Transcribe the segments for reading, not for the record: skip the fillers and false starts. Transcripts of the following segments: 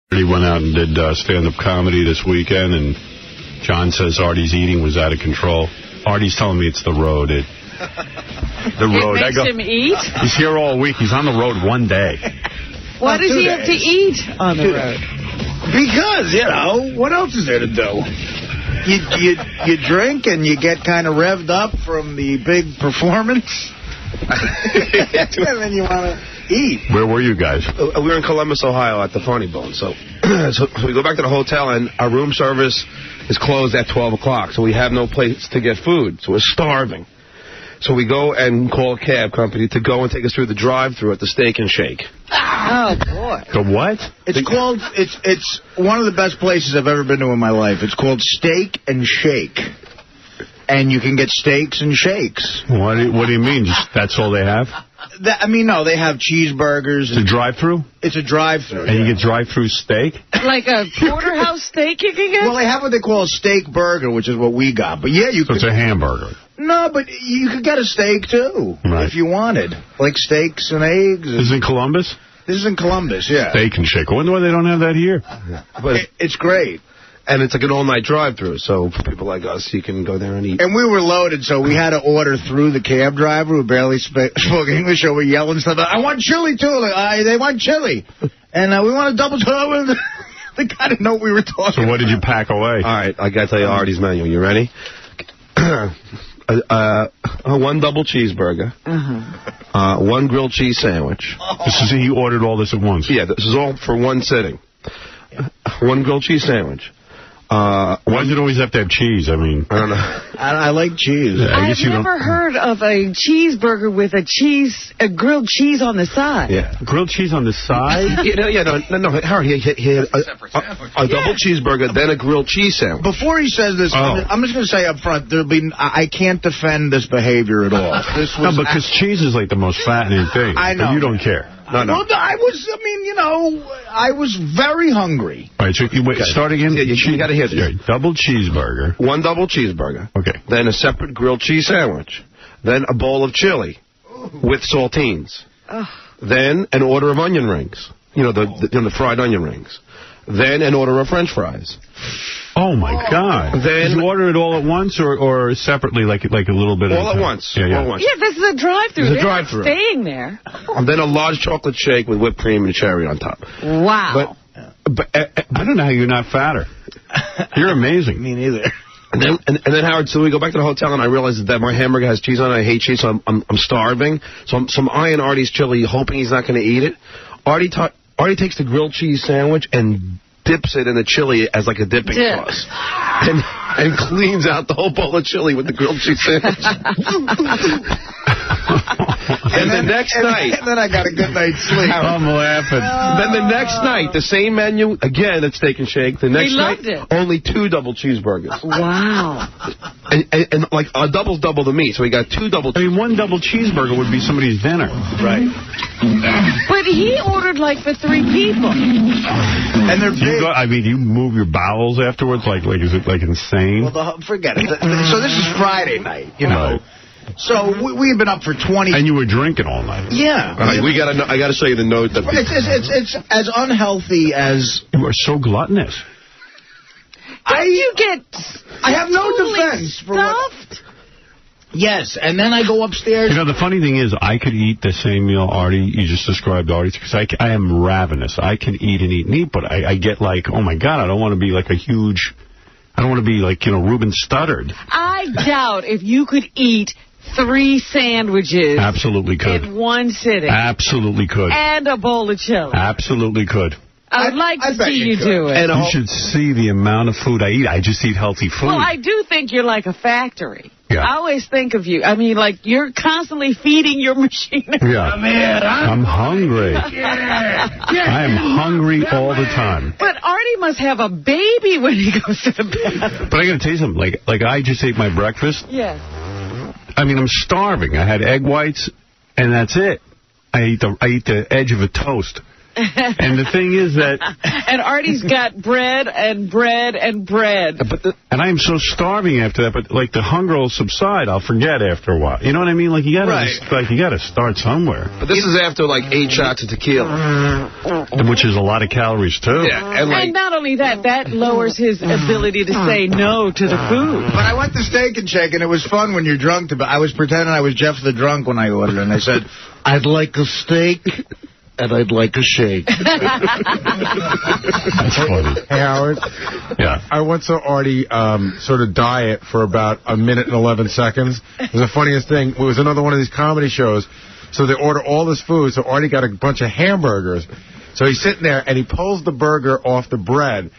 He went out and did stand-up comedy this weekend, and John says Artie's eating was out of control. Artie's telling me it's the road. The road. It makes him eat? He's here all week. He's on the road one day. Why does he have to eat on the road? Because, what else is there to do? You drink and you get kind of revved up from the big performance. And then you want to eat. Where were you guys? We were in Columbus, Ohio at the Funny Bone. So we go back to the hotel, and our room service is closed at 12 o'clock. So we have no place to get food. So we're starving. So we go and call a cab company to go and take us through the drive-thru at the Steak and Shake. Oh, boy. The what? It's one of the best places I've ever been to in my life. It's called Steak and Shake. And you can get steaks and shakes. What do you mean? That's all they have? No, they have cheeseburgers. It's a drive-thru? It's a drive-thru. And you get drive-thru steak? Like a porterhouse steak you can get? Well, they have what they call a steak burger, which is what we got. But yeah, it's a hamburger. No, but you could get a steak, too, if you wanted. Like steaks and eggs. This is in Columbus? This is in Columbus, yeah. Steak and Shake. I wonder why they don't have that here. But it's great. And it's like an all-night drive-thru, so for people like us, you can go there and eat. And we were loaded, so we had to order through the cab driver who barely spoke English, so we're yelling stuff. I want chili, too. They want chili. And we want a double chili. They kind of know what we were talking So what did you pack away? All right, I got to tell you Artie's menu. You ready? One double cheeseburger. One grilled cheese sandwich. He ordered all this at once? Yeah, this is all for one sitting. One grilled cheese sandwich. Why does it always have to have cheese? I mean, I don't know. I like cheese. I've never heard of a cheeseburger with a grilled cheese on the side. Yeah, grilled cheese on the side. No, Howard, he had a double cheeseburger, then a grilled cheese sandwich. Before he says this, I'm just going to say up front, I can't defend this behavior at all. Because cheese is like the most fattening thing. I know. But you don't care. No. Well, I was very hungry. All right, so start again. Yeah, you got to hear this. Right, double cheeseburger. One double cheeseburger. Okay. Then a separate grilled cheese sandwich. Then a bowl of chili with saltines. Then an order of onion rings. The fried onion rings. Then an order of French fries. Oh, my God. Did you order it all at once or separately, like a little bit all at once. Yeah. All at once. Yeah, this is a drive-thru. It's a drive-thru. Staying there. And then a large chocolate shake with whipped cream and cherry on top. Wow. But I don't know how you're not fatter. You're amazing. Me neither. And then Howard, so we go back to the hotel, and I realize that my hamburger has cheese on it. I hate cheese, so I'm starving. So I'm eyeing Artie's chili, hoping he's not going to eat it. Artie takes the grilled cheese sandwich and dips it in the chili as like a dipping sauce. And cleans out the whole bowl of chili with the grilled cheese sandwich. And the next night... And then I got a good night's sleep. I'm laughing. Then the next night, the same menu, again at Steak and Shake. The next night, only 2 double cheeseburgers. Wow. And like, a double's double the meat, so we got 2 double cheeseburgers. I mean, one double cheeseburger would be somebody's dinner. Right. But he ordered like for 3 people. And they're big. You move your bowels afterwards? Is it like insane? Well, forget it. So this is Friday night, Right. So we've been up for 20... And you were drinking all night. Yeah. All right, I got to show you the note. It's as unhealthy as... You are so gluttonous. I have no defense for what... Yes, and then I go upstairs. The funny thing is, I could eat the same meal you just described, Artie, because I am ravenous. I can eat and eat and eat, but I get like, oh, my God, I don't want to be like I don't want to be like, Reuben Stuttered. I doubt if you could eat 3 sandwiches. Absolutely could. In one sitting. Absolutely could. And a bowl of chili. Absolutely could. I would like to see you do it. And you should see the amount of food I eat. I just eat healthy food. Well, I do think you're like a factory. Yeah. I always think of you. I mean, like, you're constantly feeding your machinery. Yeah. I'm hungry. I am hungry all the time. But Artie must have a baby when he goes to bed. But I got to tell you something. Like I just ate my breakfast. Yes. I mean, I'm starving. I had egg whites, and that's it. I eat the edge of a toast. And the thing is that... And Artie's got bread and bread and bread. And I am so starving after that, but, like, the hunger will subside. I'll forget after a while. You know what I mean? Like, you gotta start somewhere. But this is after, like, 8 shots of tequila. Which is a lot of calories, too. Yeah, and not only that, that lowers his ability to say no to the food. But I went to Steak and Shake, and it was fun when you're drunk. I was pretending I was Jeff the Drunk when I ordered, and I said, I'd like a steak, and I'd like a shake. That's funny. Hey, Howard. Yeah. I once saw Artie sort of diet for about 1 minute and 11 seconds. It was the funniest thing. It was another one of these comedy shows. So they order all this food. So Artie got a bunch of hamburgers. So he's sitting there, and he pulls the burger off the bread.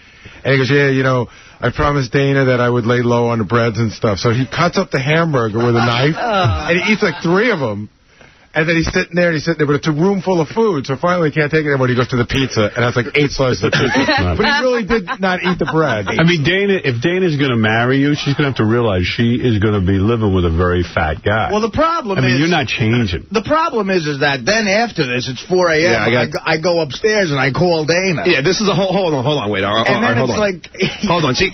And he goes, yeah, you know, I promised Dana that I would lay low on the breads and stuff. So he cuts up the hamburger with a knife, and he eats like 3 of them. And then he's sitting there, but it's a room full of food, so finally he can't take it anymore. He goes to the pizza, and that's like 8 slices of pizza. But he really did not eat the bread. I mean, if Dana's going to marry you, she's going to have to realize she is going to be living with a very fat guy. Well, the problem is... you're not changing. The problem is that then after this, it's 4 a.m. Yeah, I go upstairs and I call Dana. Yeah, this is a hold on, wait. Hold on. See,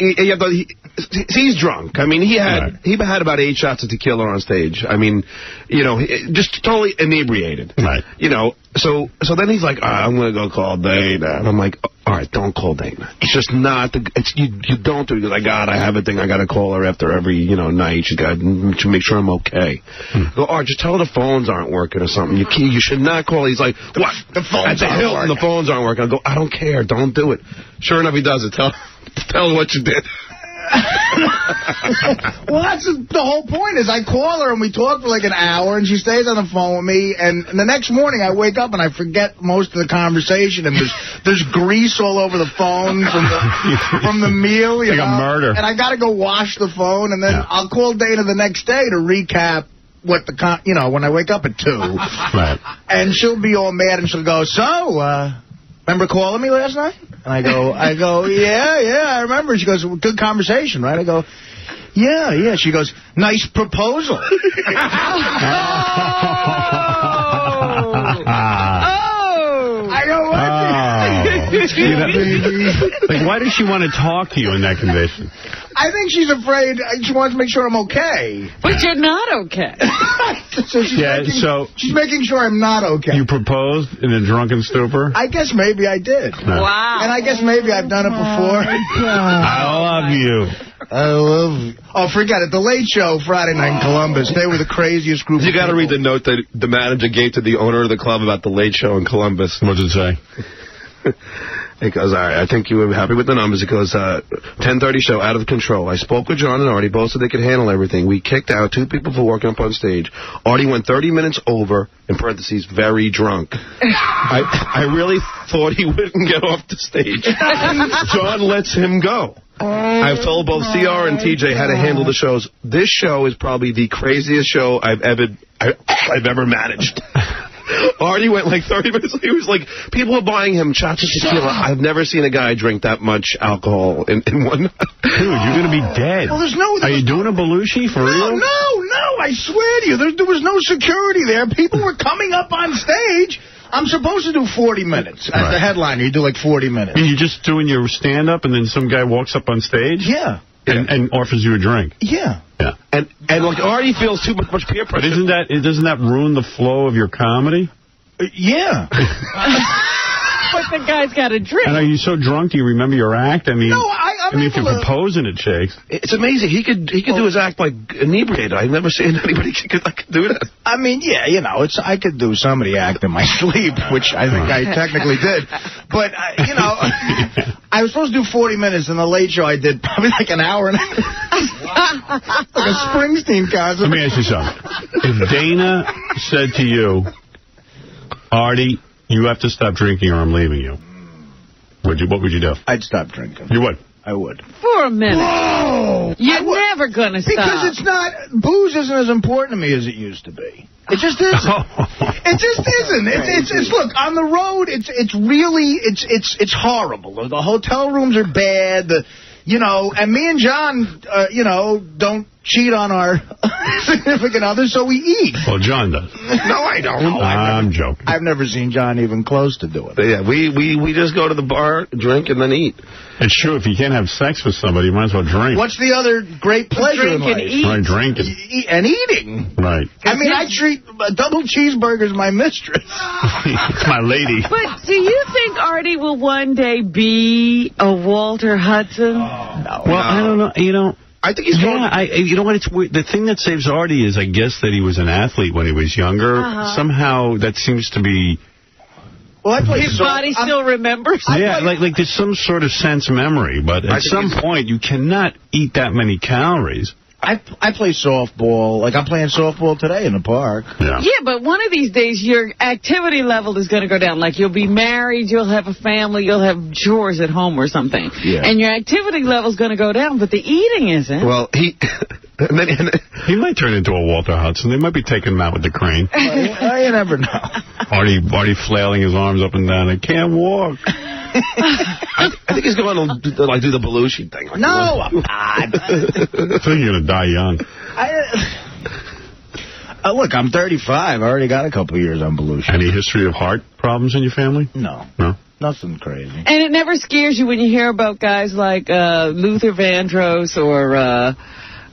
he's drunk. I mean, he had about 8 shots of tequila on stage. I mean, you know, just totally inebriated. Right. You know, so then he's like, I'm going to go call Dana. And I'm like, all right, don't call Dana. It's just not, you don't do it because I have a thing. I got to call her after every, night. You got to make sure I'm okay. Go, all right, just tell her the phones aren't working or something. You should not call. He's like, what? The phones aren't working. The phones aren't working. I go, I don't care. Don't do it. Sure enough, he does it. Tell her what you did. Well, that's the whole point is I call her and we talk for like an hour and she stays on the phone with me, and the next morning I wake up and I forget most of the conversation, and there's grease all over the phone from the meal. It's like a murder. And I got to go wash the phone, and then I'll call Dana the next day to recap what when I wake up at 2. Right. And she'll be all mad and she'll go, so, remember calling me last night? And I go, yeah, I remember. She goes, good conversation, right? I go, yeah. She goes, nice proposal. I go, what? Like, why does she want to talk to you in that condition? I think she's afraid. She wants to make sure I'm okay. But you're not okay. She's making sure I'm not okay. You proposed in a drunken stupor? I guess maybe I did. No. Wow. And I guess maybe I've done it before. I love you. I love you. Oh, forget it. The Late Show, Friday night in Columbus. They were the craziest group of people. You got to read the note that the manager gave to the owner of the club about the Late Show in Columbus. What did it say? It goes, all right, I think you were happy with the numbers. It goes, 10:30 show, out of control. I spoke with John and Artie. Both said they could handle everything. We kicked out 2 people for walking up on stage. Artie went 30 minutes over, in parentheses, very drunk. I really thought he wouldn't get off the stage. John lets him go. I've told both CR and TJ how to handle the shows. This show is probably the craziest show I've ever managed. Artie went like 30 minutes. He was like, people were buying him shots of tequila. I've never seen a guy drink that much alcohol in one night. Dude, you're going to be dead. Well, Are you doing a Belushi for real? No, I swear to you. There was no security there. People were coming up on stage. I'm supposed to do 40 minutes. As the headliner, you do like 40 minutes. And you're just doing your stand-up and then some guy walks up on stage? Yeah. And offers you a drink? Yeah. And like Artie feels too much peer pressure. But doesn't that ruin the flow of your comedy? Yeah. But the guy's got a drink. And are you so drunk? Do you remember your act? I mean, no, if you're proposing it, Shakes. It's amazing. He could do his act like inebriated. I've never seen anybody could do that. I mean, yeah, I could do somebody act in my sleep, which I think I technically did. But, I was supposed to do 40 minutes, and the Late Show I did probably like an hour and a half. Like a Springsteen concert. Let me ask you something. If Dana said to you, Artie, you have to stop drinking or I'm leaving you, what would you do? I'd stop drinking. You would? I would. For a minute. Whoa! You're never going to stop. Because booze isn't as important to me as it used to be. It just isn't. It just isn't. It's look, on the road, it's really horrible. The hotel rooms are bad. And me and John, don't cheat on our significant other, so we eat. Well, John does. No, I don't. I'm joking. I've never seen John even close to do it. Yeah, we just go to the bar, drink, and then eat. It's true. If you can't have sex with somebody, you might as well drink. What's the other great pleasure in life? Right, drinking. And eating. Right. I mean, I treat a double cheeseburger as my mistress. It's my lady. But do you think Artie will one day be a Walter Hudson? No. Well, I don't know. You know, I think he's going. You know what? It's weird. The thing that saves Artie is, I guess, that he was an athlete when he was younger. Somehow that seems to be. Well, his body still remembers. Yeah, like there's some sort of sense memory, but at some point you cannot eat that many calories. I play softball. Like, I'm playing softball today in the park. Yeah, but one of these days your activity level is going to go down. Like, you'll be married, you'll have a family, you'll have chores at home or something. Yeah. And your activity level is going to go down, but the eating isn't. Well, he might turn into a Walter Hudson. They might be taking him out with the crane. You never know. Artie flailing his arms up and down. I can't walk. I think he's going to do the Belushi thing. Like, no, I'm not. I think you're going to die young. Look, I'm 35. I already got a couple of years on Belushi. Any history of heart problems in your family? No. No? Nothing crazy. And it never scares you when you hear about guys like Luther Vandross or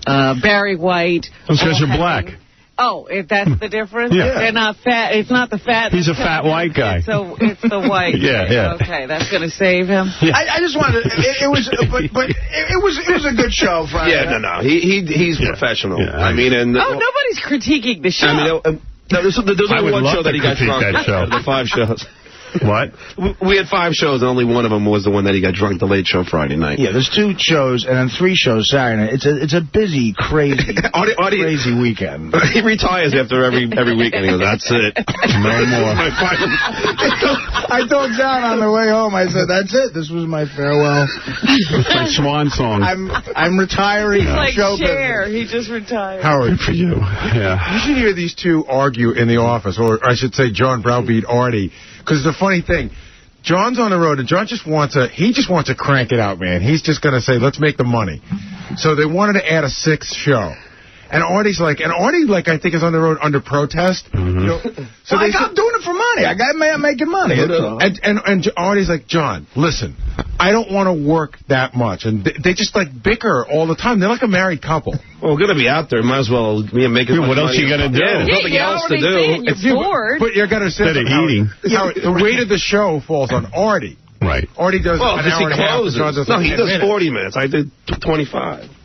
Barry White. That's because you're black. Oh, if that's the difference? Yeah. They're not fat. It's not the fat. He's a fat white guy. So it's the white. Yeah. Okay, that's going to save him. Yeah. I just wanted. It was a good show Friday. Yeah, no. He's professional. Yeah, I mean, and nobody's critiquing the show. I mean, there's only one show that he got drunk. That show. The 5 shows. What? We had 5 shows, and only one of them was the one that he got drunk the late show Friday night. Yeah, there's 2 shows and then 3 shows Saturday night. It's a busy, crazy, crazy weekend. He retires after every weekend. He goes, that's it. No more. I told John on the way home, I said, that's it. This was my farewell. It's my swan song. I'm retiring. He's like show Cher. business. He just retired. Howard, for you. Yeah. You should hear these 2 argue in the office, or I should say John browbeat Artie. Because the funny thing, John's on the road, and John just wants to crank it out, man. He's just going to say, let's make the money. So they wanted to add a 6th show. And Artie's I think is on the road under protest. Mm-hmm. You know, so I'm doing it for money. I got making money. And Artie's like, John, listen, I don't want to work that much. And they just bicker all the time. They're like a married couple. Well, we're going to be out there. Might as well make as much what else money. you going to do? Yeah, there's nothing else to do. You're bored. But you got to say eating. The weight of the show falls on Artie. Right. Artie does an hour and a half. No, he does 40 minutes. I did 25.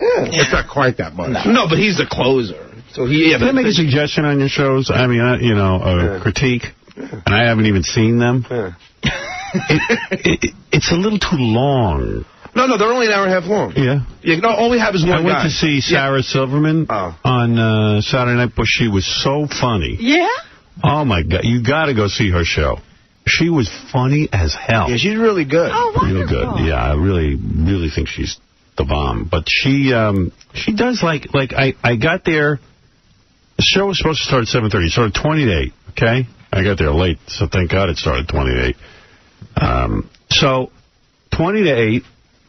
It's not quite that much. No, but he's the closer. So Can I make a suggestion on your shows? I mean, a critique, and I haven't even seen them. Yeah. It's a little too long. No, they're only an hour and a half long. Yeah. No, all we have is one guy. I went to see Sarah Silverman on Saturday Night, but she was so funny. Yeah? Oh, my God. You got to go see her show. She was funny as hell. Yeah, she's really good. Oh, wonderful. Real good. Yeah, I really, really think she's the bomb. But she does I got there. The show was supposed to start at 7:30. It started 20 to 8. Okay, I got there late, so thank God it started 20 to 8. So 20 to 8,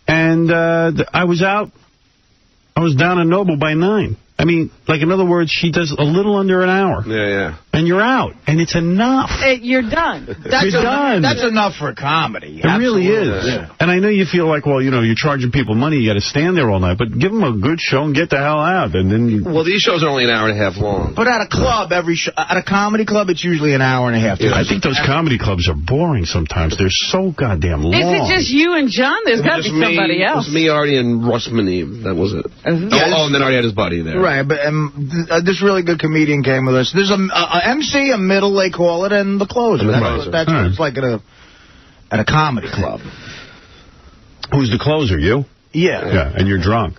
and I was out. I was down in Noble by 9. I mean, in other words, she does a little under an hour. Yeah. And you're out. And it's enough. You're done. You're done. That's enough for comedy. It really is. Yeah. And I know you feel like, well, you're charging people money. You got to stand there all night. But give them a good show and get the hell out. And then Well, these shows are only an hour and a half long. But at a club, at a comedy club, it's usually an hour and a half. Yeah, I think those comedy clubs are boring sometimes. They're so goddamn long. Is it just you and John? There's got to be somebody else. It was me, Artie, and Russ Maneve. That was it. And then Artie had his buddy there. Right, but this really good comedian came with us. There's a MC, a middle, they call it, and the closer. That's what it's like at a comedy club. Who's the closer, you? Yeah. Yeah, and you're drunk.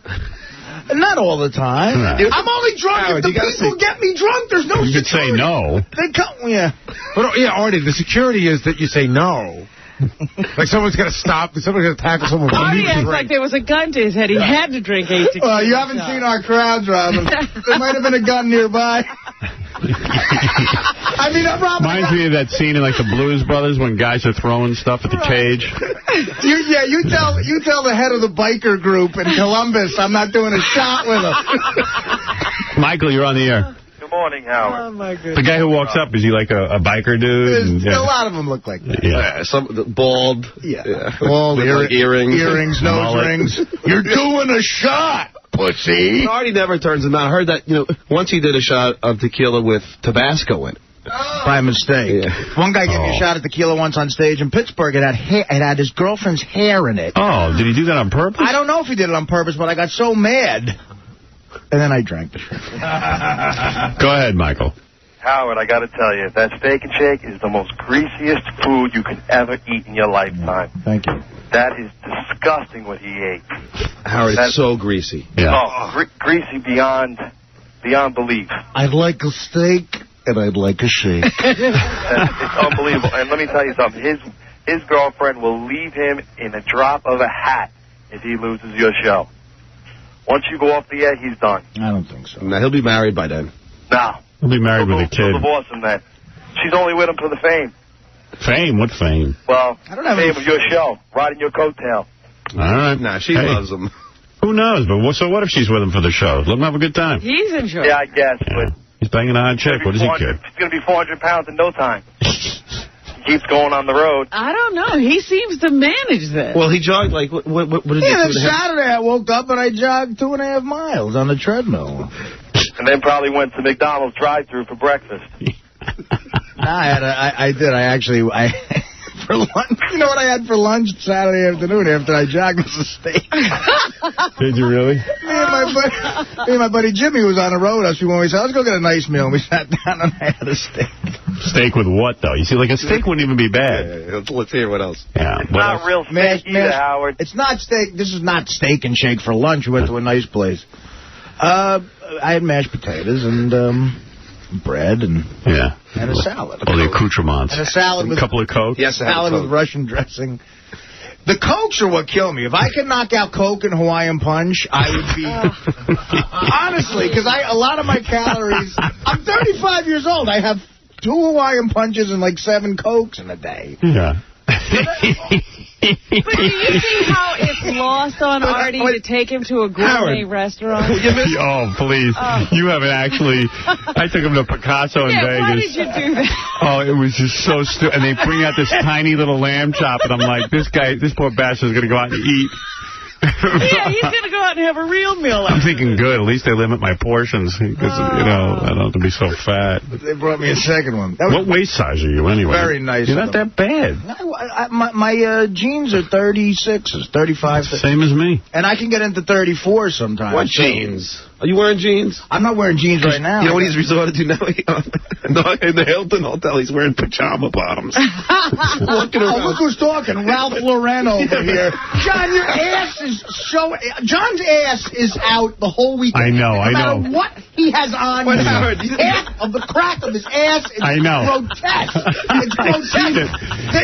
Not all the time. Right. I'm only drunk Howard, if the people get me drunk. There's no You could say no. They come, yeah. But, Artie, the security is that you say no. Someone's got to stop. Someone's got to tackle someone. Artie acts like there was a gun to his head. He had to drink 8 tequila. Well, you haven't seen our crowds, Robin. There might have been a gun nearby. I mean, Robin... Reminds me of that scene in, like, the Blues Brothers when guys are throwing stuff at the cage. You tell the head of the biker group in Columbus I'm not doing a shot with him. Michael, you're on the air. Good morning, Howard. Oh, my goodness. The guy who walks up, is he like a biker dude? A lot of them look like that. Yeah. Some bald. Yeah. Bald, like earrings, nose rings. You're doing a shot, pussy. Artie never turns him out. I heard that, once he did a shot of tequila with Tabasco in it. By mistake. Yeah. One guy gave me a shot of tequila once on stage in Pittsburgh. It had his girlfriend's hair in it. Oh, did he do that on purpose? I don't know if he did it on purpose, but I got so mad. And then I drank the shit. Go ahead, Michael. Howard, I got to tell you, that Steak and Shake is the most greasiest food you can ever eat in your lifetime. Thank you. That is disgusting what he ate. Howard, it's so greasy. Yeah. Oh, greasy beyond belief. I'd like a steak, and I'd like a shake. It's unbelievable. And let me tell you something. His girlfriend will leave him in a drop of a hat if he loses your show. Once you go off the air, he's done. I don't think so. Now, he'll be married by then. No. He'll be married with a kid. He'll divorce him then. She's only with him for the fame. Fame? What fame? Well, I don't have fame of your show, riding your coattail. All right. Nah, she loves him. Who knows? But so what if she's with him for the show? Let him have a good time. He's in charge. Yeah, I guess. Yeah. But he's banging a hot chick. What does he care? He's going to be 400 pounds in no time. He keeps going on the road. I don't know. He seems to manage this. Well, he jogged like, what did he do? Yeah, then Saturday I woke up and I jogged 2.5 miles on the treadmill. And then probably went to McDonald's drive-thru for breakfast. I did. For lunch. You know what I had for lunch Saturday afternoon after I jogged was a steak. Did you really? Me and my buddy Jimmy was on the road. We said, let's go get a nice meal. And we sat down and I had a steak. Steak with what, though? You see, like, a steak wouldn't even be bad. Yeah, let's hear what else. Yeah. It's not real steak either, Howard. It's not steak. This is not Steak and Shake for lunch. We went to a nice place. I had mashed potatoes and bread and a salad. All the accoutrements. And a salad with a couple of Coke. Yes, a salad with Russian dressing. The Cokes are what kill me. If I could knock out Coke and Hawaiian Punch, I would be... Honestly, because a lot of my calories... I'm 35 years old. I have 2 Hawaiian Punches and like 7 Cokes in a day. Yeah. But do you see how it's lost on Artie to take him to a gourmet restaurant? Oh, please. You haven't actually... I took him to Picasso in Vegas. Why did you do that? Oh, it was just so stupid. And they bring out this tiny little lamb chop, and I'm like, this poor bastard's going to go out and eat. Yeah, he's going to go out and have a real meal. I'm thinking, good. At least they limit my portions because, I don't have to be so fat. They brought me a second one. What waist size are you, anyway? Very nice. You're not that bad. My jeans are 36s, 35. Same as me. And I can get into 34 sometimes. What jeans? Are you wearing jeans? I'm not wearing jeans right now. You know what he's resorted to now? In the Hilton Hotel, he's wearing pajama bottoms. Walking around. Look who's talking. Ralph Lauren over here. John, your ass is so... John's ass is out the whole weekend. I know. No matter what he has on, half of the crack of his ass is grotesque. It's grotesque.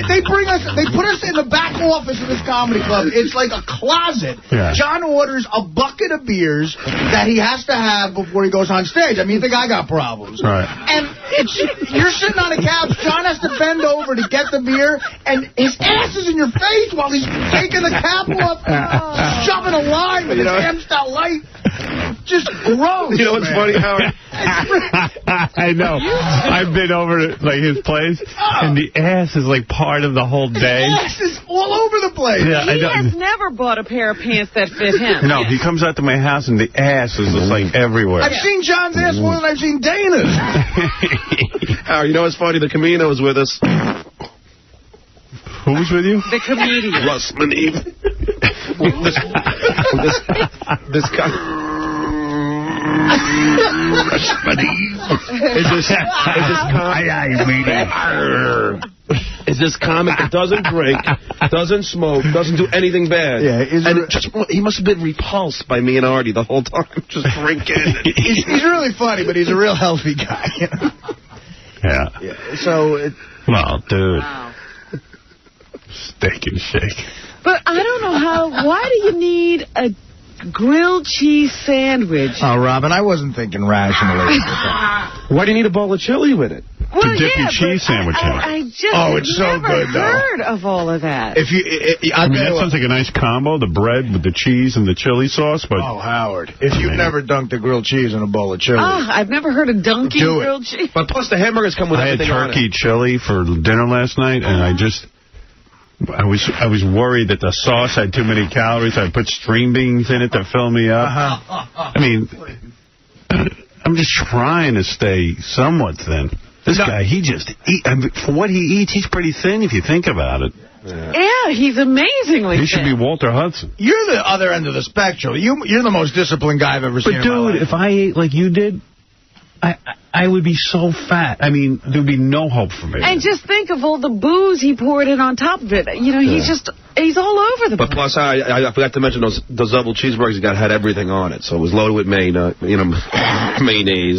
They put us in the back office of this comedy club. It's like a closet. Yeah. John orders a bucket of beers that he has to have before he goes on stage. I mean, you think I got problems. Right. And you're sitting on a couch, John has to bend over to get the beer, and his ass is in your face while he's taking the cap off, shoving a line with his Amstel Light. Just gross. You know what's funny, Howard? I know. I've been over to his place, and the ass is like part of the whole day. The ass is all over the place. Yeah, he has never bought a pair of pants that fit him. No, he comes out to my house, and the ass is just like everywhere. I've seen John's ass more than I've seen Dana's. Howard, you know what's funny? The Camino was with us. Who was with you? The comedian. Russ Maneve. This guy. Is this comic that doesn't drink, doesn't smoke, doesn't do anything bad. Yeah, he must have been repulsed by me and Artie the whole time, just drinking. He's really funny, but he's a real healthy guy. You know? Yeah. So, well, dude. Wow. Steak and Shake. But I don't know why do you need a grilled cheese sandwich? Oh, Robin, I wasn't thinking rationally. Why do you need a bowl of chili with it? Well, to dip your cheese sandwich in. I just it's so never good, though. heard of all of that. If you, I mean, that sounds like a nice combo, the bread with the cheese and the chili sauce. But Howard, if you've never dunked a grilled cheese in a bowl of chili. I've never heard of dunking grilled cheese. But plus the hamburgers come with everything on it. I had turkey chili for dinner last night, and I was worried that the sauce had too many calories. I put string beans in it to fill me up. I mean, I'm just trying to stay somewhat thin. This guy, he just eats. For what he eats, he's pretty thin if you think about it. Yeah, he's amazingly He should be Walter Hudson. You're the other end of the spectrum. You're the most disciplined guy I've ever seen. But, dude, if I ate like you did, I would be so fat. I mean, there would be no hope for me. And just think of all the booze he poured in on top of it. You know, he's all over the place. But plus, I forgot to mention those double cheeseburgers had everything on it. So it was loaded with mayonnaise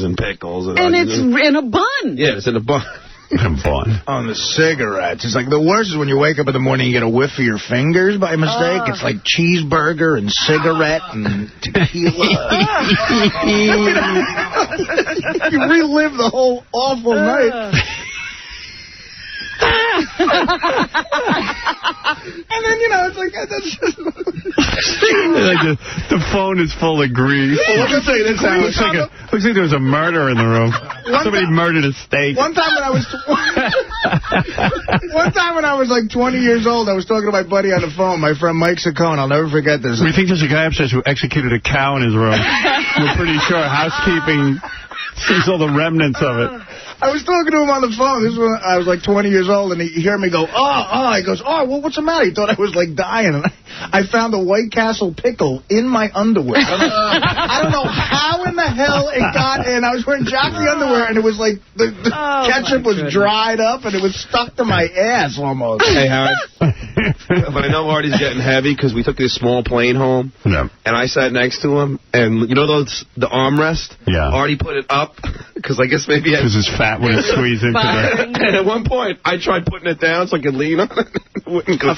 and pickles. And it's in a bun. Yeah, it's in a bun. Bun. On the cigarettes. It's like the worst is when you wake up in the morning and you get a whiff of your fingers by mistake. It's like cheeseburger and cigarette and tequila. You relive the whole awful night. And then, it's like, that's just... like the phone is full of grease. Well, let me tell you this, looks like there was a murder in the room. Somebody murdered a steak. One time when I was like 20 years old, I was talking to my buddy on the phone, my friend Mike Saccone. I'll never forget this. We think there's a guy upstairs who executed a cow in his room. We're pretty sure housekeeping sees all the remnants of it. I was talking to him on the phone. This was when I was like 20 years old, and he heard me go, He goes, well, what's the matter? He thought I was like dying. And I found a White Castle pickle in my underwear. I don't know how in the hell it got in. I was wearing jockey underwear, and it was like the ketchup was dried up, and it was stuck to my ass almost. Hey, Howard. But I know Artie's getting heavy because we took this small plane home, and I sat next to him, and you know the armrest? Yeah. Artie put it up because I guess maybe because his fat would squeeze into it. And at one point, I tried putting it down so I could lean on it.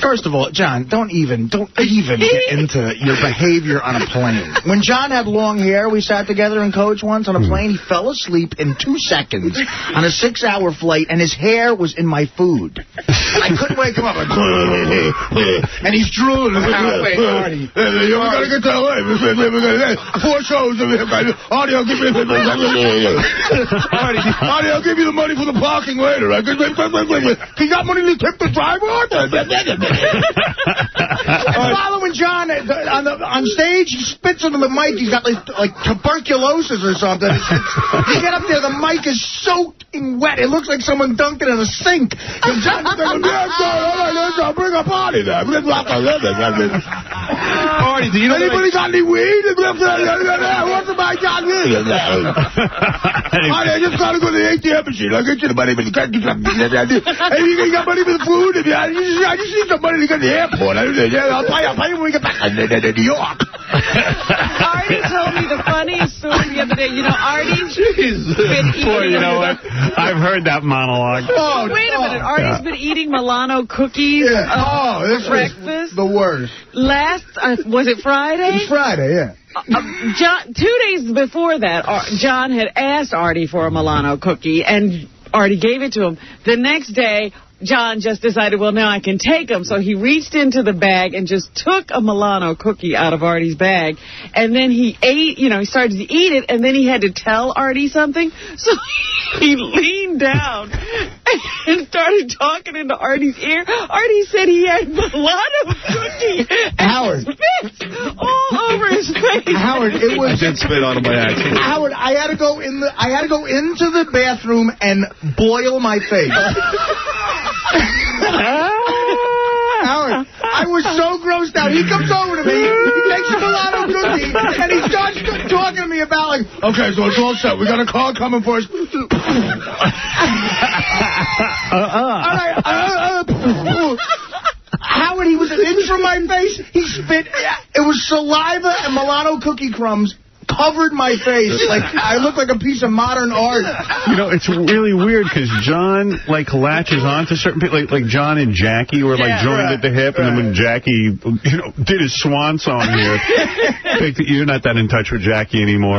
First of all, John, don't even get into your behavior on a plane. When John had long hair, we sat together in coach once on a plane. He fell asleep in 2 seconds on a 6-hour flight, and his hair was in my food. And I couldn't wake him up. And he's drooling. Wait, Artie. We gotta get to LA. 4 shows. Artie, I'll give you the money for the parking later. You got money to tip the driver? Following John on stage, he spits into the mic. He's got like tuberculosis or something. You get up there, the mic is soaking wet. It looks like someone dunked it in a sink. And John's going, I'll bring up Artie there. Artie, do you know anybody got any weed? What's my God? Artie, I just got to go to the ATM machine. I'll get you the money. Hey, you got money for the food? I just need some money to get to the airport. I'll pay you when we get back to New York. Artie told me the funniest story the other day. You know, Artie's been eating... Boy, you know what? I've heard that monologue. Wait a minute. Artie's been eating Milano cookies this breakfast. The worst. Was it Friday? It was Friday, yeah. John, 2 days before that, John had asked Artie for a Milano cookie, and Artie gave it to him. The next day, John just decided, well, now I can take them. So he reached into the bag and just took a Milano cookie out of Artie's bag. And then he ate, he started to eat it, and then he had to tell Artie something. So he leaned down and started talking into Artie's ear. Artie said he had Milano cookie. Howard. Spit all over his face. Howard, it was... I did spit on him by accident. Howard, I had to go into the bathroom and boil my face. Howard, I was so grossed out. He comes over to me, he takes a Milano cookie, and he starts talking to me about, okay, so it's all set. We got a car coming for us. Howard, he was an inch from my face. He spit. It was saliva and Milano cookie crumbs covered my face. Like, I look like a piece of modern art. You know, it's really weird because John, like, latches on to certain people. Like John and Jackie were, like, joined at the hip. And then when Jackie, you know, did his swan song here, like, you're not that in touch with Jackie anymore.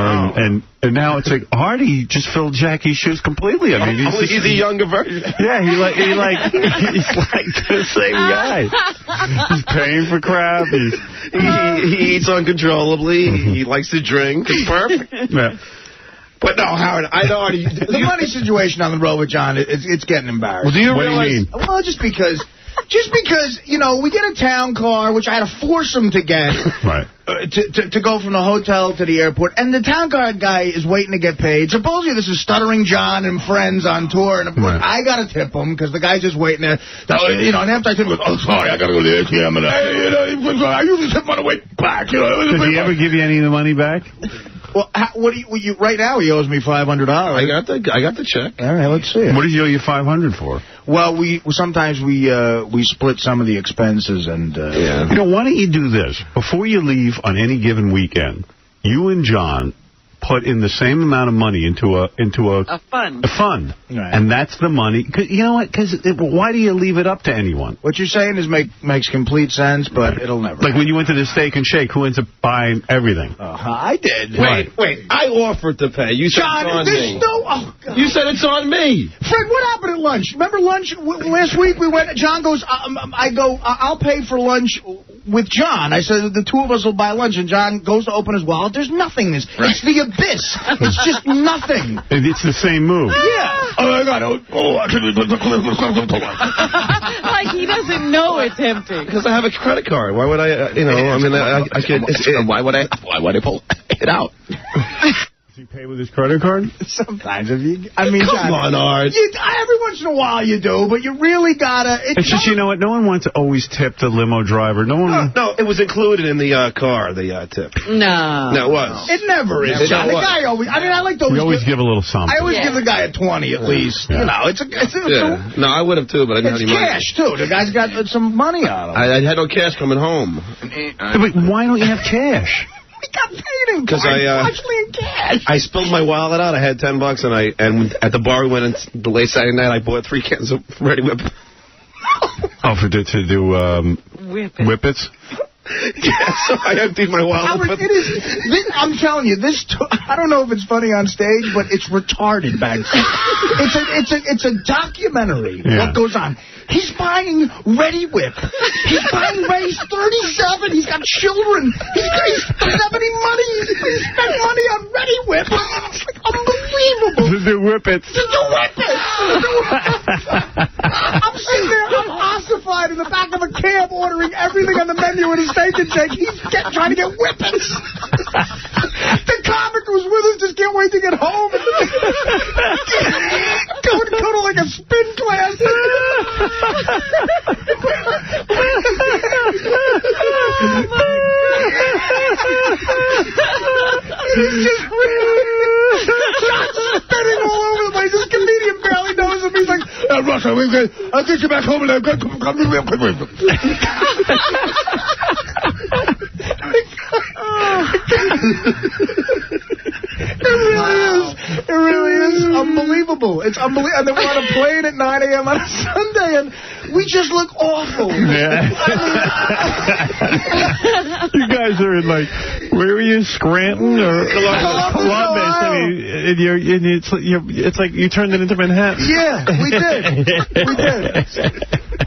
And now it's like, Artie just filled Jackie's shoes completely. I mean, he's a younger version. Yeah, he's like the same guy. He's paying for crap. He eats uncontrollably. He likes to drink. It's perfect. Yeah. But no, Howard, I know Artie. The money situation on the road with John, it's getting embarrassing. Well, do you realize? What do you mean? Well, just because, you know, we get a town car, which I had to force him to get. Right. To go from the hotel to the airport, and the town car guy is waiting to get paid. Supposedly this is Stuttering John and friends on tour, and of course I got to tip him because the guy's just waiting there. You know, and after I tip him, he goes, "Oh, sorry, I got to go to the ATM." And I usually tip him on the way back. You know, Did he ever give you any of the money back? Well, what do you? Right now, he owes me $500. I got the check. All right, let's see it. What did you owe you $500 for? Well, sometimes we split some of the expenses, and You know, why don't you do this before you leave on any given weekend? You and John put in the same amount of money into a fund. Right. And that's the money. You know what? Because why do you leave it up to anyone? What you're saying is makes complete sense, but it'll never. Like when you went to the Steak and Shake, who ends up buying everything? I did. Wait. I offered to pay. You said John, it's on there's me. no. Oh, God. You said it's on me. Fred, what happened at lunch? Remember lunch last week? We went. John goes. I go. I'll pay for lunch with John. I said the two of us will buy lunch, and John goes to open his wallet. There's nothingness. Right. It's the abyss. It's just nothing. It's the same move. Yeah. Like he doesn't know it's empty. Because I have a credit card. Why would I? I could. Why would I pull it out? Does he pay with his credit card? Sometimes, John, Come on, Art. Every once in a while you do, but you really gotta. It's just, you know what? No one wants to always tip the limo driver. No, it was included in the car, the tip. No. No, it was. It never is, John. The guy always. I like to always give a little something. I always give the guy a 20 at least. Yeah. You know, it's No, I would have too, but I didn't have any money. It's cash too. The guy's got some money on him. I had no cash coming home. But why don't you have cash? We got paid in because actually in cash. I spilled my wallet out. I had $10, and at the bar we went in the late Saturday night. I bought 3 cans of Ready Whip. To do Whippets? Yeah, so I emptied my wallet. Howard, I'm telling you, I don't know if it's funny on stage, but it's retarded back then. It's a documentary. Yeah. What goes on? He's buying Ready Whip. He's 37. He's got children. He doesn't have any money. He spent money on Ready Whip. It's like unbelievable. To do Whippets. I'm sitting there, I'm ossified in the back of a cab ordering everything on the menu at a Steak and Shake. He's trying to get Whippets. The comic who's with us just can't wait to get home. Go to like a spin class. He's just spinning all over the place. This comedian barely knows him. He's like, Russ, I'll get you back home and I'll come. It really is unbelievable. It's unbelievable. And then we're on a plane at 9 a.m. on a Sunday, and we just look awful. Yeah. You guys are in, like, where were you, Scranton or Columbus? It's like you turned it into Manhattan. Yeah, we did.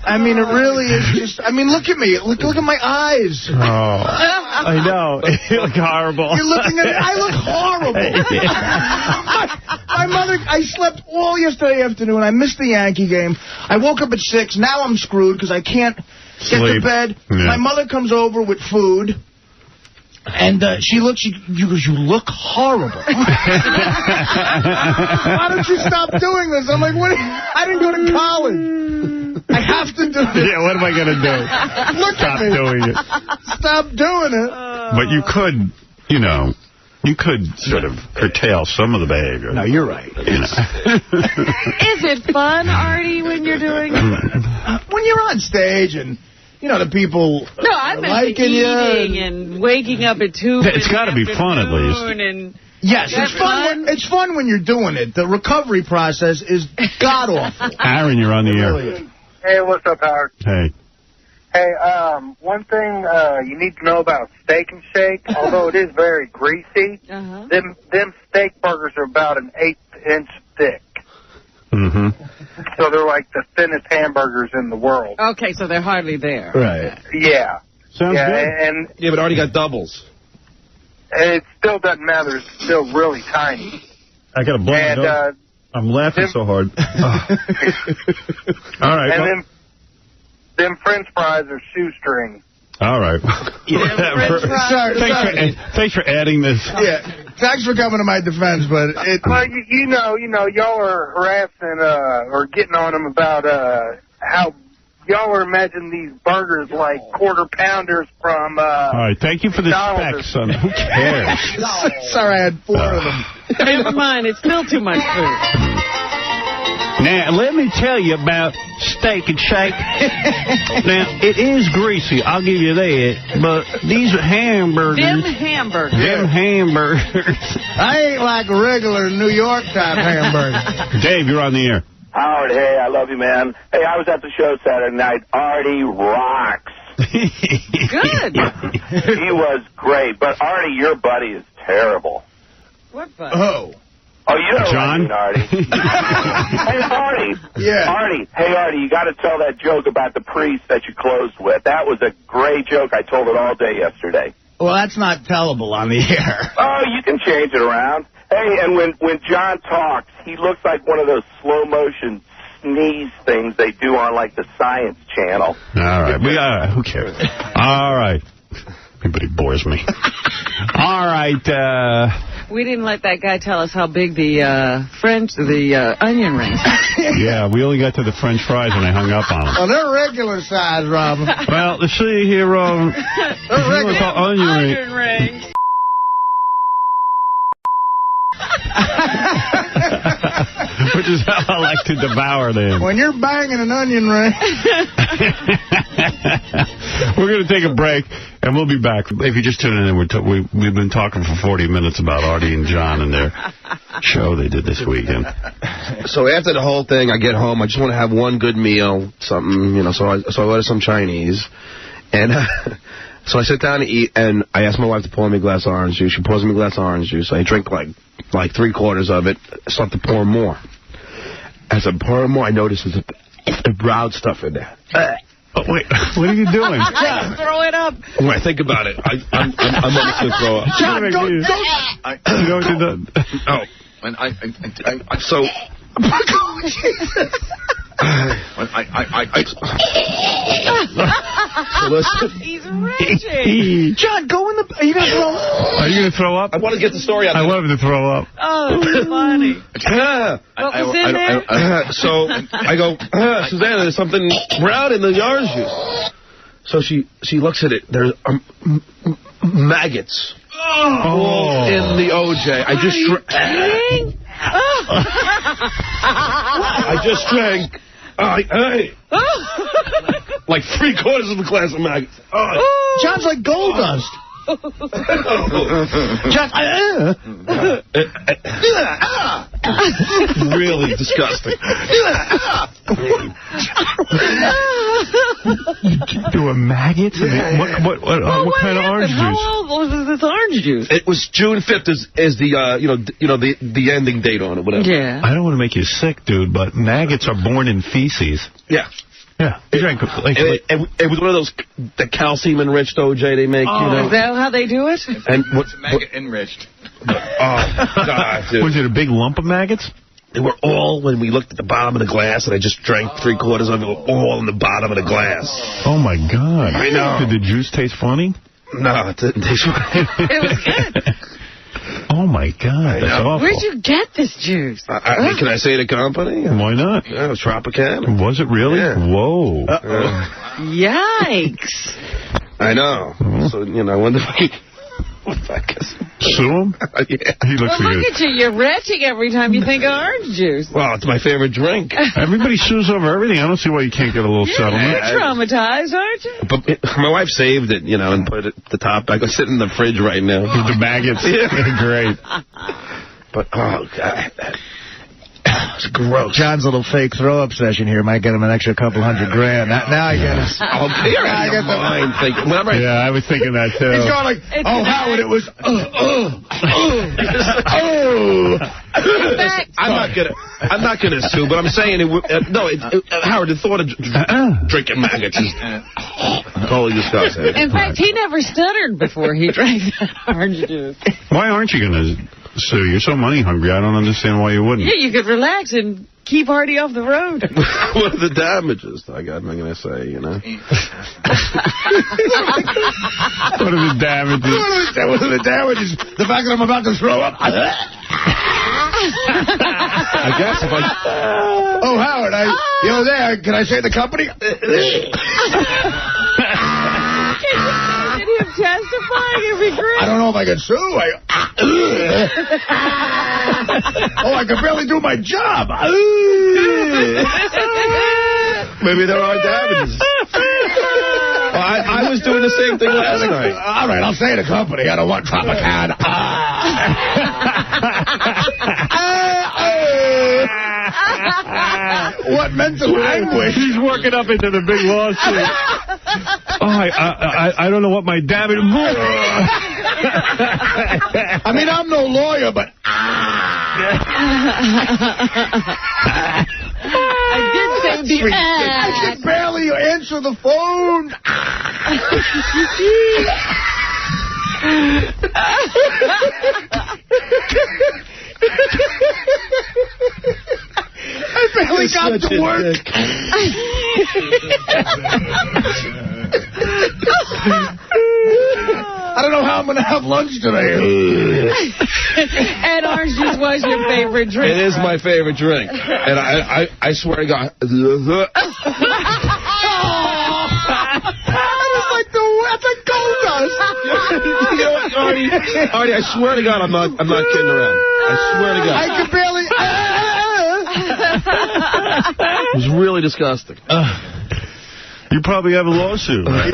I mean, it really is just. I mean, look at me. Look at my eyes. Oh, I know. You look horrible. You're looking at me. I look horrible. My mother. I slept all yesterday afternoon. I missed the Yankee game. I woke up at 6. Now I'm screwed because I can't get to bed. Yeah. My mother comes over with food. And she goes, you look horrible. Why don't you stop doing this? I'm like, I didn't go to college. I have to do it. Yeah, what am I going to do? Stop doing it. Stop doing it. But you could, you could sort of curtail some of the behavior. No, you're right. Is it fun, Artie, when you're doing it? When you're on stage and... the people I meant liking eating and waking up at 2. It's got to be fun, at least. And yes, it's fun. It's fun when you're doing it. The recovery process is god-awful. Aaron, you're on the air. Hey, what's up, Howard? Hey. Hey, one thing you need to know about Steak and Shake, although it is very greasy, them steak burgers are about an 1/8 inch thick. Mm-hmm. So they're like the thinnest hamburgers in the world. Okay, so they're hardly there. Right. Yeah. Sounds good. And Yeah, but Artie got doubles. it still doesn't matter. It's still really tiny. I got to blow my nose. I'm laughing so hard. All right. And them French fries are shoestring. All right. Thanks for adding this. Yeah. Thanks for coming to my defense, but Well, you know, y'all are harassing or getting on them about how y'all are imagining these burgers like quarter pounders from. All right. Thank you for the McDonald's. specs, son. Who cares? sorry, I had 4 of them. Never mind, it's still too much food. Now, let me tell you about Steak and Shake. Now, it is greasy, I'll give you that, but these hamburgers... Them hamburgers. I ain't like a regular New York type hamburger. Dave, you're on the air. Howard, hey, I love you, man. Hey, I was at the show Saturday night. Artie rocks. Good. He was great, but Artie, your buddy is terrible. What buddy? Oh, you know John? what I mean, Artie. Hey, Artie. Yeah. Artie. Hey, Artie, you got to tell that joke about the priest that you closed with. That was a great joke. I told it all day yesterday. Well, that's not tellable on the air. Oh, you can change it around. Hey, and when John talks, he looks like one of those slow-motion sneeze things they do on, like, the Science Channel. All right. Who cares? All right. Everybody bores me. All right. We didn't let that guy tell us how big the onion rings. Yeah, we only got to the French fries and I hung up on them. Oh, they're regular size, Robin. Well, let's see here. Onion rings. Which is how I like to devour them. When you're banging an onion ring. We're going to take a break, and we'll be back. If you just tune in, we've been talking for 40 minutes about Artie and John and their show they did this weekend. So after the whole thing, I get home. I just want to have one good meal, something, So I order some Chinese. And so I sit down to eat, and I ask my wife to pour me a glass of orange juice. She pours me a glass of orange juice. I drink like 3/4 of it. I start to pour more. As I'm pouring more, I notice there's a brown stuff in there. Oh, wait, what are you doing? Throw it up. When I think about it, I'm almost going to throw up. John, So listen. He's raging. John, go in the... Are you going to throw up? Are you going to throw up? I want to get the story out. I want him to throw up. Oh, that's funny. What was in there? So I go, Susanna, there's something brown in the orange juice. So she looks at it. There's maggots all in the OJ. I just drank. Like 3/4 of a glass of maggots. John's like gold dust. John, really disgusting. Doing maggots? What kind of orange juice? How old was this orange juice? It was June 5th is the the ending date on it, whatever. Yeah. I don't want to make you sick, dude, but maggots are born in feces. Yeah. Yeah. You drank, It was one of those the calcium-enriched OJ they make, Is that how they do it? And It's maggot-enriched. God, dude. Was it a big lump of maggots? They were all, when we looked at the bottom of the glass, and I just drank 3/4 of it, all in the bottom of the glass. Oh, my God. I know. Did the juice taste funny? No, it didn't taste funny. It was good. Oh, my God. That's awful. Where'd you get this juice? Can I say the company? Why not? Yeah, it was Tropicana. Was it really? Yeah. Whoa. Yikes. I know. So, I wonder if Sue him? Yeah. He looks Well, look at you. You're retching every time you think of orange juice. Well, it's my favorite drink. Everybody sues over everything. I don't see why you can't get a little settlement. You're traumatized, aren't you? But my wife saved it, you know, and put it at the top. I go sit in the fridge right now. With the maggots. Yeah. Great. But, oh, God. It's gross. John's little fake throw-up session here might get him an extra couple $100 grand. Now I get it. Oh, I get the mind thinking. Yeah, I was thinking that, too. He's going like, Howard, it was, In fact, I'm not gonna sue, but I'm saying Howard, the thought of drinking maggots is totally disgusting. in fact, he never stuttered before he drank that orange juice. Why aren't you going to sue? You're so money hungry. I don't understand why you wouldn't. Yeah, you could relax and keep Artie off the road. What are the damages? I'm going to say, you know. What are the damages? What are the damages? The fact that I'm about to throw up. I guess if I... Oh, Howard, you're there. Can I say the company? Get him testifying. It'd be great. I don't know if I can sue. I can barely do my job. Maybe there are damages. I was doing the same thing last night. All right, I'll say the company. I don't want Tropicana. What mental anguish. He's working up into the big lawsuit. I don't know what my damage... I mean, I'm no lawyer, but... I did say the I can barely answer the phone. I barely got to work. I don't know how I'm going to have lunch today. And orange juice was your favorite drink. It is my favorite drink. And I swear to God. That's like gold dust. You know what, Artie, I swear to God, I'm not kidding around. I swear to God. I can barely... It was really disgusting. You probably have a lawsuit, right?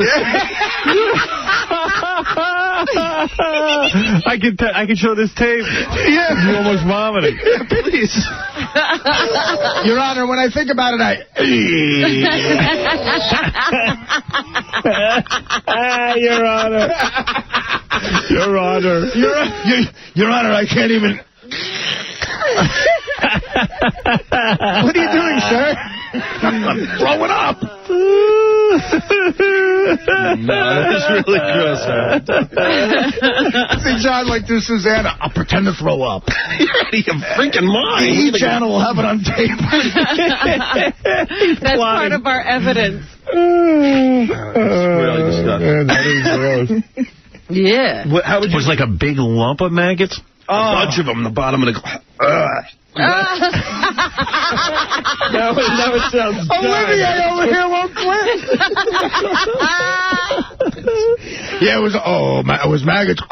I can show this tape. Yeah. You're almost vomiting. Please. Your Honor, when I think about it, Your Honor. Your Honor. Your Honor, I can't even... What are you doing, sir? I'm throwing up. No, that's really gross, man. See, John, like this, Susanna, I'll pretend to throw up. You're out of your freaking mind. The E! channel will have it on tape. That's part of our evidence. It's really disgusting. That is gross. Yeah. How would you... It was like a big lump of maggots? A bunch of them in the bottom of the... Now it sounds Olivier over here won't quit. Yeah, it was maggots.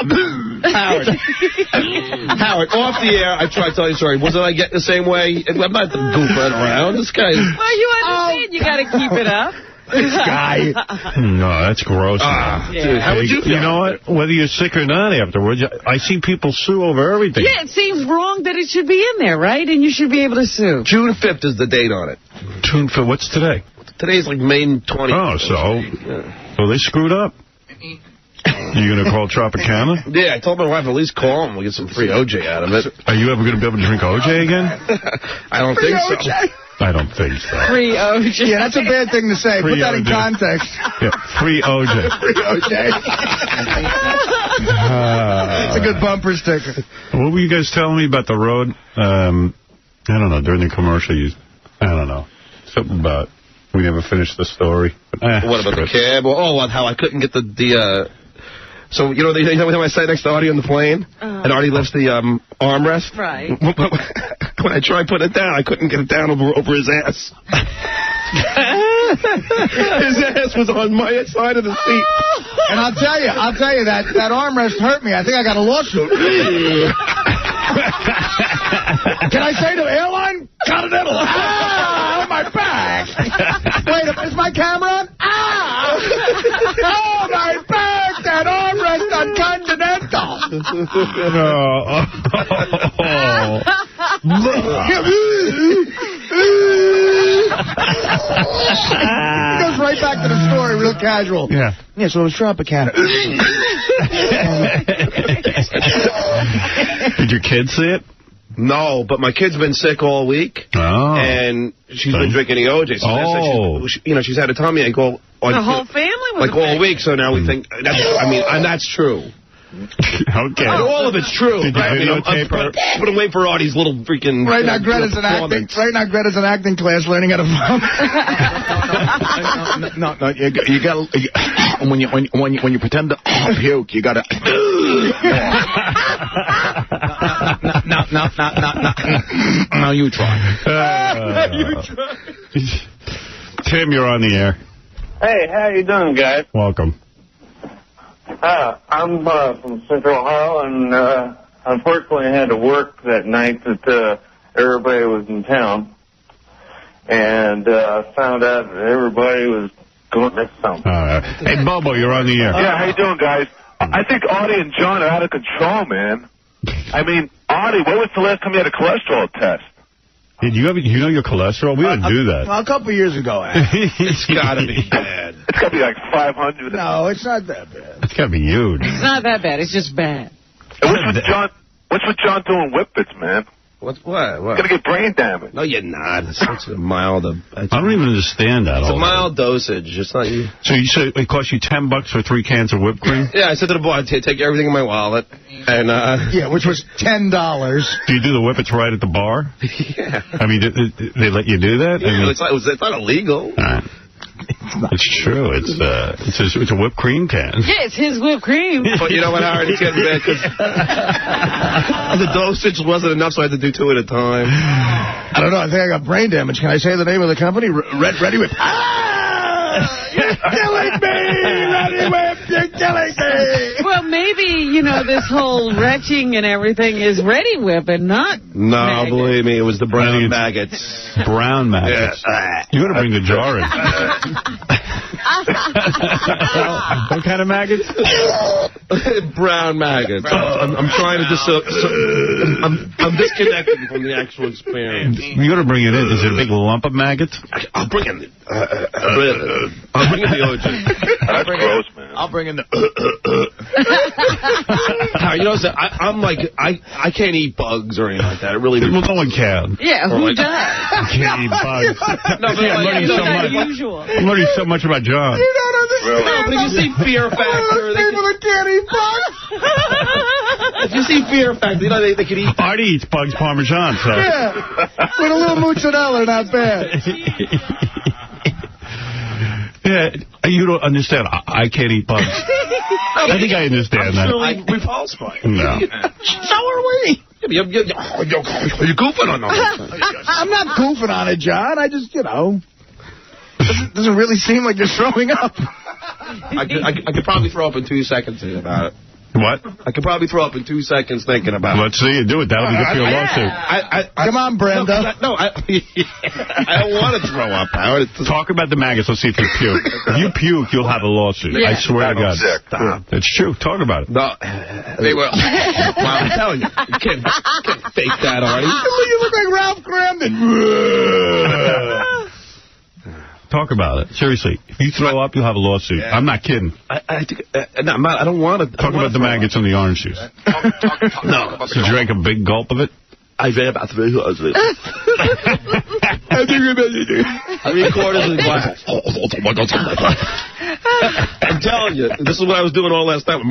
Howard, off the air, I tried to tell you a story. Wasn't I getting the same way? I'm not goofing around. This guy... Well, you understand. You got to keep it up. This guy. No, that's gross. Dude, how would you feel? You know what? Whether you're sick or not afterwards, I see people sue over everything. Yeah, it seems wrong that it should be in there, right? And you should be able to sue. June 5th is the date on it. June 5th. What's today? Today's like May 20th. Oh, so they screwed up. You going to call Tropicana? Yeah, I told my wife at least call him. We'll get some free OJ out of it. Are you ever going to be able to drink OJ again? I don't think so. I don't think so. Free OJ. Yeah, that's a bad thing to say. Free Put that in OJ. context. Yeah, free OJ. Free OJ. It's a good bumper sticker. What were you guys telling me about the road? I don't know, during the commercial, I don't know. Something about, we never finished the story. But, what about the cab? How I couldn't get the so, you know when I sat next to Artie on the plane, and Artie lifts the armrest? Right. When I tried putting it down, I couldn't get it down over his ass. His ass was on my side of the seat. And I'll tell you, that armrest hurt me. I think I got a lawsuit. Can I say to the airline? Continental. Ah, on my back. Wait, is my camera on? Ah! Oh, my back. That armrest on Continental. He goes right back to the story, real casual. Yeah. Yeah, so it was Tropicana. Did your kids see it? No, but my kid's been sick all week. Oh. And she's been drinking the OJ. So she's had a tummy ache all... The whole family was all week, so now we think... and that's true. Okay. And all of it's true. Did you videotape her? But I'm waiting for Artie's little freaking... Right now, Greta's in acting class learning how to vomit. No, you got when you pretend to puke, you gotta. No, you try. Tim, you're on the air. Hey, how you doing, guys? Welcome. I'm from Central Ohio, and unfortunately I had to work that night that everybody was in town, and found out that everybody was going to something. Hey, Bobo, you're on the air. Yeah, how you doing, guys? I think Artie and John are out of control, man. I mean, Artie, when was the last time you had a cholesterol test? Did you know your cholesterol? We didn't do that. Well, a couple years ago, It's got to be bad. It's got to be like 500. No, it's not that bad. It's got to be huge. It's not that bad. It's just bad. And what's with John doing whippets, man? What? He's going to get brain damage. No, you're not. It's a mild... I don't even understand that. It's a mild dosage. It's not you. So you said it cost you $10 for 3 cans of whipped cream? Yeah, I said to the boy, I'd take everything in my wallet. And yeah, which was $10. Do you do the whippets right at the bar? Yeah. I mean, they let you do that? Yeah, I mean, it's not illegal. It's true. It's a whipped cream can. Yeah, it's his whipped cream. But you know what, Howard? It's getting bad because the dosage wasn't enough, so I had to do 2 at a time. I don't know. I think I got brain damage. Can I say the name of the company? Ready Whip. You're killing me! Ready Whip, you're killing me! Well, maybe, this whole retching and everything is Ready Whip and not maggots. Believe me, it was the brown maggots. Brown maggots. Yeah. You got to bring the jar in. What kind of maggots? Brown maggots. I'm trying to I'm disconnected from the actual experience. You got to bring it in. Is it a big lump of maggots? I'll bring in I'll bring in the OJ. That's gross, man. I'll bring in the... I'm like, I can't eat bugs or anything like that. It really... Well, no one can. Yeah, who does? You can't eat bugs. No, but I'm learning so much. Unusual. I'm learning so much about John. You don't understand. No, but if you see Fear Factor... People that can't eat bugs. If you see Fear Factor, they can eat... Artie eats bugs Parmesan, so... Yeah. With a little mozzarella, not bad. Yeah, you don't understand. I can't eat bugs. I think I understand that. We falsify. No. So are we. You're goofing on that. I'm not goofing on it, John. I just, doesn't really seem like you're throwing up. I could probably throw up in 2 seconds thinking about it. What? I could probably throw up in 2 seconds thinking about it. Let's see you do it. That'll be good for your lawsuit. Come on, Brenda. I don't want to throw up, Howard. Talk about the maggots. Let's see if you puke. If you puke, you'll have a lawsuit. Yeah. I swear to God. Stop. It's true. Talk about it. No, they will. Well, I'm telling you, you can't fake that, Artie. You look like Ralph Cramden. Talk about it. Seriously. If you throw up, you'll have a lawsuit. I'm not kidding. I don't want to. Talk about the maggots in the orange juice. No. So you drank a big gulp of it? I drank about 3 quarters of it. 3 quarters of the glass. I'm telling you, this is what I was doing all last night.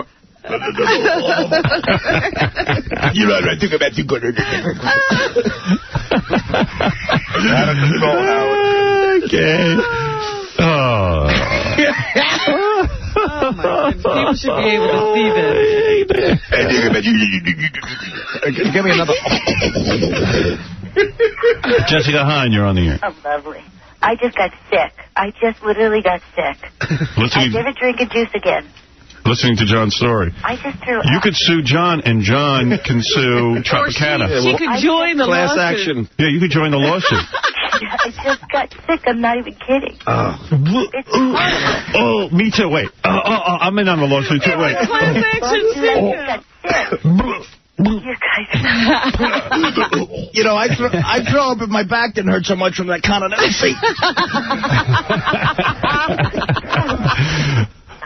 You're right. I took about 2 quarters. Out of control, Howard. Okay. Oh. Oh, my goodness. People should be able to see this. Give me another. Jessica Hine, you're on the air. Oh, lovely. I just got sick. I just literally got sick. I never drink a juice again. Listening to John's story. I just threw You could sue John, and John can sue Tropicana. She could join the class lawsuit. action. Yeah, you could join the lawsuit. I just got sick. I'm not even kidding. It's Oh, me too. Wait. I'm in on the lawsuit too. Wait. Class action I got sick. You guys. You know, I throw up if my back didn't hurt so much from that continental seat.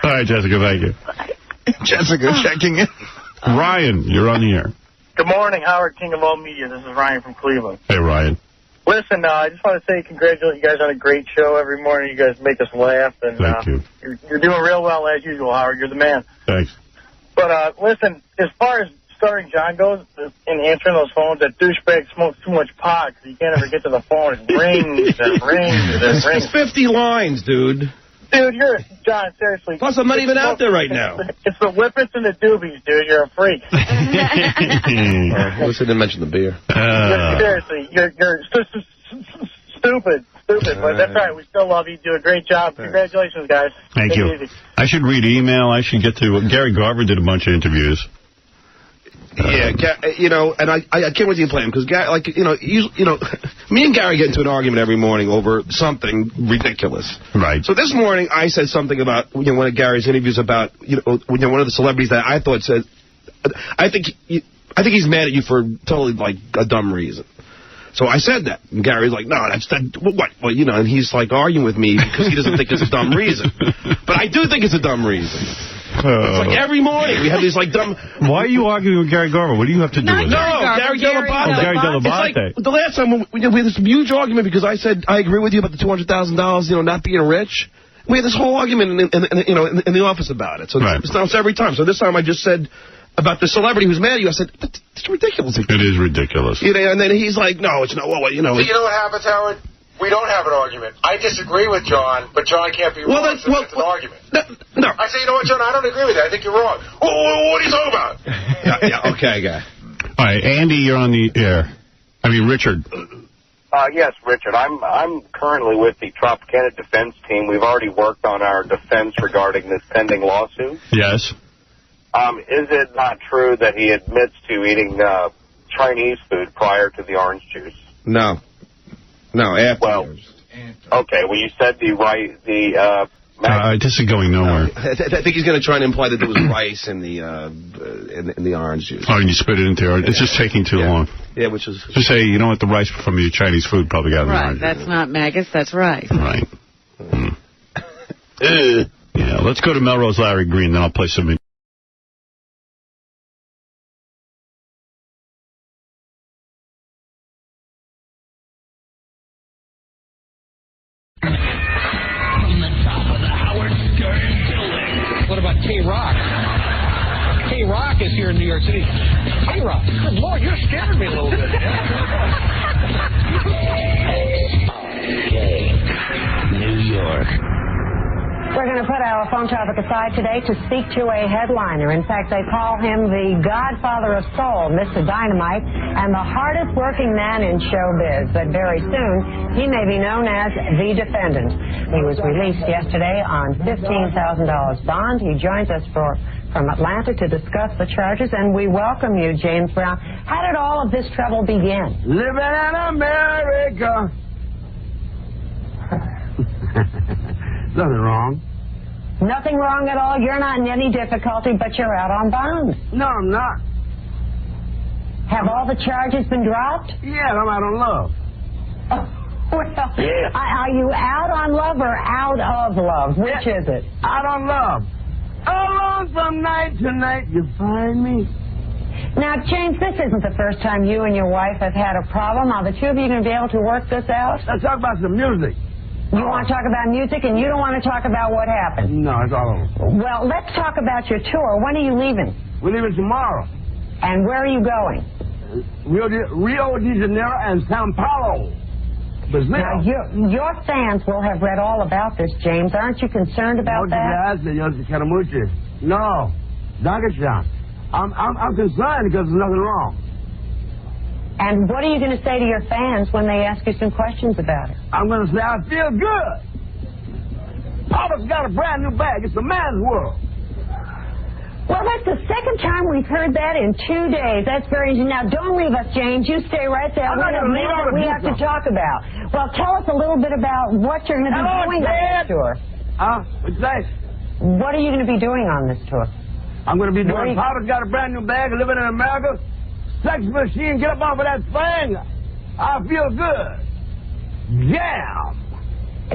All right, Jessica, thank you. Jessica checking in. Ryan, you're on the air. Good morning, Howard, King of All Media. This is Ryan from Cleveland. Hey, Ryan. Listen, I just want to say congratulate you guys on a great show every morning. You guys make us laugh. And, Thank you. You're doing real well as usual, Howard. You're the man. Thanks. But listen, as far as Stuttering John goes, in answering those phones, that douchebag smokes too much pot because he can't ever get to the phone. It rings and rings and rings. It's 50 lines, dude. Dude, John, seriously. Plus, I'm not even out there right now. It's the whippets and the doobies, dude. You're a freak. At least I didn't mention the beer. Seriously, you're stupid. But that's right. We still love you. Do a great job. Congratulations, guys. Thank you. Easy. I should read email. I should get to... Gary Garver did a bunch of interviews. Yeah, you know, and I can't wait to play him because, like, you know, me and Gary get into an argument every morning over something ridiculous. Right. So this morning I said something about one of Gary's interviews about one of the celebrities that I thought said, I think he's mad at you for totally like a dumb reason. So I said that, and Gary's like, no, what? Well, you know, and he's like arguing with me because he doesn't think it's a dumb reason, but I do think it's a dumb reason. It's like every morning we have these like dumb... Why are you arguing with Gary Garver? What do you have to do with that? Gary Delabate. Gary Delabate. It's like the last time we had this huge argument because I said I agree with you about the $200,000, not being rich. We had this whole argument in the office about it. So it's every time. So this time I just said about the celebrity who's mad at you. I said, it's ridiculous. It is ridiculous. You know, and then he's like, no, it's not. Well, you know. So you know what happens, Howard? We don't have an argument. I disagree with John, but John can't be wrong, so it's an argument. No. I say, you know what, John, I don't agree with that. I think you're wrong. What are you talking about? Yeah, okay, guy. All right, Andy, you're on the air. I mean, Richard. Yes, Richard. I'm currently with the Tropicana defense team. We've already worked on our defense regarding this pending lawsuit. Yes. Is it not true that he admits to eating Chinese food prior to the orange juice? No, after. Well, okay. Well, you said this is going nowhere. I think he's going to try and imply that there was rice in the orange juice. Oh, and you spit it into it. It's just taking too long. Yeah, which is... Just say, you know what, the rice from your Chinese food probably got in the orange juice. That's not maggots, that's rice. Right. Yeah, let's go to Melrose Larry Green, then I'll play some... What about K-Rock? K-Rock is here in New York City. K-Rock, good Lord, you're scaring me a little bit. New York. We're going to put our phone topic aside today to speak to a headliner. In fact, they call him the godfather of soul, Mr. Dynamite, and the hardest working man in showbiz. But very soon, he may be known as the defendant. He was released yesterday on $15,000 bond. He joins us from Atlanta to discuss the charges, and we welcome you, James Brown. How did all of this trouble begin? Living in America. Nothing wrong. Nothing wrong at all? You're not in any difficulty, but you're out on bond. No, I'm not. Have all the charges been dropped? Yeah, I'm out on love. Well, are you out on love or out of love? Which is it? Out on love. Alone from night to night you find me. Now, James, this isn't the first time you and your wife have had a problem. Are the two of you going to be able to work this out? Let's talk about some music. You want to talk about music, and you don't want to talk about what happened? No, it's all over. Well, let's talk about your tour. When are you leaving? We're leaving tomorrow. And where are you going? Rio de Janeiro and Sao Paulo. Brazil. Now, your fans will have read all about this, James. Aren't you concerned about that? No. Dagachan. I'm concerned because there's nothing wrong. And what are you going to say to your fans when they ask you some questions about it? I'm going to say I feel good. Papa's got a brand new bag. It's a man's world. Well, that's the second time we've heard that in 2 days. That's very interesting. Now, don't leave us, James. You stay right there. I'm not gonna leave. We have to talk about. Well, tell us a little bit about what you're going to be doing on this tour. What'd you say? What are you going to be doing on this tour? I'm going to be doing Papa's got a brand new bag, living in America. Sex machine, get up off of that thing. I feel good. Jam.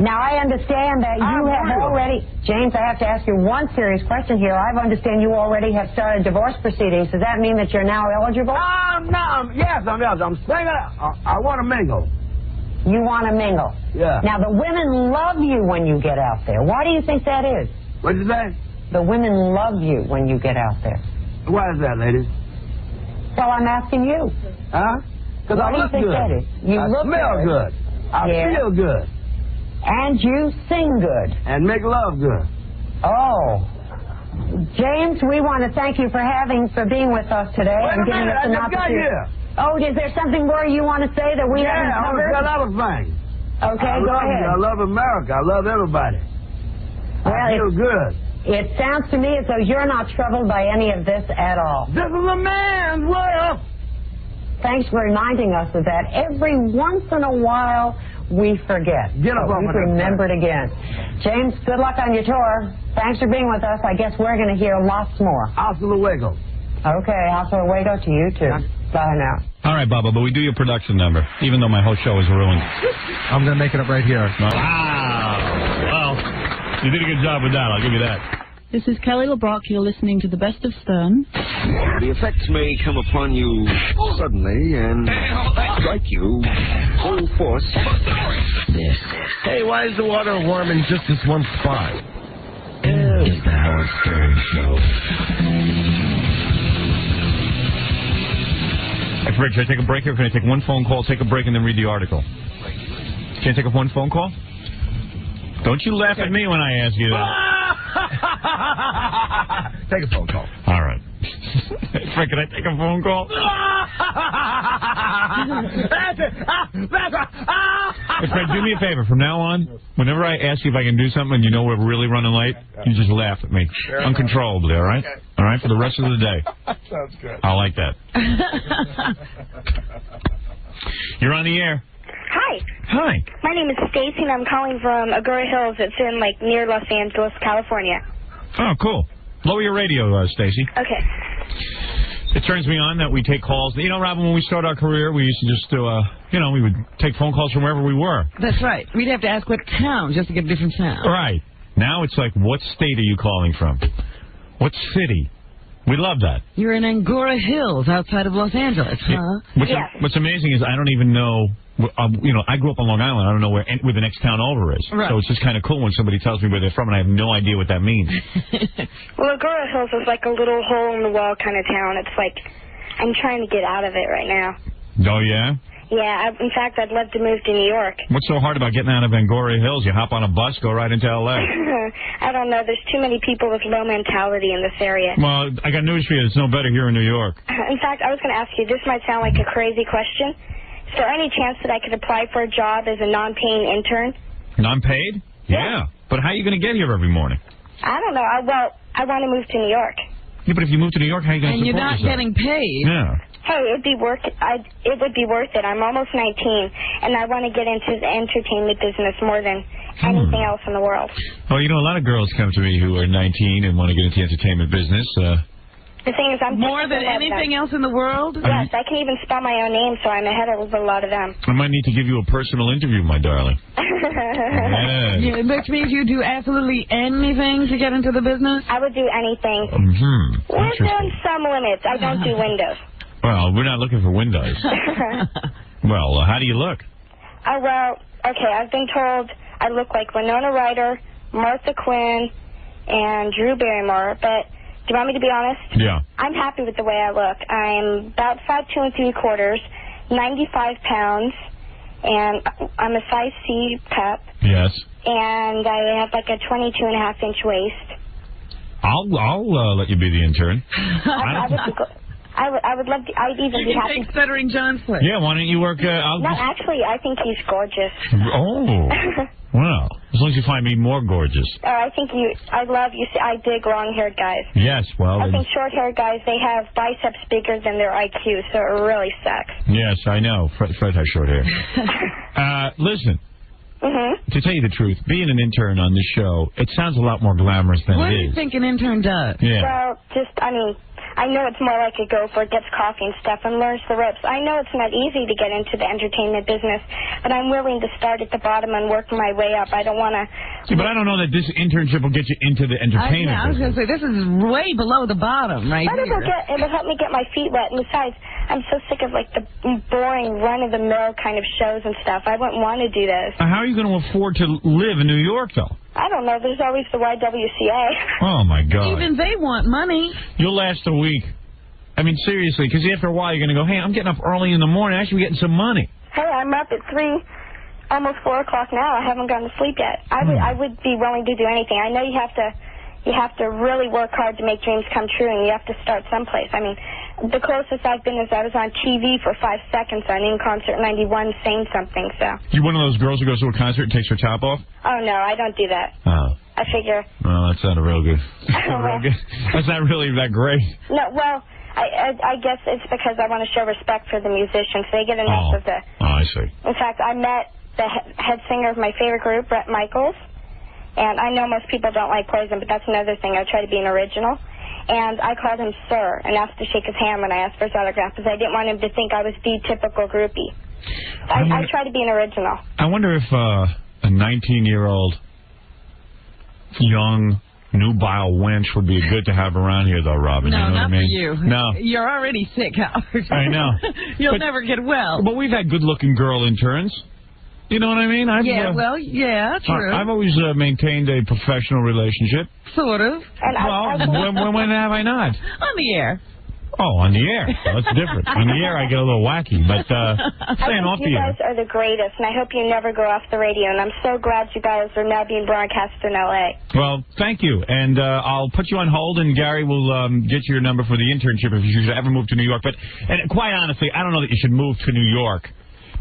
Now, I understand that you have already... James, I have to ask you one serious question here. I understand you already have started divorce proceedings. Does that mean that you're now eligible? No. Yes, I'm saying I want to mingle. You want to mingle? Yeah. Now, the women love you when you get out there. Why do you think that is? What'd you say? The women love you when you get out there. Why is that, ladies? Well, I'm asking you. Huh? Because I look good. That is? You I smell good. I feel good. And you sing good. And make love good. Oh. James, we want to thank you for being with us today and giving us an opportunity. Oh, is there something more you want to say that we haven't covered? Yeah, I want to say a lot of things. Okay, go ahead. I love America. I love everybody. Well, I feel good. It sounds to me as though you're not troubled by any of this at all. This is a man's world. Thanks for reminding us of that. Every once in a while, we forget. Get up on we remembered again. James, good luck on your tour. Thanks for being with us. I guess we're going to hear lots more. Hasta luego. Okay, hasta luego to you, too. Bye now. All right, Bubba, but we do your production number, even though my whole show is ruined. I'm going to make it up right here. Wow. Well, you did a good job with that. I'll give you that. This is Kelly LeBrock. You're listening to The Best of Stern. The effects may come upon you suddenly and strike you full force. This. Hey, why is the water warm in just this one spot? Is the Howard Stern Show. Hey, Fred, should I take a break here? Can I take one phone call, take a break, and then read the article? Can I take one phone call? Don't you laugh at me when I ask you that. Take a phone call. All right. Fred, can I take a phone call? Hey, Fred, do me a favor. From now on, whenever I ask you if I can do something and you know we're really running late, you just laugh at me. Uncontrollably, all right? Okay. All right, for the rest of the day. Sounds good. I like that. You're on the air. Hi. Hi. My name is Stacy, and I'm calling from Agoura Hills. It's in, near Los Angeles, California. Oh, cool. Lower your radio, Stacy. Okay. It turns me on that we take calls. You know, Robin, when we started our career, we used to just do, we would take phone calls from wherever we were. That's right. We'd have to ask what town just to get a different sound. Right. Now it's like, what state are you calling from? What city? We love that. You're in Agoura Hills outside of Los Angeles, huh? What's amazing is I don't even know... I grew up on Long Island. I don't know where the next town over is. Right. So it's just kind of cool when somebody tells me where they're from, and I have no idea what that means. Well, Agoura Hills is like a little hole-in-the-wall kind of town. It's like I'm trying to get out of it right now. Oh, yeah? Yeah. In fact, I'd love to move to New York. What's so hard about getting out of Agoura Hills? You hop on a bus, go right into L.A. I don't know. There's too many people with low mentality in this area. Well, I got news for you. It's no better here in New York. In fact, I was going to ask you, this might sound like a crazy question. Is there any chance that I could apply for a job as a non-paying intern? Non-paid? Yeah. But how are you going to get here every morning? I don't know. I want to move to New York. Yeah, but if you move to New York, how are you going to support yourself? And you're not getting paid. Yeah. Hey, it would be worth it. I'm almost 19, and I want to get into the entertainment business more than anything else in the world. Well, a lot of girls come to me who are 19 and want to get into the entertainment business. The thing is, I'm more than anything else in the world? Yes, I can even spell my own name, so I'm ahead of a lot of them. I might need to give you a personal interview, my darling. Yeah, which means you do absolutely anything to get into the business? I would do anything. Within some limits. I don't do windows. Well, we're not looking for windows. Well, how do you look? Okay, I've been told I look like Winona Ryder, Martha Quinn, and Drew Barrymore, but... Do you want me to be honest? Yeah. I'm happy with the way I look. I'm about 5'2 3/4", 95 pounds, and I'm a size C cup. Yes. And I have like a 22.5-inch waist. I'll let you be the intern. I would love to. I'd even be happy. Take Stuttering John's place. Yeah, why don't you work... No, actually, I think he's gorgeous. Oh. Well, as long as you find me more gorgeous. Oh, I think I love you. See, I dig long-haired guys. Yes, well... I think short-haired guys, they have biceps bigger than their IQ, so it really sucks. Yes, I know. Fred has short hair. Listen. To tell you the truth, being an intern on this show, it sounds a lot more glamorous than What it do you is. think an intern does? Yeah. Well, I know it's more like a gopher, gets coffee and stuff, and learns the ropes. I know it's not easy to get into the entertainment business, but I'm willing to start at the bottom and work my way up. I don't want to... See, but I don't know that this internship will get you into the entertainment I was going to say, this is way below the bottom right But here. it'll help me get my feet wet, and besides, I'm so sick of, like, the boring run-of-the-mill kind of shows and stuff. I wouldn't want to do this. How are you going to afford to live in New York, though? I don't know. There's always the YWCA. Oh, my God. Even they want money. You'll last a week. I mean, seriously, because after a while you're going to go, hey, I'm getting up early in the morning. Actually, getting some money. Hey, I'm up at 3, almost 4 o'clock now. I haven't gone to sleep yet. I would be willing to do anything. I know you have to really work hard to make dreams come true, and you have to start someplace. I mean, the closest I've been is I was on TV for 5 seconds on In Concert 91 saying something, so. You one of those girls who goes to a concert and takes her top off? Oh, no, I don't do that. Oh. I figure. Well, that's not real good. That's not really that great. No, well, I guess it's because I want to show respect for the musicians. They get enough of the... Oh, I see. In fact, I met the head singer of my favorite group, Bret Michaels, and I know most people don't like Poison, but that's another thing. I try to be an original. And I called him Sir and asked to shake his hand when I asked for his autograph because I didn't want him to think I was the typical groupie. I try to be an original. I wonder if a 19-year-old young... nubile wench would be good to have around here, though, Robin. No, you know not what I mean? for you. No. You're already sick, Howard. I know. You'll never get well. But we've had good-looking girl interns. You know what I mean? Yeah, true. I've always maintained a professional relationship. Sort of. And when have I not? On the air. Oh, on the air. Well, that's different. On the air, I get a little wacky, but staying off the air. You guys are the greatest, and I hope you never go off the radio, and I'm so glad you guys are now being broadcast in L.A. Well, thank you, and I'll put you on hold, and Gary will get you your number for the internship if you should ever move to New York. And quite honestly, I don't know that you should move to New York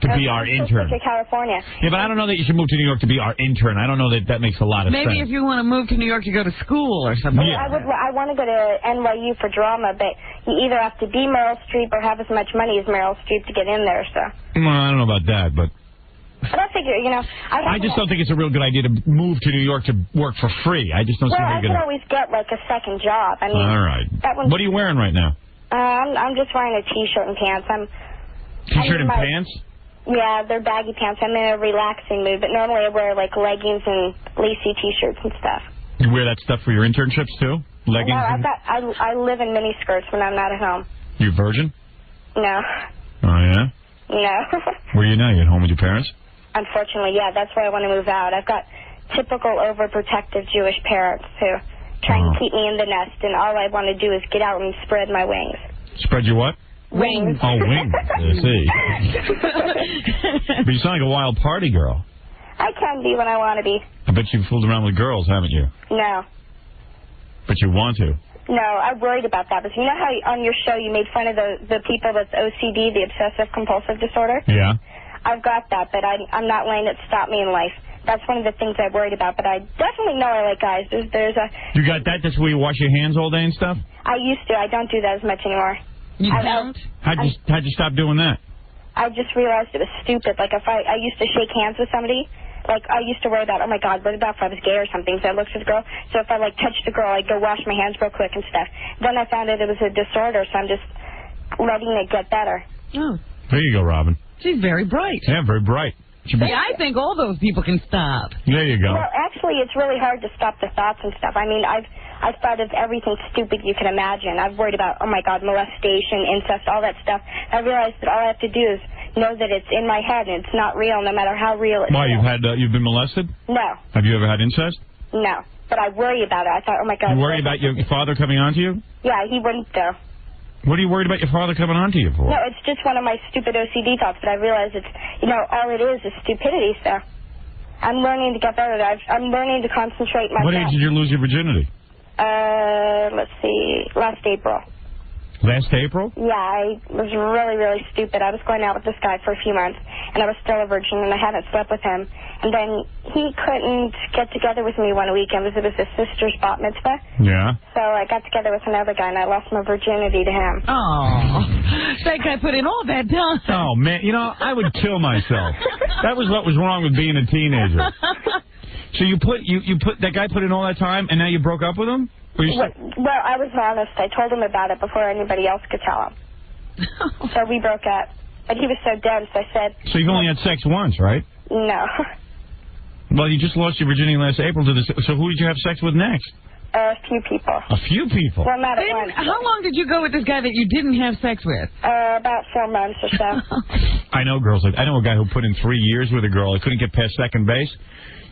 to be our intern. To California. Yeah, but I don't know that you should move to New York to be our intern. I don't know that makes a lot of sense. Maybe if you want to move to New York to go to school or something. Yeah. I want to go to NYU for drama, but you either have to be Meryl Streep or have as much money as Meryl Streep to get in there, so. Well, I don't know about that, but... But I figure, I just don't think it's a real good idea to move to New York to work for free. I just don't see I you're could going to... always get, like, a second job. I mean, all right. What are you wearing right now? I'm just wearing a T-shirt and pants. T-shirt and pants? Yeah, they're baggy pants. I'm in a relaxing mood, but normally I wear, like, leggings and lacy T-shirts and stuff. You wear that stuff for your internships, too? Leggings? No, I live in mini skirts when I'm not at home. You virgin? No. Oh, yeah? No. Where are you now? You at home with your parents? Unfortunately, yeah, that's where I want to move out. I've got typical overprotective Jewish parents who try and keep me in the nest, and all I want to do is get out and spread my wings. Spread your what? Wings. Oh, wings. I see. But you sound like a wild party girl. I can be when I want to be. I bet you've fooled around with girls, haven't you? No. But you want to. No, I'm worried about that. But you know how on your show you made fun of the people that's OCD, the obsessive-compulsive disorder? Yeah. I've got that, but I'm not letting it stop me in life. That's one of the things I'm worried about, but I definitely know I like guys. There's a... You got that? That's where you wash your hands all day and stuff? I used to. I don't do that as much anymore. You don't? How'd you stop doing that? I just realized it was stupid. Like, if I used to shake hands with somebody, like, I used to worry about, oh, my God, what about if I was gay or something? So I looked at the girl. So if I, like, touched the girl, I'd go wash my hands real quick and stuff. Then I found out it was a disorder, so I'm just letting it get better. Oh. There you go, Robin. She's very bright. Yeah, very bright. I think all those people can stop. There you go. Well, actually, it's really hard to stop the thoughts and stuff. I mean, I've thought of everything stupid you can imagine. I've worried about, oh, my God, molestation, incest, all that stuff. I realized that all I have to do is know that it's in my head and it's not real, no matter how real it is. Why, you've been molested? No. Have you ever had incest? No. But I worry about it. I thought, oh, my God. You worry about your father coming on to you? Yeah, he wouldn't, though. What are you worried about your father coming on to you for? No, it's just one of my stupid OCD thoughts, but I realize it's, all it is stupidity, so I'm learning to get better at it. I'm learning to concentrate myself. What age did you lose your virginity? Let's see, last April. Last April? Yeah, I was really, really stupid. I was going out with this guy for a few months, and I was still a virgin, and I hadn't slept with him. And then he couldn't get together with me one weekend because it was his sister's bat mitzvah. Yeah. So I got together with another guy, and I lost my virginity to him. Oh, that guy put in all that time. Oh, man, you know, I would kill myself. That was what was wrong with being a teenager. So you put that guy put in all that time, and now you broke up with him? Well, I was honest. I told him about it before anybody else could tell him. So we broke up. But he was so dense, I said... So you've only had sex once, right? No. Well, you just lost your virginity last April to this. So who did you have sex with next? A few people. A few people? Well, not at once. How long did you go with this guy that you didn't have sex with? About 4 months or so. I know girls like... I know a guy who put in 3 years with a girl. He couldn't get past second base.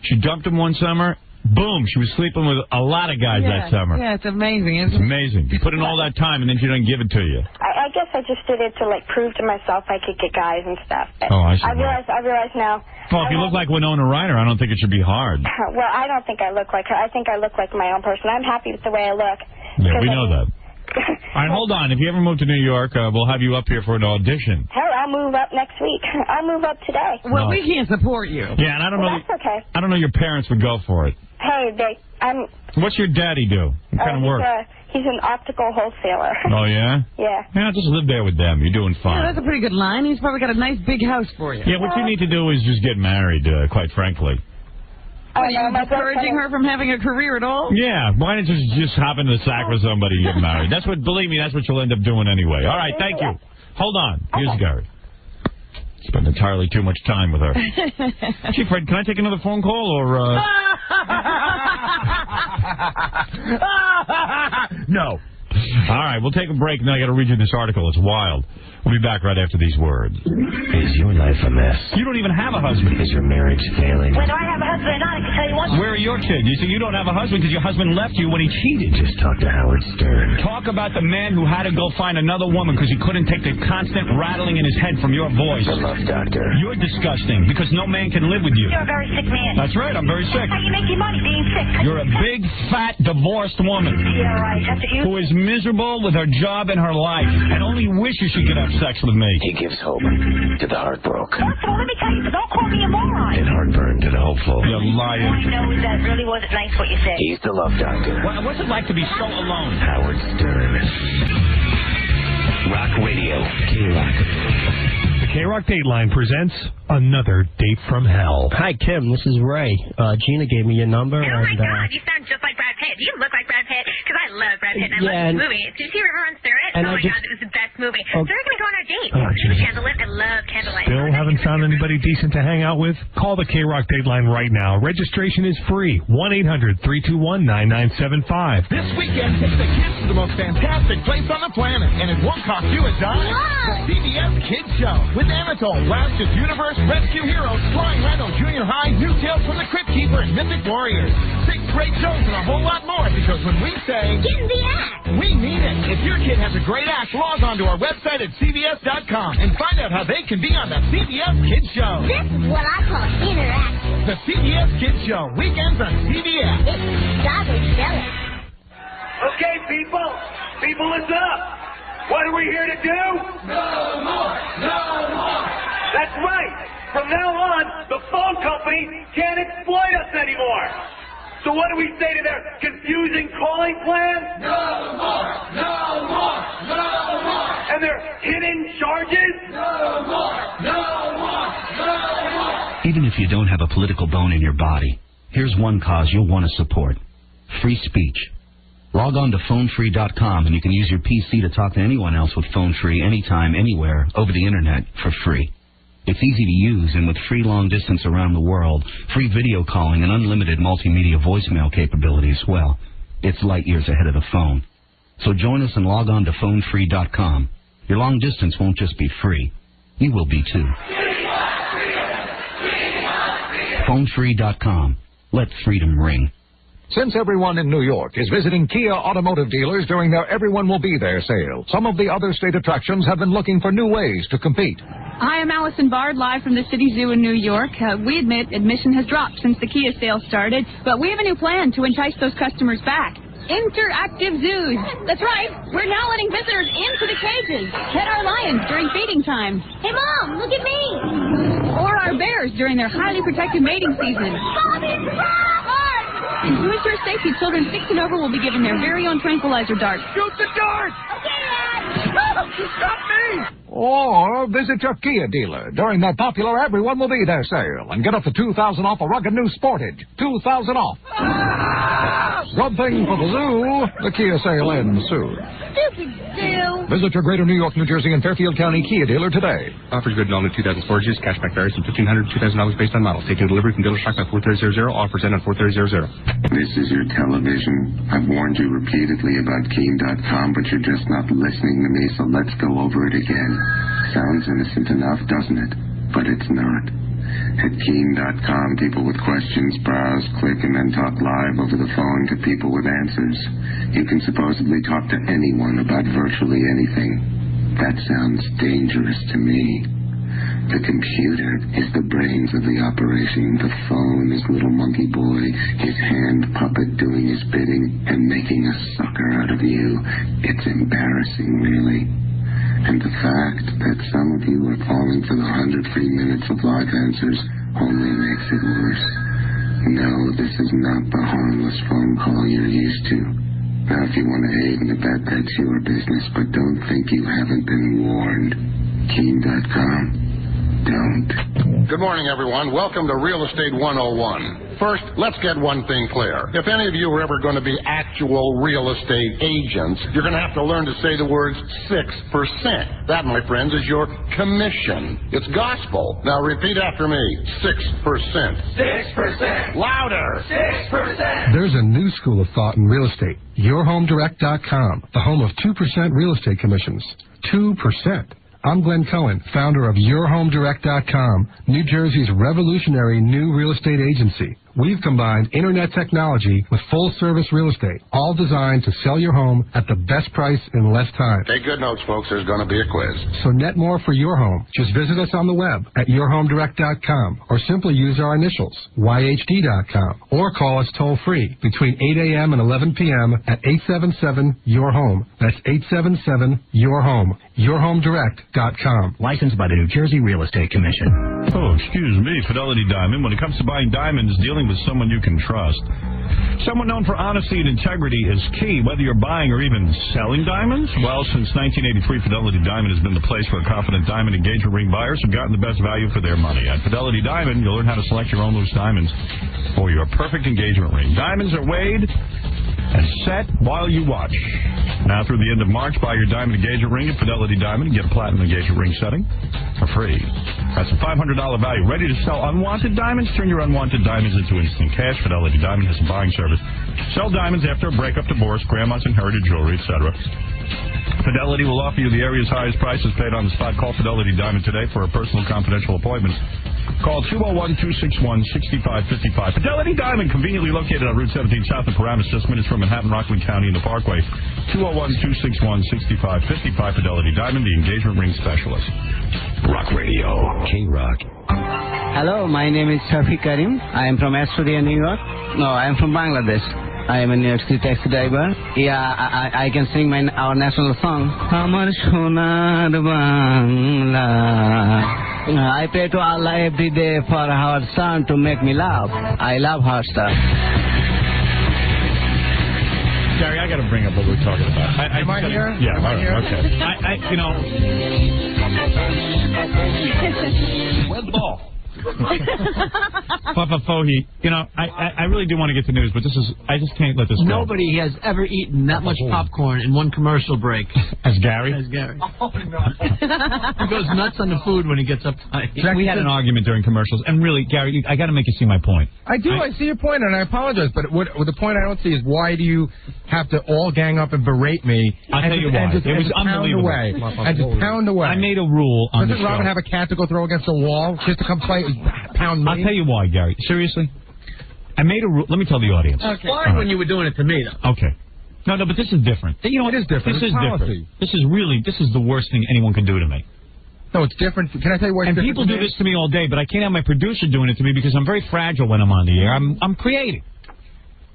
She dumped him one summer... Boom, she was sleeping with a lot of guys that summer. Yeah, it's amazing, isn't it? It's amazing. You put in all that time, and then she doesn't give it to you. I guess I just did it to, like, prove to myself I could get guys and stuff. But I see. I realize now... Well, if you look like Winona Ryder, I don't think it should be hard. Well, I don't think I look like her. I think I look like my own person. I'm happy with the way I look. Yeah, we know that. All right, hold on. If you ever move to New York, we'll have you up here for an audition. Hell, I'll move up next week. I'll move up today. Well, we can't support you. Yeah, and I don't know... That's okay. I don't know your parents would go for it. Hey, What's your daddy do? What kind of work? He's an optical wholesaler. Oh, yeah? Yeah. Yeah, just live there with them. You're doing fine. Yeah, that's a pretty good line. He's probably got a nice big house for you. Yeah, what you need to do is just get married, quite frankly. Are you discouraging her from having a career at all? Yeah, why don't you just hop into the sack with somebody and get married? That's what, believe me, that's what you'll end up doing anyway. All right, thank you. Hold on. Here's Gary. Spend entirely too much time with her. Gee, Fred, can I take another phone call or... No. All right, we'll take a break, and then I got to read you this article. It's wild. We'll be back right after these words. Is your life a mess? You don't even have a husband. Is your marriage failing? Whether I have a husband or not, I can tell you one. Where are your kids? You see, you don't have a husband because your husband left you when he cheated. Just talk to Howard Stern. Talk about the man who had to go find another woman because he couldn't take the constant rattling in his head from your voice. The Love Doctor. You're disgusting because no man can live with you. You're a very sick man. That's right, I'm very sick. How you make your money being sick? You're a big, fat, divorced woman. Yeah, right. That's what you... Who is miserable with her job and her life and only wishes she could have sex with me. He gives hope to the heartbroken. First of all, let me tell you, don't call me a moron. And heartburn to the hopeful. You're lying. All I know is that it really wasn't nice what you said. He's the Love Doctor. What's it like to be so alone? Howard Stern. Rock Radio. K-Rock. The K-Rock Dateline presents Another Date from Hell. Hi, Kim. This is Ray. Gina gave me your number. Oh, my God. You sound just like Brad Pitt. You look like Brad Pitt because I love Brad Pitt and I love this movie. Did you see River Runs Through It? Oh, my God. It was the best movie. So we're going to go on our date. Candlelit. I love candlelight. Still haven't found anybody decent to hang out with? Call the K-Rock Dateline right now. Registration is free. 1-800-321-9975. This weekend, take the kids to the most fantastic place on the planet, and it won't cost you a dime. The CBS Kids Show with Anatole, Blasters Universe, Rescue Heroes, Flying Rhino Junior High, New Tales from the Crypt Keeper, and Mythic Warriors. 6 great shows and a whole lot more, because when we say, get in the act, we mean it. If your kid has a great act, log on to our website at CBS.com and find out how they can be on the CBS Kids Show. This is what I call interaction. The CBS Kids Show, weekends on CBS. It's Dr. Stellar. Okay, people, listen up. What are we here to do? No more. That's right. From now on, the phone company can't exploit us anymore. So what do we say to their confusing calling plan? No more. And their hidden charges? No more. Even if you don't have a political bone in your body, here's one cause you'll want to support. Free speech. Log on to phonefree.com and you can use your PC to talk to anyone else with Phone Free anytime, anywhere, over the internet for free. It's easy to use, and with free long distance around the world, free video calling, and unlimited multimedia voicemail capability as well, it's light years ahead of the phone. So join us and log on to phonefree.com. Your long distance won't just be free. You will be too. Phonefree.com. Let freedom ring. Since everyone in New York is visiting Kia automotive dealers during their Everyone Will Be There sale, some of the other state attractions have been looking for new ways to compete. Hi, I'm Allison Bard, live from the City Zoo in New York. We admit admission has dropped since the Kia sale started, but we have a new plan to entice those customers back. Interactive zoos. That's right. We're now letting visitors Tigers into the cages. Pet our lions during feeding time. Hey, Mom, look at me. Or our bears during their highly protected mating season. And to ensure safety, children 6 and over will be given their very own tranquilizer darts. Shoot the dart! Okay, Dad. Stop me! Or visit your Kia dealer during that popular Everyone Will Be There sale and get up to $2,000 off a rugged new Sportage. $2,000 off. Good thing for the zoo. The Kia sale ends soon. Stupid zoo. Visit your Greater New York, New Jersey, and Fairfield County Kia dealer today. Offers good on the 2000 Sportages. Cashback varies from $1,500 to $2,000 based on models. Taking delivery from dealer stock by 43000. Offers end on 43000. This is your television. I've warned you repeatedly about Keen.com, but you're just not listening to me, so let's go over it again. Sounds innocent enough, doesn't it? But it's not. At Keen.com, people with questions browse, click, and then talk live over the phone to people with answers. You can supposedly talk to anyone about virtually anything. That sounds dangerous to me. The computer is the brains of the operation. The phone is little monkey boy, his hand puppet doing his bidding and making a sucker out of you. It's embarrassing, really. And the fact that some of you are falling for the 100 free minutes of live answers only makes it worse. No, this is not the harmless phone call you're used to. Now, if you want to hate and abet, that's your business, but don't think you haven't been warned. Keen.com. Don't. Good morning, everyone. Welcome to Real Estate 101. First, let's get one thing clear. If any of you are ever going to be actual real estate agents, you're going to have to learn to say the words 6%. That, my friends, is your commission. It's gospel. Now repeat after me. 6%. 6%. Louder. 6%. There's a new school of thought in real estate. YourHomeDirect.com, the home of 2% real estate commissions. 2%. I'm Glenn Cohen, founder of YourHomeDirect.com, New Jersey's revolutionary new real estate agency. We've combined internet technology with full-service real estate, all designed to sell your home at the best price in less time. Take good notes, folks. There's going to be a quiz. So net more for your home. Just visit us on the web at YourHomeDirect.com or simply use our initials, YHD.com, or call us toll-free between 8 a.m. and 11 p.m. at 877-YOUR-HOME. That's 877-YOUR-HOME. YourHomeDirect.com. Licensed by the New Jersey Real Estate Commission. Oh, excuse me, Fidelity Diamond. When it comes to buying diamonds, dealing with someone you can trust. Someone known for honesty and integrity is key, whether you're buying or even selling diamonds. Well, since 1983, Fidelity Diamond has been the place where confident diamond engagement ring buyers have gotten the best value for their money. At Fidelity Diamond, you'll learn how to select your own loose diamonds for your perfect engagement ring. Diamonds are weighed and set while you watch. Now, through the end of March, buy your diamond engagement ring at Fidelity Diamond and get a platinum engagement ring setting for free. That's a $500 value. Ready to sell unwanted diamonds? Turn your unwanted diamonds into instant cash. Fidelity Diamond has a buying service. Sell diamonds after a breakup, divorce, grandma's inherited jewelry, etc. Fidelity will offer you the area's highest prices paid on the spot. Call Fidelity Diamond today for a personal confidential appointment. Call 201-261-6555. Fidelity Diamond, conveniently located on Route 17 south of Paramus, just minutes from Manhattan, Rockland County, and the Parkway. 201-261-6555. Fidelity Diamond, the engagement ring specialist. Rock Radio. K-Rock. Hello, my name is Shafi Karim. I am from Astoria, New York. No, I am from Bangladesh. I am a New York City taxi driver. Yeah, I can sing our national song. Amar Sonar Bangla. I pray to Allah every day for our son to make me laugh. I love her stuff. Gary, I got to bring up what we're talking about. Am I here? Yeah, Am I here? Okay. Where's the ball? Papa Fohi, I really do want to get to news, but I just can't let this go. Nobody has ever eaten that much popcorn in one commercial break. As Gary? As Gary. Oh, no. He goes nuts on the food when he gets uptight. We had an argument during commercials, and really, Gary, I got to make you see my point. I do. I see your point, and I apologize, but the point I don't see is why do you have to all gang up and berate me? I'll tell you why. It was unbelievable. And just pound away. I made a rule on the show. Doesn't Robin have a cat to go throw against a wall just to come play? Pound me? I'll tell you why, Gary. Seriously? I made a rule. Let me tell the audience. Okay. Fine when you were doing it to me, though. Okay. No, but this is different. You know what? It is different. This is different. This is the worst thing anyone can do to me. No, it's different. Can I tell you what? And people do this to me all day, but I can't have my producer doing it to me because I'm very fragile when I'm on the air. I'm creating.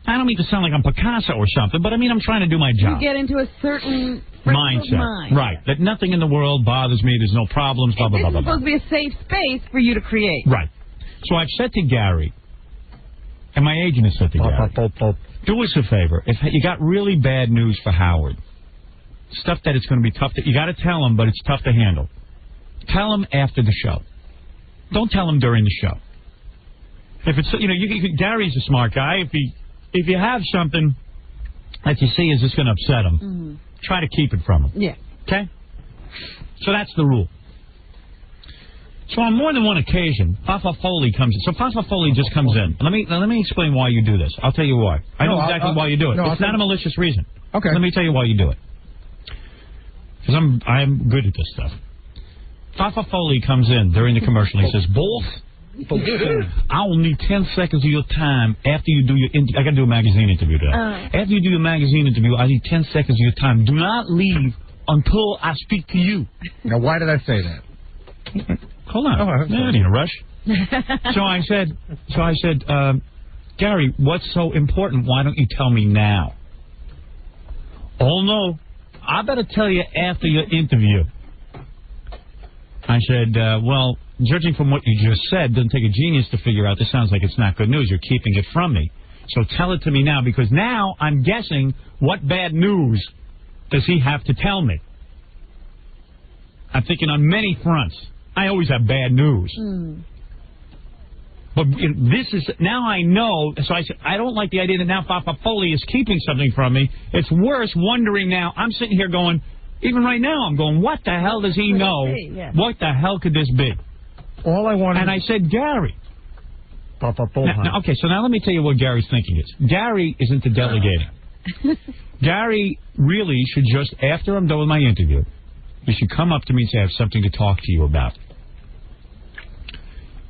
I don't mean to sound like I'm Picasso or something, but I mean I'm trying to do my job. You get into a certain mindset. Right. That nothing in the world bothers me. There's no problems, blah, blah, blah, blah. This is supposed to be a safe space for you to create. Right. So I've said to Gary, and my agent has said to Gary, do us a favor. If you got really bad news for Howard, stuff that it's going to be tough to... You got to tell him, but it's tough to handle. Tell him after the show. Don't tell him during the show. If it's... Gary's a smart guy. If you have something that you see is just going to upset him, try to keep it from him. Yeah. Okay? So that's the rule. So on more than one occasion, Fafa Foley comes in. So Fafa Foley just comes in. Let me explain why you do this. I'll tell you why. I know exactly why you do it. No, it's not a malicious reason. Okay. Let me tell you why you do it. Because I'm good at this stuff. Fafa Foley comes in during the commercial and he says, "Boss, I will need 10 seconds of your time after you do your... I got to do a magazine interview today. After you do your magazine interview, I need 10 seconds of your time. Do not leave until I speak to you." Now, why did I say that? Hold on. Not in a rush. So I said, Gary, what's so important? Why don't you tell me now? Oh, no. I better tell you after your interview. I said, well, judging from what you just said, doesn't take a genius to figure out this sounds like it's not good news. You're keeping it from me. So tell it to me now, because now I'm guessing what bad news does he have to tell me? I'm thinking on many fronts. I always have bad news. But this is... Now I know... So I said, I don't like the idea that now Fafa Foley is keeping something from me. It's worse wondering now. I'm sitting here going... Even right now, I'm going, what the hell does he know? What the hell could this be? All I wanted... And I said, Gary. Now, okay, so now let me tell you what Gary's thinking is. Gary is into delegating. Gary really should just, after I'm done with my interview, he should come up to me and say, I have something to talk to you about.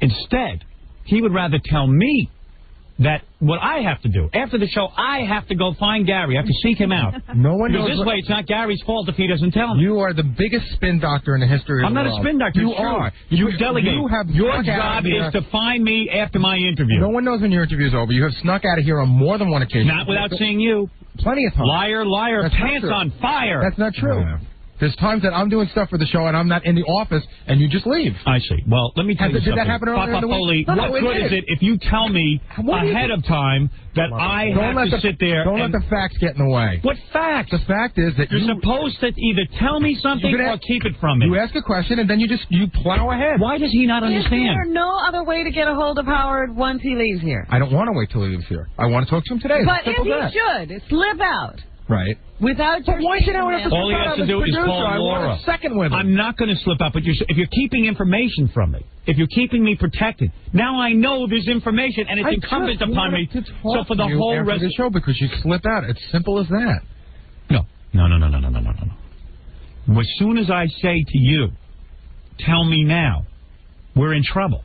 Instead, he would rather tell me that what I have to do. After the show, I have to go find Gary. I have to seek him out. No one knows. Because this way, it's not Gary's fault if he doesn't tell me. You are the biggest spin doctor in the history of the world. I'm not a spin doctor. You are. You delegate. Your Your job is to find me after my interview. No one knows when your interview is over. You have snuck out of here on more than one occasion. Not without seeing you. Plenty of times. Liar, liar, That's pants on fire. That's not true. There's times that I'm doing stuff for the show and I'm not in the office and you just leave. I see. Well, let me tell you something. Did that happen earlier in the week? What good is it if you tell me ahead of time that I have to sit there Don't let the facts get in the way. What facts? The fact is that you're supposed to either tell me something or keep it from me. You ask a question and then you plow ahead. Why does he not understand? Is there no other way to get a hold of Howard once he leaves here? I don't want to wait till he leaves here. I want to talk to him today. But if he should, slip out. Right. Without your why should I have to all he has to do is call Laura. A second with him. I'm not going to slip out, but if you're keeping information from me, if you're keeping me protected, now I know there's information and it's incumbent upon me. So for the whole rest of the show, because you slip out, it's simple as that. No. As soon as I say to you, tell me now, we're in trouble.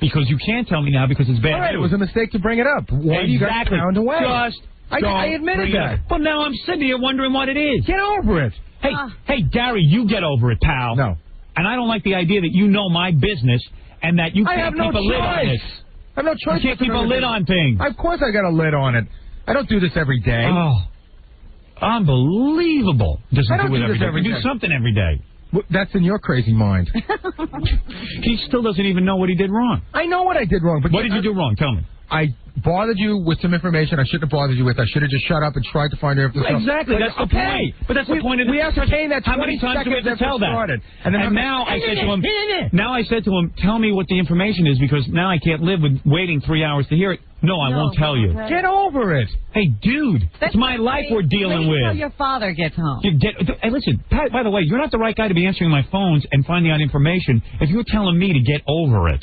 Because you can't tell me now because it's bad news. It was a mistake to bring it up. Why do you got pound away? I admitted that. But now I'm sitting here wondering what it is. Get over it. Hey, Gary, you get over it, pal. No. And I don't like the idea that you know my business and that you can't keep a lid on it. I have no choice. You can't keep a lid on things. Of course I got a lid on it. I don't do this every day. Oh, unbelievable. Doesn't do it every day. We do something every day. That's in your crazy mind. He still doesn't even know what he did wrong. I know what I did wrong. But what did you do wrong? Tell me. I bothered you with some information I shouldn't have bothered you with. I should have just shut up and tried to find out if there's exactly. That's the point. But that's the point of we ascertained that 20 how many times do we have to tell that? And now I said to him, tell me what the information is because now I can't live with waiting 3 hours to hear it. No, I won't tell you. Get over it. Hey, dude, it's my life we're dealing with. Wait until your father gets home. Hey, listen, Pat, by the way, you're not the right guy to be answering my phones and finding out information if you're telling me to get over it.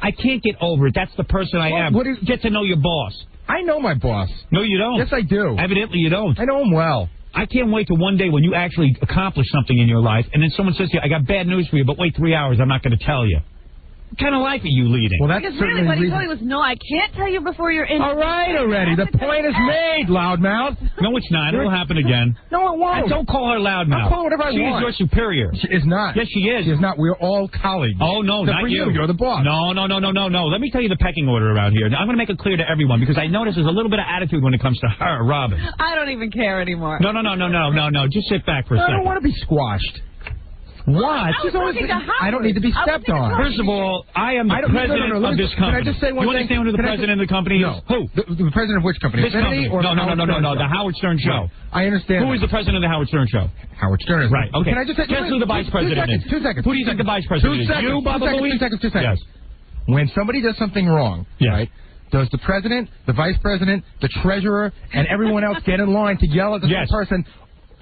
I can't get over it. That's the person I am. Get to know your boss. I know my boss. No, you don't. Yes, I do. Evidently, you don't. I know him well. I can't wait till one day when you actually accomplish something in your life, and then someone says to you, I got bad news for you, but wait 3 hours, I'm not going to tell you. kind of like you leading. Well, that's Because really what he told me was, no, I can't tell you before you're in. All right already. The point is made, loudmouth. No, it's not. It'll happen again. No, it won't. Don't call her loudmouth. I'll call her whatever I want. She is your superior. She is not. Yes, she is. She is not. We're all colleagues. Oh, no, Except not for you. You're the boss. No. Let me tell you the pecking order around here. Now, I'm going to make it clear to everyone because I notice there's a little bit of attitude when it comes to her, Robin. I don't even care anymore. No. Just sit back for a second. I don't want to be squashed. What? She's always. I don't need to be stepped on. First of all, I am the president of this company. Can I just say one thing? You understand who the president of the company is? No. Who? The president of which company? This company. Or No. The Howard Stern Show. I understand. Who is the president of the Howard Stern Show? Howard Stern. Right. Okay. Can I just say? Guess who the vice president is? 2 seconds. Who do you think the vice president is? You, Baba Louie? 2 seconds. Yes. When somebody does something wrong, right? Does the president, the vice president, the treasurer, and everyone else get in line to yell at the person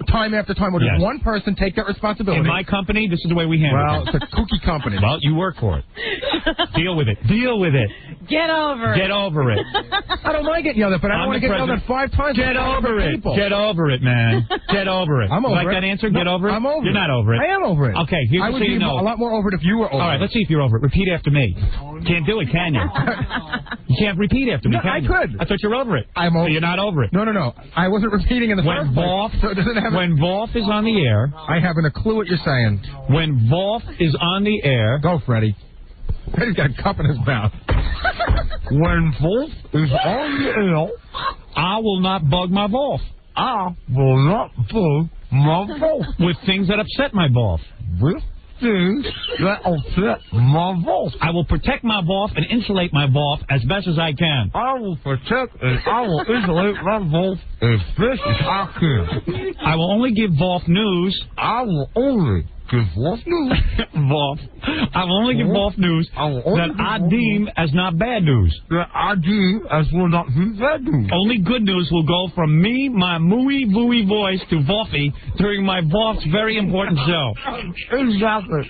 time after time? Or does one person take that responsibility? In my company, this is the way we handle it. Well, it's a kooky company. Well, you work for it. Deal with it. Get over it. I don't mind getting yelled at, but I don't want to get yelled at 5 times. Get over it. People. Get over it, man. Get over it. I'm over like it. that answer? No, Get over it? I'm over You're it. not over it. I am over it. Okay, here's I so would be you know. a lot more over it if you were over it. All right, let's see if you're over it. Repeat after me. Can't do it, can you? You can't repeat after me, can you? I could. I thought you were over it. I'm over it. So you're not over it. No. I wasn't repeating in the first place. When Volf is on the air. I haven't a clue what you're saying. When Volf is on the air. Go, Freddie. Freddie's got a cup in his mouth. When Volf is on the air, I will not bug my Volf. I will not bug my Volf. With things that upset my Volf. With things that upset my Volf. I will protect my Volf and insulate my Volf as best as I can. I will protect and I will insulate my Volf as best as I can. I will only give Volf news. I will only give Volf news. Volf. I will only give Volf news that I deem as not bad news. That I deem as will not be bad news. Only good news will go from me, my mooey vooey voice, to Volfy during my Volf's very important show. Exactly.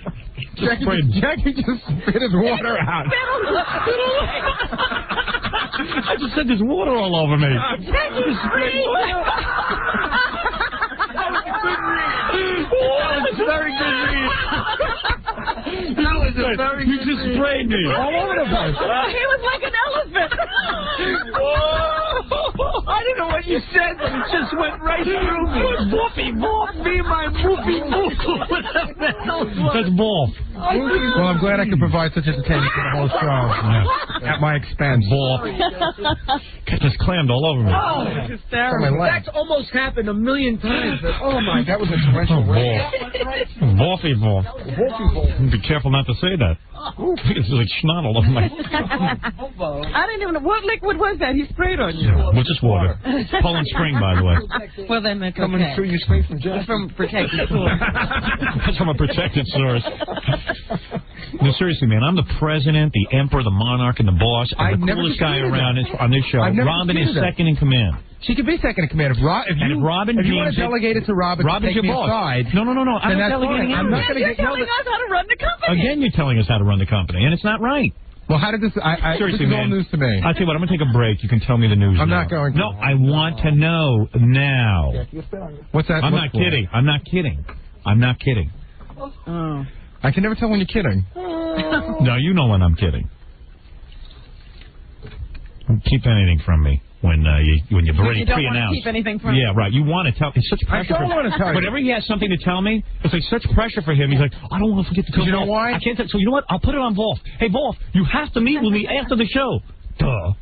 Jackie just spit his water out. I just said there's water all over me. Jackie, That was very good read. That was a very good read. You just sprayed me. All over the place. He was like an elephant. I didn't know what you said, but it just went right through me. Woofy, woof, me, my woofy, woof. That's Wolf. Well, I'm glad I could provide such entertainment for the whole show. At my expense. Wolf. Just clammed all over me. Oh, it's terrible. That's almost happened a million times. Oh, my, that was a torrential rain. Wolfy Wolf. Be careful not to say that. It's like snot all over my... I didn't even know. What liquid was that he sprayed on you? Well, just water. Poland Spring, by the way. Well, then that's Coming through your screen from Jeff. From protected source. That's from a protected source. No, seriously, man, I'm the president, the emperor, the monarch, and the boss. I'm the coolest guy around on this show. Robin is second in command. She could be second in command. If you want to delegate it to Robin, Robin's your boss. Aside, no. I'm not delegating I'm not going to You're telling us how to run the company. Again, you're telling us how to run the company, and it's not right. Well, how did this... Seriously, this is man. all news to me. I'll tell you what, I'm going to take a break. You can tell me the news I'm now. not going to. No, I want to know now. What's that? I'm not kidding. I'm not kidding. Oh. I can never tell when you're kidding. No, you know when I'm kidding. Don't keep anything from me when you've already You don't pre-announced. want to keep anything from Yeah, right. You want to tell. It's such pressure. I don't want to tell you. Whenever he has something to tell me, it's like such pressure for him. He's like, I don't want to forget to tell you know Wolf. why? I can't tell. So you know what? I'll put it on Wolf. Hey, Wolf, you have to meet with me after the show. Duh.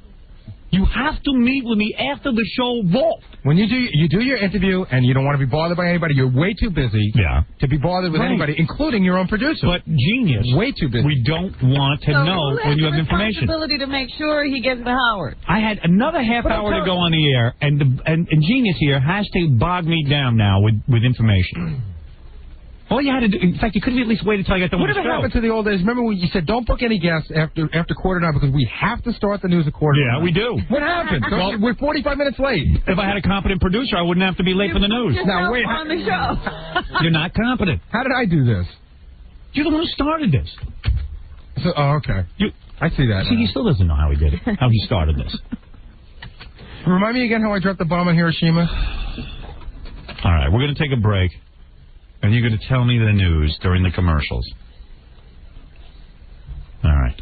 You have to meet with me after the show, Wolf. When you do your interview and you don't want to be bothered by anybody, you're way too busy to be bothered with anybody, including your own producer. But genius. Way too busy. We don't want to know when you have information. Responsibility to make sure he gets to Howard. I had another half hour to go on the air, and Genius here has to bog me down now with information. All you had to do, in fact, you could have at least waited until I got done with the show. Whatever happened to the old days? Remember when you said, don't book any guests after quarter now because we have to start the news at quarter. Yeah, we do. What happened? Well, we're 45 minutes late. If I had a competent producer, I wouldn't have to be late for the news. Now, wait. On the show. You're not competent. How did I do this? You're the one who started this. So, okay. I see that. See, he still doesn't know how he did it, how he started this. Remind me again how I dropped the bomb on Hiroshima. All right, we're going to take a break. And you're going to tell me the news during the commercials. All right.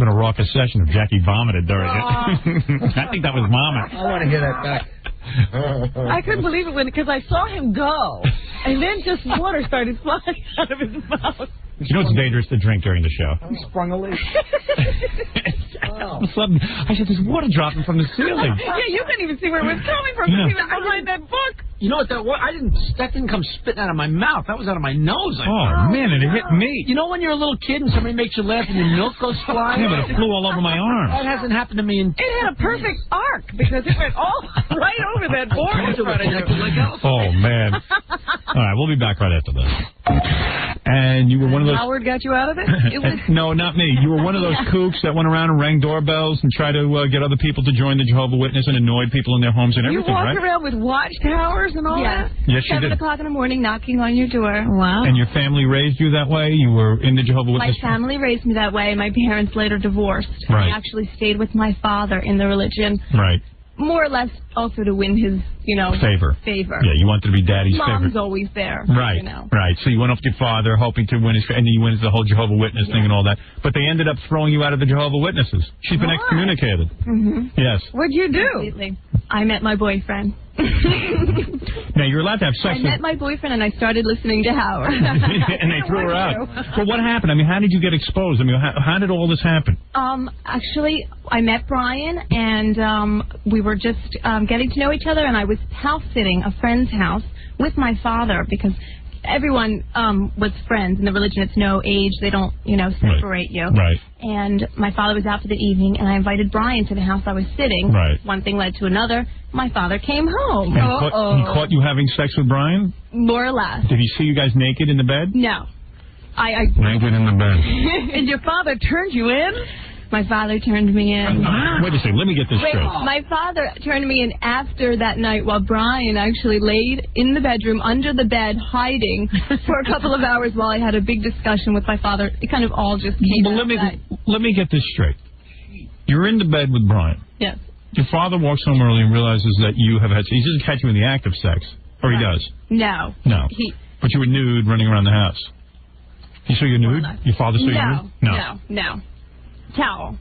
have been a raucous session if Jackie vomited during it. I think that was Mama. I want to hear that back. I couldn't believe it because I saw him go, and then just water started flying out of his mouth. You know it's dangerous to drink during the show. He sprung a leak. All of a sudden, I said, there's water dropping from the ceiling. Yeah, you couldn't even see where it was coming from because he was behind that book. You know what that was? That didn't come spitting out of my mouth. That was out of my nose. Man, and it hit me. You know when you're a little kid and somebody makes you laugh and your milk goes flying? Yeah, but it flew all over my arm. That hasn't happened to me in... It had a perfect arc because it went all right over that board in front of you. Oh, man. All right, we'll be back right after this. And you were one of those... Howard got you out of it? No, not me. You were one of those kooks that went around and rang doorbells and tried to get other people to join the Jehovah's Witness and annoyed people in their homes and everything, right? You walked around with watchtowers and all that? Yes, you 7 did. o'clock in the morning, knocking on your door. Wow. And your family raised you that way? You were in the Jehovah's Witness? My family raised me that way. My parents later divorced. Right. I actually stayed with my father in the religion. Right. More or less also to win his, favor. Yeah, you wanted to be Daddy's favorite. Mom's always there. Right, right. So you went off to your father hoping to win his, and then you went into the whole Jehovah's Witness thing and all that. But they ended up throwing you out of the Jehovah's Witnesses. She's been excommunicated. Mm-hmm. Yes. What'd you do? Completely. I met my boyfriend. Now, you're allowed to have sex I met my boyfriend and I started listening to Howard. and they threw her out. But what happened? I mean, how did you get exposed? I mean, how did all this happen? Actually, I met Brian and we were just getting to know each other, and I was house sitting a friend's house with my father because everyone was friends. In the religion, it's no age. They don't, separate you. Right. And my father was out for the evening, and I invited Brian to the house I was sitting. Right. One thing led to another. My father came home. And he caught you having sex with Brian? More or less. Did he see you guys naked in the bed? No. Naked in the bed. And your father turned you in? My father turned me in. Wait a second. Let me get this straight. My father turned me in after that night while Brian actually laid in the bedroom under the bed hiding for a couple of hours while I had a big discussion with my father. It kind of all just came out. Let me get this straight. You're in the bed with Brian. Yes. Your father walks home early and realizes that you have had... He doesn't catch you in the act of sex. Or he does? No. No. But you were nude running around the house. He saw you nude? Your father saw you nude? No. Towel.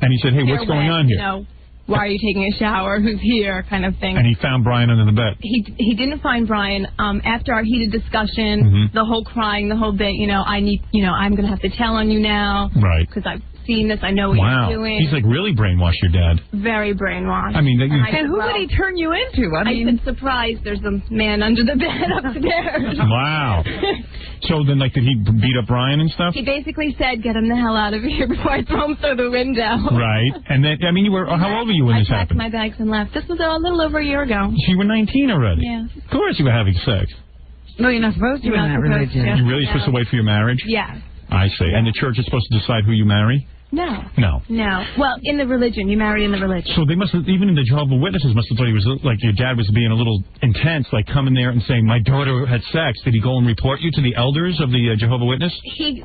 And he said, hey, what's going on here? Why are you taking a shower? Who's here? Kind of thing. And he found Brian under the bed. He didn't find Brian. After our heated discussion, the whole crying, the whole bit, I'm going to have to tell on you now. Right. Because I've seen this. I know what you're doing. He's like really brainwashed your dad. Very brainwashed. I mean, and who would he turn you into? I said, surprise, there's a man under the bed upstairs. Wow. So then, did he beat up Brian and stuff? He basically said, get him the hell out of here before I throw him through the window. Right. And then, how old were you when this happened? I packed my bags and left. This was a little over a year ago. So you were 19 already? Yeah. Of course you were having sex. No, you're not supposed to in that religion. You're really supposed to wait for your marriage? Yeah. I see. And the church is supposed to decide who you marry? No. No. Well, in the religion. You marry in the religion. So they must have, even in the Jehovah's Witnesses must have thought he was, your dad was being a little intense, coming there and saying, my daughter had sex. Did he go and report you to the elders of the Jehovah's Witness? He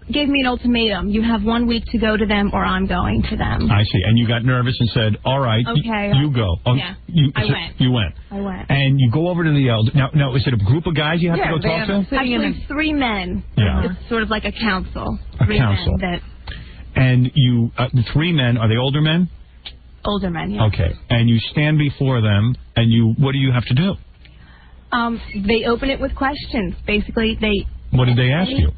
gave me an ultimatum. You have 1 week to go to them or I'm going to them. I see. And you got nervous and said, all right, okay, you go. Yeah, I went. You went. I went. And you go over to the elder. Now, is it a group of guys you have to go talk to? Actually, 3 men. Yeah. It's sort of like a council. A council. And you, the 3 men, are they older men? Older men, yeah. Okay. And you stand before them, and what do you have to do? They open it with questions. Basically, What did they ask you?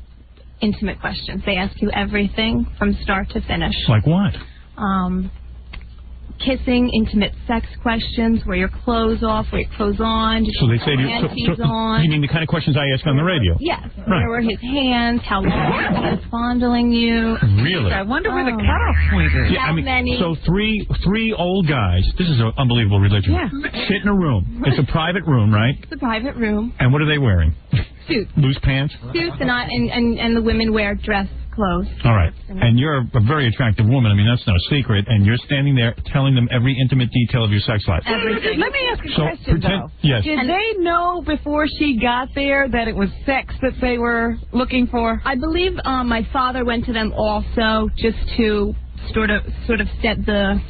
Intimate questions. They ask you everything from start to finish. Like what? Kissing, intimate sex questions, were your clothes off, were your clothes on, did so they you say have panties on? You mean the kind of questions I ask on the radio? Yes. Right. Where were his hands? How long he was fondling you? Really? I wonder where the cutoff point is. Yeah, How many? So three old guys. This is an unbelievable religion. Yeah. Sit in a room. It's a private room, right? It's a private room. And what are they wearing? Suits. Loose pants? Suits, and the women wear dress clothes. All right. And you're a very attractive woman. I mean, that's no secret. And you're standing there telling them every intimate detail of your sex life. Everything. Let me ask a question, though. Yes. Did they know before she got there that it was sex that they were looking for? I believe my father went to them also just to sort of set the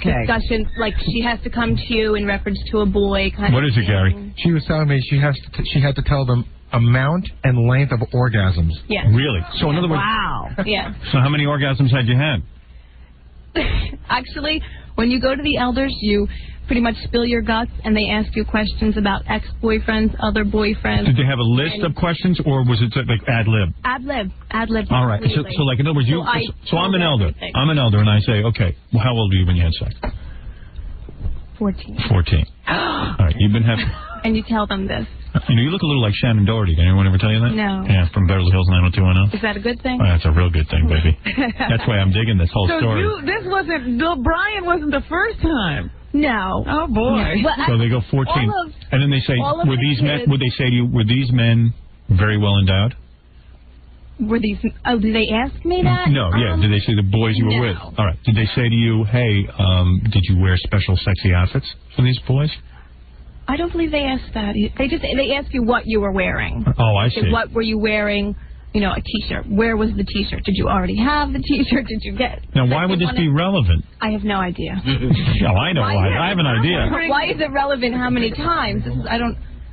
discussion. Like, she has to come to you in reference to a boy. What is it, Gary? She was telling me she had to tell them amount and length of orgasms. Yes. Really? So in other words, wow. Yeah. So how many orgasms had you had? Actually, when you go to the elders, you pretty much spill your guts, and they ask you questions about ex-boyfriends, other boyfriends. Did they have a list of questions, or was it like ad lib? Ad lib. All right. So like, in other words, so I'm an elder. Everything. I'm an elder, and I say, okay, well, how old were you when you had sex? 14. 14. All right. You've been having... And you tell them this. You know, you look a little like Shannon Doherty. Did anyone ever tell you that? No. Yeah, from Beverly Hills 90210. Is that a good thing? Oh, that's a real good thing, baby. That's why I'm digging this whole story. Brian wasn't the first time. No. Oh, boy. Well, so they go 14. And then they say, would they say to you, were these men very well endowed? Were these, did they ask me that? No, yeah. Did they say the boys you were with? All right. Did they say to you, hey, did you wear special sexy outfits for these boys? I don't believe they asked that. They ask you what you were wearing. Oh, I see. What were you wearing? You know, a T-shirt. Where was the T-shirt? Did you already have the T-shirt? Did you get? Now, why would this be relevant? I have no idea. Oh, I know why. I have an idea. Why is it relevant? How many times?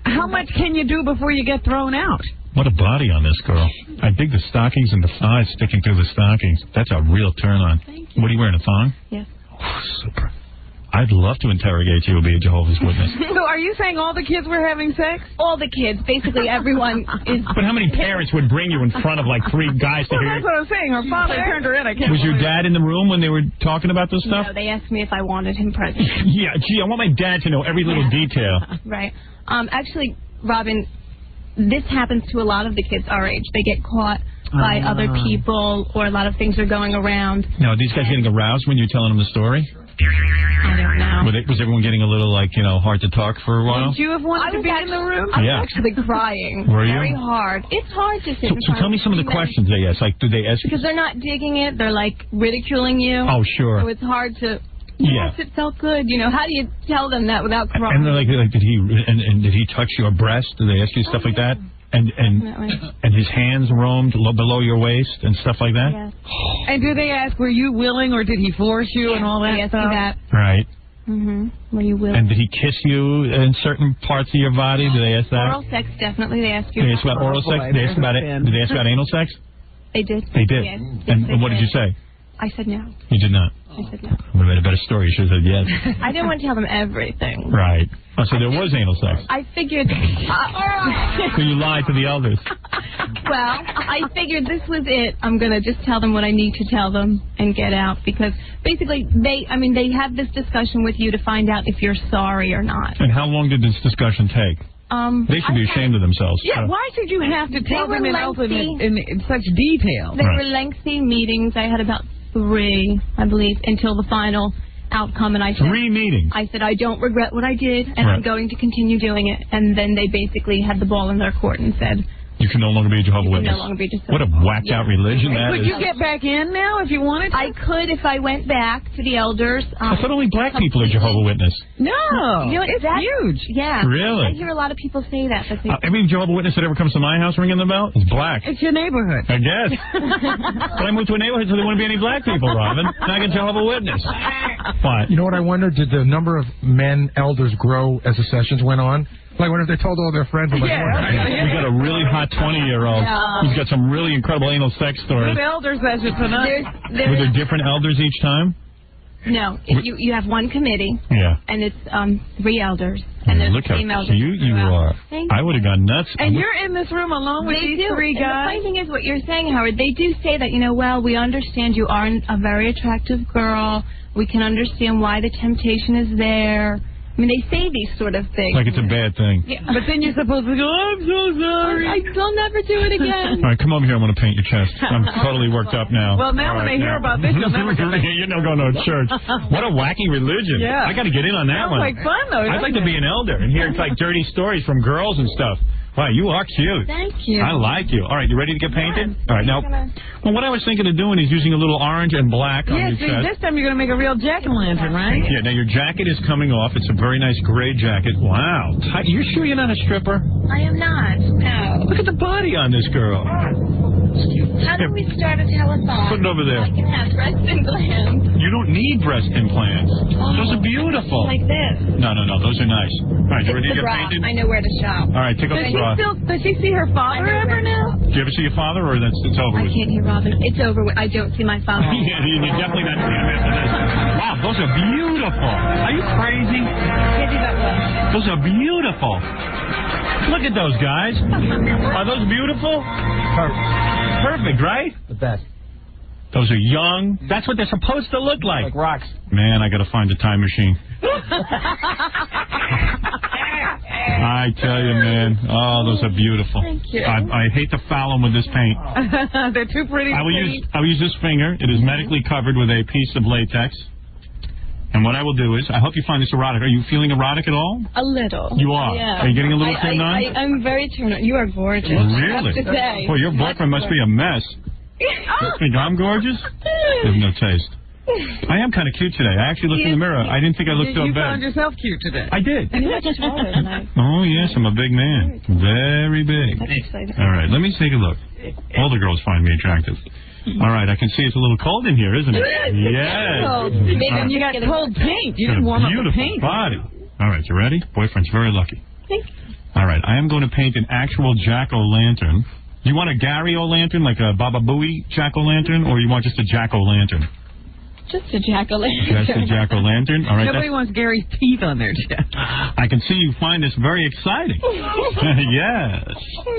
How much can you do before you get thrown out? What a body on this girl. I dig the stockings and the thighs sticking through the stockings. That's a real turn on. Thank you. What are you wearing, a thong? Yes. Oh, super. I'd love to interrogate you and be a Jehovah's Witness. So are you saying all the kids were having sex? All the kids. Basically, everyone is... But how many parents would bring you in front of, like, 3 guys to hear? That's what I'm saying. Her father turned her in. I can't Was your dad in the room when they were talking about this stuff? No, they asked me if I wanted him present. Yeah, gee, I want my dad to know every little detail. Right. Actually, Robin, this happens to a lot of the kids our age. They get caught by other people, or a lot of things are going around. Now, are these guys getting aroused when you're telling them the story? I don't know. Was everyone getting a little, like, you know, hard to talk for a while? Would you have wanted to be in the room? I was actually crying. Were you? Very hard. It's hard to sit in So front tell me some of the questions they ask. Like, do they ask? Because they're not digging it. They're, like, ridiculing you. Oh, sure. So it's hard to... Yes, it felt good. You know, how do you tell them that without crying? And they're like did he touch your breast? Did they ask you stuff like that? And his hands roamed below your waist and stuff like that? Yes. And do they ask, were you willing or did he force you and all that they stuff? That. Right. Mm-hmm. Were you willing? And did he kiss you in certain parts of your body? Did they ask that? Oral sex, definitely. They ask you. Did they ask about oral sex? Did they ask about it? Did they ask about anal sex? They did. They did. Yes. And what did you say? I said no. You did not. I said no. Would have been a better story. You should have said yes. I didn't want to tell them everything. Right. Oh, so there was anal sex. I figured... So you lied to the elders. Well, I figured this was it. I'm going to just tell them what I need to tell them and get out. Because basically, they have this discussion with you to find out if you're sorry or not. And how long did this discussion take? They should be ashamed of themselves. Yeah, why should you have to tell them in such detail? They were lengthy meetings. I had about 3, I believe, until the final outcome. And I said, 3 meetings? I said, I don't regret what I did, and I'm going to continue doing it. And then they basically had the ball in their court and said... You can no longer be a Jehovah's Witness. No longer be What a whacked-out religion that is. Could you get back in now if you wanted to? I could if I went back to the elders. I thought only black people are Jehovah's Witness. No. You know, it's huge. Yeah. Really? I hear a lot of people say that. Every Jehovah's Witness that ever comes to my house ringing the bell is black. It's your neighborhood. I guess. But I moved to a neighborhood so there wouldn't be any black people, Robin. Now I get Jehovah's Witness. What? You know what I wonder? Did the number of men elders grow as the sessions went on? Like, what if they told all their friends? Like, we got a really hot 20-year-old who's got some really incredible anal sex stories. Good elder sessions tonight. Were there different elders each time? No. You have one committee. Yeah. And it's 3 elders. And there's Look how females. cute you are. I would have gone nuts. And you're in this room alone with these 3 guys? And the funny thing is what you're saying, Howard. They do say that, well, we understand you are a very attractive girl. We can understand why the temptation is there. I mean, they say these sort of things. Like it's a bad thing. Yeah. But then you're supposed to go, I'm so sorry. I'll never do it again. All right, come over here. I want to paint your chest. I'm totally worked up now. Well, now when they hear about this, you'll never get You're not going to church. What a wacky religion. Yeah. I got to get in on that one. Sounds like fun, though. I'd like to be an elder and hear like dirty stories from girls and stuff. Wow, you are cute. Thank you. I like you. All right, you ready to get painted? All right, now, well, what I was thinking of doing is using a little orange and black on your chest. This time you're going to make a real jack-o'-lantern, right? Yeah, now your jacket is coming off. It's a very nice gray jacket. Wow. You sure you're not a stripper? I am not. No. Look at the body on this girl. How do we start a telethon? Put it over there. I can have breast implants. You don't need breast implants. Those are beautiful. Like this. No. Those are nice. All right, you ready to get bra. painted? I know where to shop. All right, take off the bra. Does she see her father ever now? Do you ever see your father, or it's over I with? can't hear Robin. It's over with. I don't see my father. Yeah, you're definitely not seeing him after this. Wow, those are beautiful. Are you crazy? Those are beautiful. Look at those guys. Are those beautiful? Perfect, right? The best. Those are young. That's what they're supposed to look like. Like rocks. Man, I got to find a time machine. I tell you, man. Oh, those are beautiful. Thank you. I hate to foul them with this paint. They're too pretty. I will use this finger. It is medically covered with a piece of latex. And what I will do is, I hope you find this erotic. Are you feeling erotic at all? A little. You are? Yeah. Are you getting a little turned on? I'm very turned on. You are gorgeous. Really? I have to say. Boy, your boyfriend must be a mess. You think I'm gorgeous? You have no taste. I am kind of cute today. I actually looked in the mirror. I didn't think I looked so You bad. found yourself cute today. I did. You're much taller than I. Oh, yes, I'm a big man. Very big. That's exciting. All right, let me take a look. All the girls find me attractive. All right, I can see it's a little cold in here, isn't it? Yes. And you got cold paint. You didn't warm up the paint. Beautiful body. All right, you ready? Boyfriend's very lucky. Thanks. All right, I am going to paint an actual jack-o'-lantern. Do you want a Gary-o'-lantern, like a Baba Booey jack-o'-lantern, or you want just a jack-o'-lantern? Just a jack-o'-lantern. Just a jack-o'-lantern. All right. Nobody wants Gary's teeth on their chest. I can see you find this very exciting. Yes.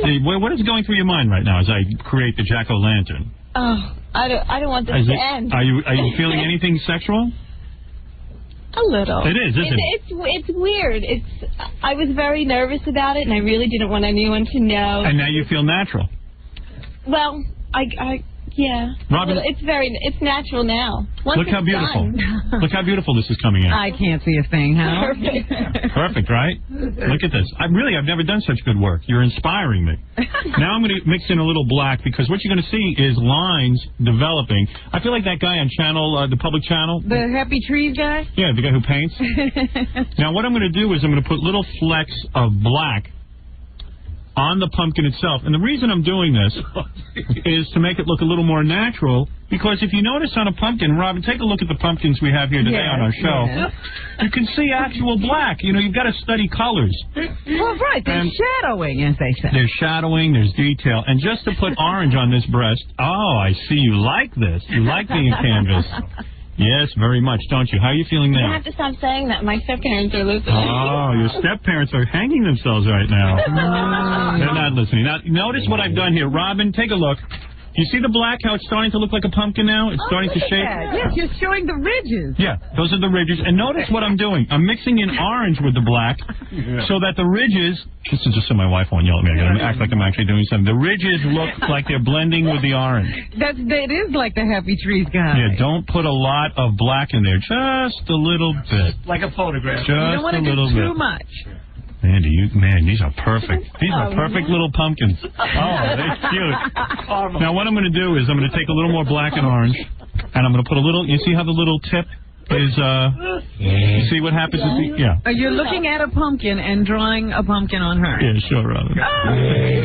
Hey, what is going through your mind right now as I create the jack-o'-lantern? Oh, I don't want this to end. Are you feeling anything sexual? A little. It is, isn't it? It's weird. I was very nervous about it, and I really didn't want anyone to know. And now you feel natural. Well, yeah. Robin, it's natural now. Look how beautiful. Look how beautiful this is coming out. I can't see a thing, huh? Perfect, right? Look at this. I've never done such good work. You're inspiring me. Now I'm going to mix in a little black, because what you're going to see is lines developing. I feel like that guy on the public channel. The Happy Trees guy? Yeah, the guy who paints. Now what I'm going to do is I'm going to put little flecks of black on the pumpkin itself. And the reason I'm doing this is to make it look a little more natural, because if you notice on a pumpkin, Robin, take a look at the pumpkins we have here today on our show. Yes. You can see actual black. You've got to study colors. Well, right. They're shadowing, as they say. There's shadowing, there's detail. And just to put orange on this breast, I see you like this. You like being canvas. Yes, very much, don't you? How are you feeling now? You have to stop saying that. My step-parents are listening. Oh, your step-parents are hanging themselves right now. They're not listening. Now, notice what I've done here. Robin, take a look. You see the black, how it's starting to look like a pumpkin now? It's starting to shape. Yes, you're showing the ridges. Yeah, those are the ridges. And notice what I'm doing. I'm mixing in orange with the black so that the ridges, this is just so my wife won't yell at me. I got to act like I'm actually doing something. The ridges look like they're blending with the orange. It is like the Happy Trees guy. Yeah, don't put a lot of black in there. Just a little bit. Like a photograph. Just you don't want to do too much. Man, these are perfect. These are perfect little pumpkins. Oh, they're cute. Now, what I'm going to do is I'm going to take a little more black and orange, and I'm going to put a little, you see how the little tip is, you see what happens with the, You're looking at a pumpkin and drawing a pumpkin on her. Yeah, sure, Robin.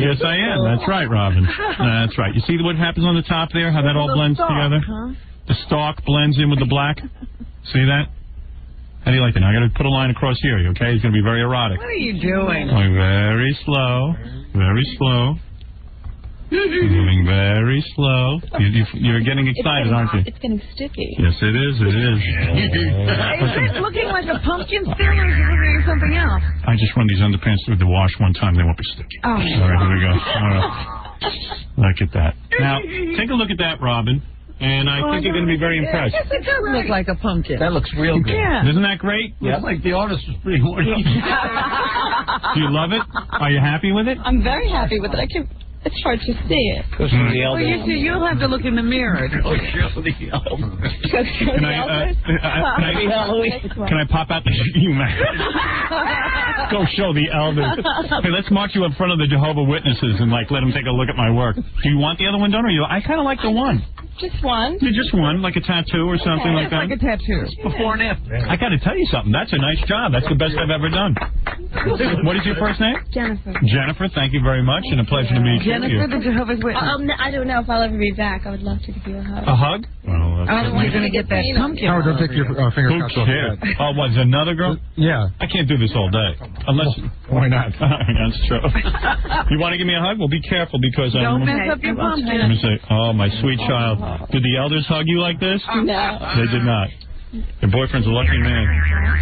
Yes, I am. That's right, Robin. That's right. You see what happens on the top there, how that all blends together? Huh? The stalk blends in with the black. See that? How do you like that? Now I got to put a line across here, okay? It's going to be very erotic. What are you doing? Going very slow. Very slow. Moving very slow. You're getting excited, aren't you? It's getting sticky. Yes, it is. It is. Is this looking like a pumpkin still, or is it looking like something else? I just run these underpants through the wash one time. They won't be sticky. Oh. All right, here we go. All right. Look at that. Now, take a look at that, Robin. And I think you're going to be very impressed. Yes, it does look like a pumpkin. That looks real good. Yeah. Isn't that great? Yeah, like the artist was pretty horny. Do you love it? Are you happy with it? I'm very happy with it. It's hard to see it. Well, you'll have to look in the mirror. Oh, show the elders. Can I pop out the you man? Go show the elders. Hey, let's march you in front of the Jehovah Witnesses and let them take a look at my work. Do you want the other one done, or I kind of like the one. Just one? Yeah, just one, like a tattoo or something like that. Like a tattoo. Before and after. I got to tell you something. That's a nice job. That's the best I've ever done. What is your first name? Jennifer. Jennifer, thank you very much, and a pleasure to meet you. Jennifer, the Jehovah's Witness. I don't know if I'll ever be back. I would love to give you a hug. A hug? Well, you're going to get that pumpkin. Howard, don't take your finger Who cuts off your cares? head. Oh, what's another girl? Yeah. I can't do this all day. Unless... Why not? That's true. You want to give me a hug? Well, be careful because I Don't mess up your pumpkin. Let me say, oh, my sweet child. Did the elders hug you like this? No. They did not. Your boyfriend's a lucky man.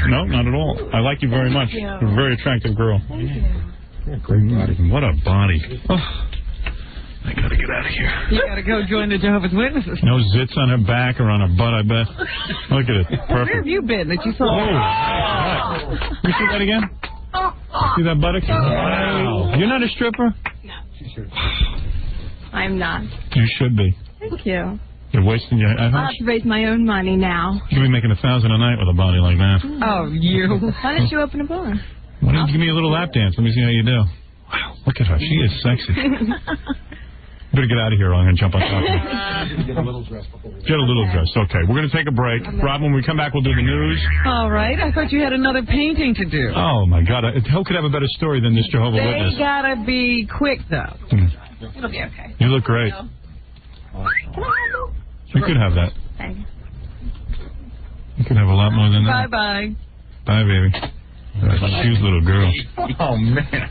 No, not at all. I like you very much. You're a very attractive girl. Thank you. Great body. What a body. Oh, I gotta get out of here. You got to go join the Jehovah's Witnesses. No zits on her back or on her butt, I bet. Look at it. Perfect. Where have you been that you saw? Oh, you see that again? See that buttock? Wow. You're not a stripper? No. I'm not. You should be. Thank you. You're wasting your... I'll have to raise my own money now. You'll be making $1,000 a night with a body like that. Oh, you. Why don't you open a bar? Why don't you give me a little lap dance? Let me see how you do. Wow, look at her. She is sexy. Better get out of here or I'm going to jump on top of you. Get a little dress before we Get a little dress. Okay, we're going to take a break. Rob, when we come back, we'll do the news. All right. I thought you had another painting to do. Oh, my God. Who could have a better story than this Jehovah's Witness? They got to be quick, though. It'll be okay. You look great. You could have that. Thanks. You could have a lot more than that. Bye-bye. Bye, baby. Cute little girl. Oh, man.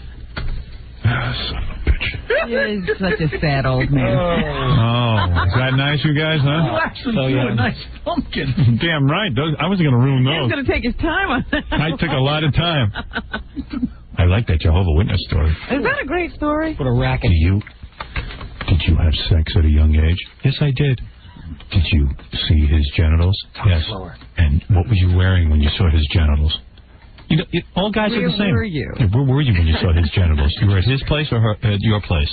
Son of a bitch. You're such a sad old man. Oh, is that nice, you guys, huh? You actually do a nice pumpkin. Damn right. I wasn't going to ruin He was those. going to take his time on that. I took a lot of time. I like that Jehovah's Witness story. Is that a great story? What a racket. Did you have sex at a young age? Yes, I did. Did you see his genitals? Yes. And what were you wearing when you saw his genitals? You know, all guys are the same. Where were you? Yeah, where were you when you saw his genitals? You were at his place or at your place?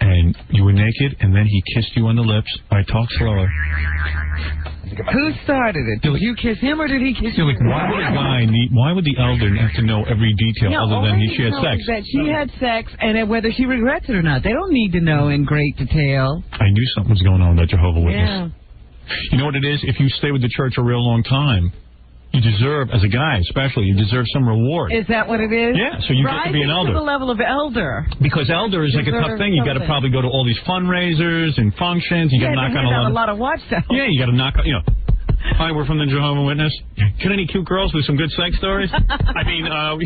And you were naked, and then he kissed you on the lips. All right, talk slower. Who started it? Did you kiss him or did he kiss you? Why would the elder have to know every detail other than she had sex? That she had sex and whether she regrets it or not. They don't need to know in great detail. I knew something was going on with that Jehovah's Witness. Yeah. You know what it is? If you stay with the church a real long time, you deserve, as a guy especially, you deserve some reward. Is that what it is? Yeah, so you get to be an elder. To the level of elder. Because elder is like a tough thing. You got to probably go to all these fundraisers and functions. You got to knock on a lot of watchtowers. Yeah, you got to knock on, Hi, we're from the Jehovah's Witness. Get any cute girls with some good sex stories? I mean, I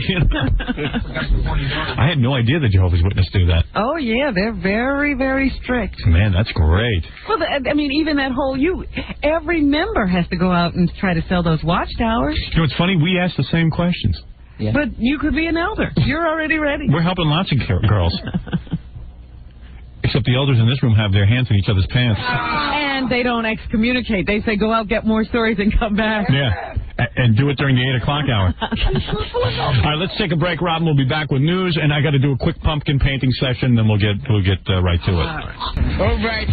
had no idea the Jehovah's Witness do that. Oh, yeah, they're very, very strict. Man, that's great. Well, even that whole, every member has to go out and try to sell those watchtowers. You know, it's funny, we ask the same questions. Yeah. But you could be an elder. You're already ready. We're helping lots of girls. Except the elders in this room have their hands in each other's pants. And they don't excommunicate. They say, go out, get more stories, and come back. Yeah. And do it during the 8 o'clock hour. All right, let's take a break, Robin. We'll be back with news, and I got to do a quick pumpkin painting session, then we'll get right to it. All right.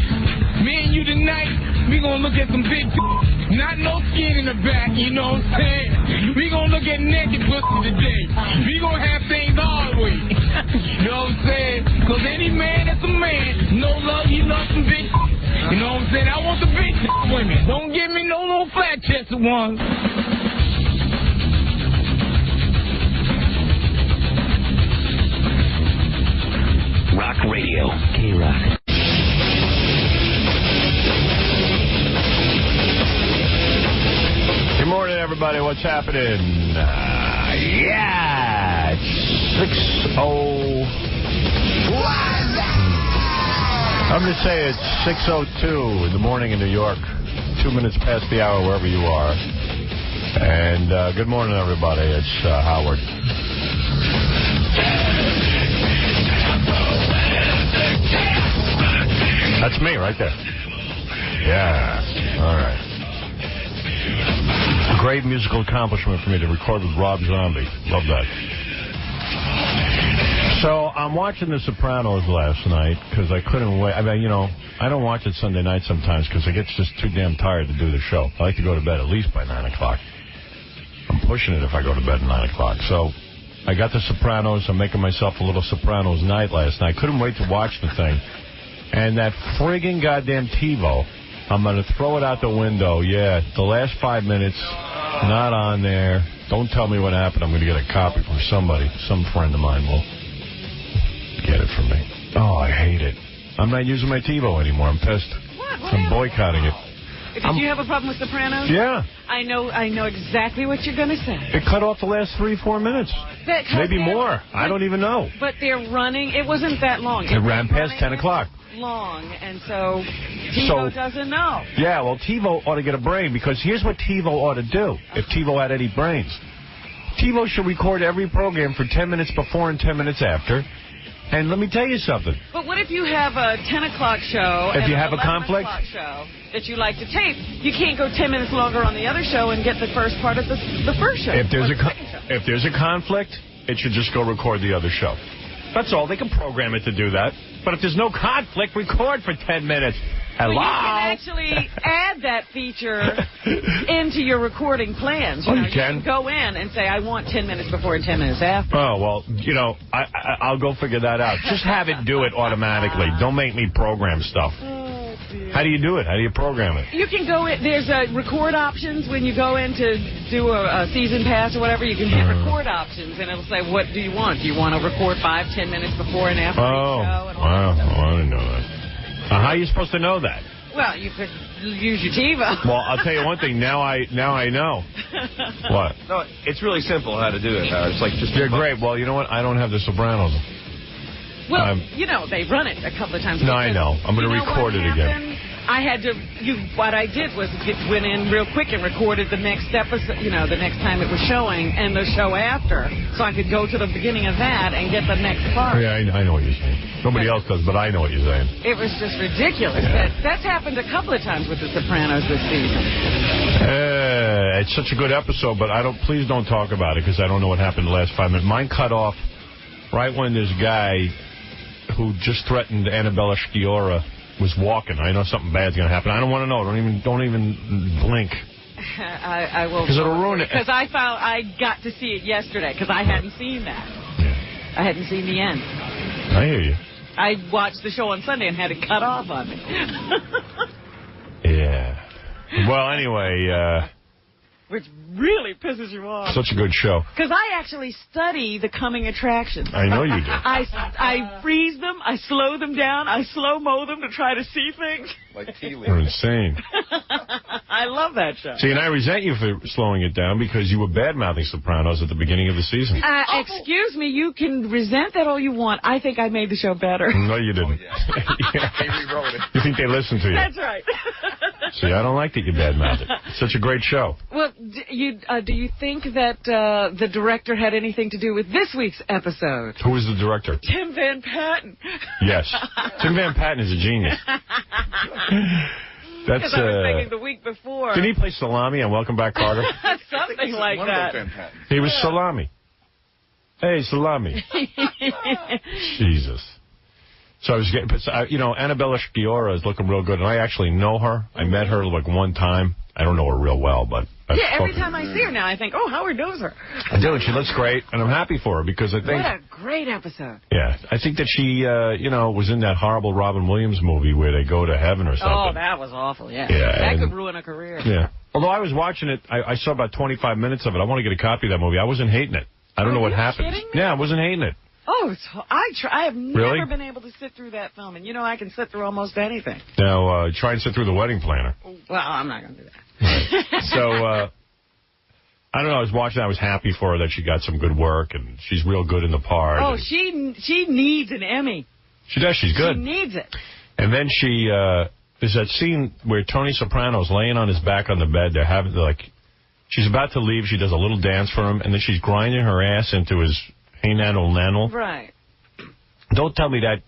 Me and you tonight, we going to look at some big not no skin in the back, you know what I'm saying? We going to look at naked pussy today. We going to have things all the way. You know what I'm saying? Because any man that's a man, no love, he loves some big. You know what I'm saying? I want the big women. Don't give me no little flat-chested ones. Rock Radio. K-Rock. Good morning, everybody. What's happening? Yeah, it's 6:00. I'm going to say it's 6:02 in the morning in New York. 2 minutes past the hour wherever you are. And good morning, everybody. It's Howard. That's me right there. Yeah. All right. Great musical accomplishment for me to record with Rob Zombie. Love that. So I'm watching The Sopranos last night because I couldn't wait. I mean, I don't watch it Sunday night sometimes because I get just too damn tired to do the show. I like to go to bed at least by 9 o'clock. I'm pushing it if I go to bed at 9 o'clock. So I got The Sopranos. I'm making myself a little Sopranos night last night. Couldn't wait to watch the thing. And that friggin' goddamn TiVo, I'm going to throw it out the window. Yeah, the last 5 minutes, Not on there. Don't tell me what happened. I'm going to get a copy from somebody. Some friend of mine will get it from me. Oh, I hate it. I'm not using my TiVo anymore. I'm pissed. What I'm boycotting it. Did you have a problem with Sopranos? Yeah. I know exactly what you're going to say. It cut off the last 3-4 minutes. Maybe more. I don't even know. But they're running. It wasn't that long. It ran past 10 o'clock. Long, and so TiVo doesn't know. Yeah, well, TiVo ought to get a brain, because here's what TiVo ought to do, if TiVo had any brains. TiVo should record every program for 10 minutes before and 10 minutes after. And let me tell you something. But what if you have a 10 o'clock show if and you have an a conflict show that you like to tape? You can't go 10 minutes longer on the other show and get the first part of the first show. If there's a conflict, it should just go record the other show. That's all. They can program it to do that. But if there's no conflict, record for 10 minutes. Hello? Well, you can actually add that feature into your recording plans. You can go in and say, I want 10 minutes before and 10 minutes after. Oh, well, I'll go figure that out. Just have it do it automatically. Don't make me program stuff. How do you do it? How do you program it? You can go in. There's record options when you go in to do a season pass or whatever. You can hit record options, and it'll say, what do you want? Do you want to record 5-10 minutes before and after each show? And wow. I didn't know that. How are you supposed to know that? Well, you could use your TiVo. Well, I'll tell you one thing. Now I know. What? No, it's really simple how to do it. It's like just. You're great. Well, you know what? I don't have The Sopranos. Well, they run it a couple of times. No, I know. I'm going to record it again. I had to. What I did was went in real quick and recorded the next episode. The next time it was showing and the show after, so I could go to the beginning of that and get the next part. Yeah, I know what you're saying. Nobody else does, but I know what you're saying. It was just ridiculous. Yeah. That's happened a couple of times with The Sopranos this season. It's such a good episode, but please don't talk about it because I don't know what happened the last 5 minutes. Mine cut off right when this guy who just threatened Annabella Sciorra was walking. I know something bad's going to happen. I don't want to know. Don't even blink. I will. Because it'll ruin it. Because I got to see it yesterday because I hadn't seen that. I hadn't seen the end. I hear you. I watched the show on Sunday and had it cut off on me. Yeah. Well, anyway. Which really pisses you off. Such a good show. Because I actually study the coming attractions. I know you do. I freeze them, I slow them down, I slow-mo them to try to see things. Like tea-leaves. You're insane. I love that show. See, and I resent you for slowing it down because you were bad-mouthing Sopranos at the beginning of the season. Excuse me, you can resent that all you want. I think I made the show better. No, you didn't. They rewrote it. You think they listened to you? That's right. See, I don't like that you bad-mouthed it. It's such a great show. Well, do you think that the director had anything to do with this week's episode? Who was the director? Tim Van Patten. Yes. Tim Van Patten is a genius. That's I was thinking the week before. Didn't he play Salami on Welcome Back, Carter? Something like that. He was Salami. Hey, Salami. Jesus. So I was getting, Annabella Sciorra is looking real good, and I actually know her. I met her like one time. I don't know her real well, but every time I see her now, I think, oh, Howard knows her. I do, and she looks great, and I'm happy for her because I think... What a great episode. Yeah, I think that she, was in that horrible Robin Williams movie where they go to heaven or something. Oh, that was awful, yeah. That could ruin a career. Yeah. Although I was watching it, I saw about 25 minutes of it. I want to get a copy of that movie. I wasn't hating it. I don't know what happened. Yeah, I wasn't hating it. Oh, I have never been able to sit through that film, and I can sit through almost anything. Now, try and sit through The Wedding Planner. Well, I'm not going to do that. Right. So, I don't know, I was watching, I was happy for her that she got some good work, and she's real good in the part. Oh, she needs an Emmy. She does, she's good. She needs it. And then there's that scene where Tony Soprano's laying on his back on the bed, she's about to leave, she does a little dance for him, and then she's grinding her ass into his hey nano. Right. Don't tell me that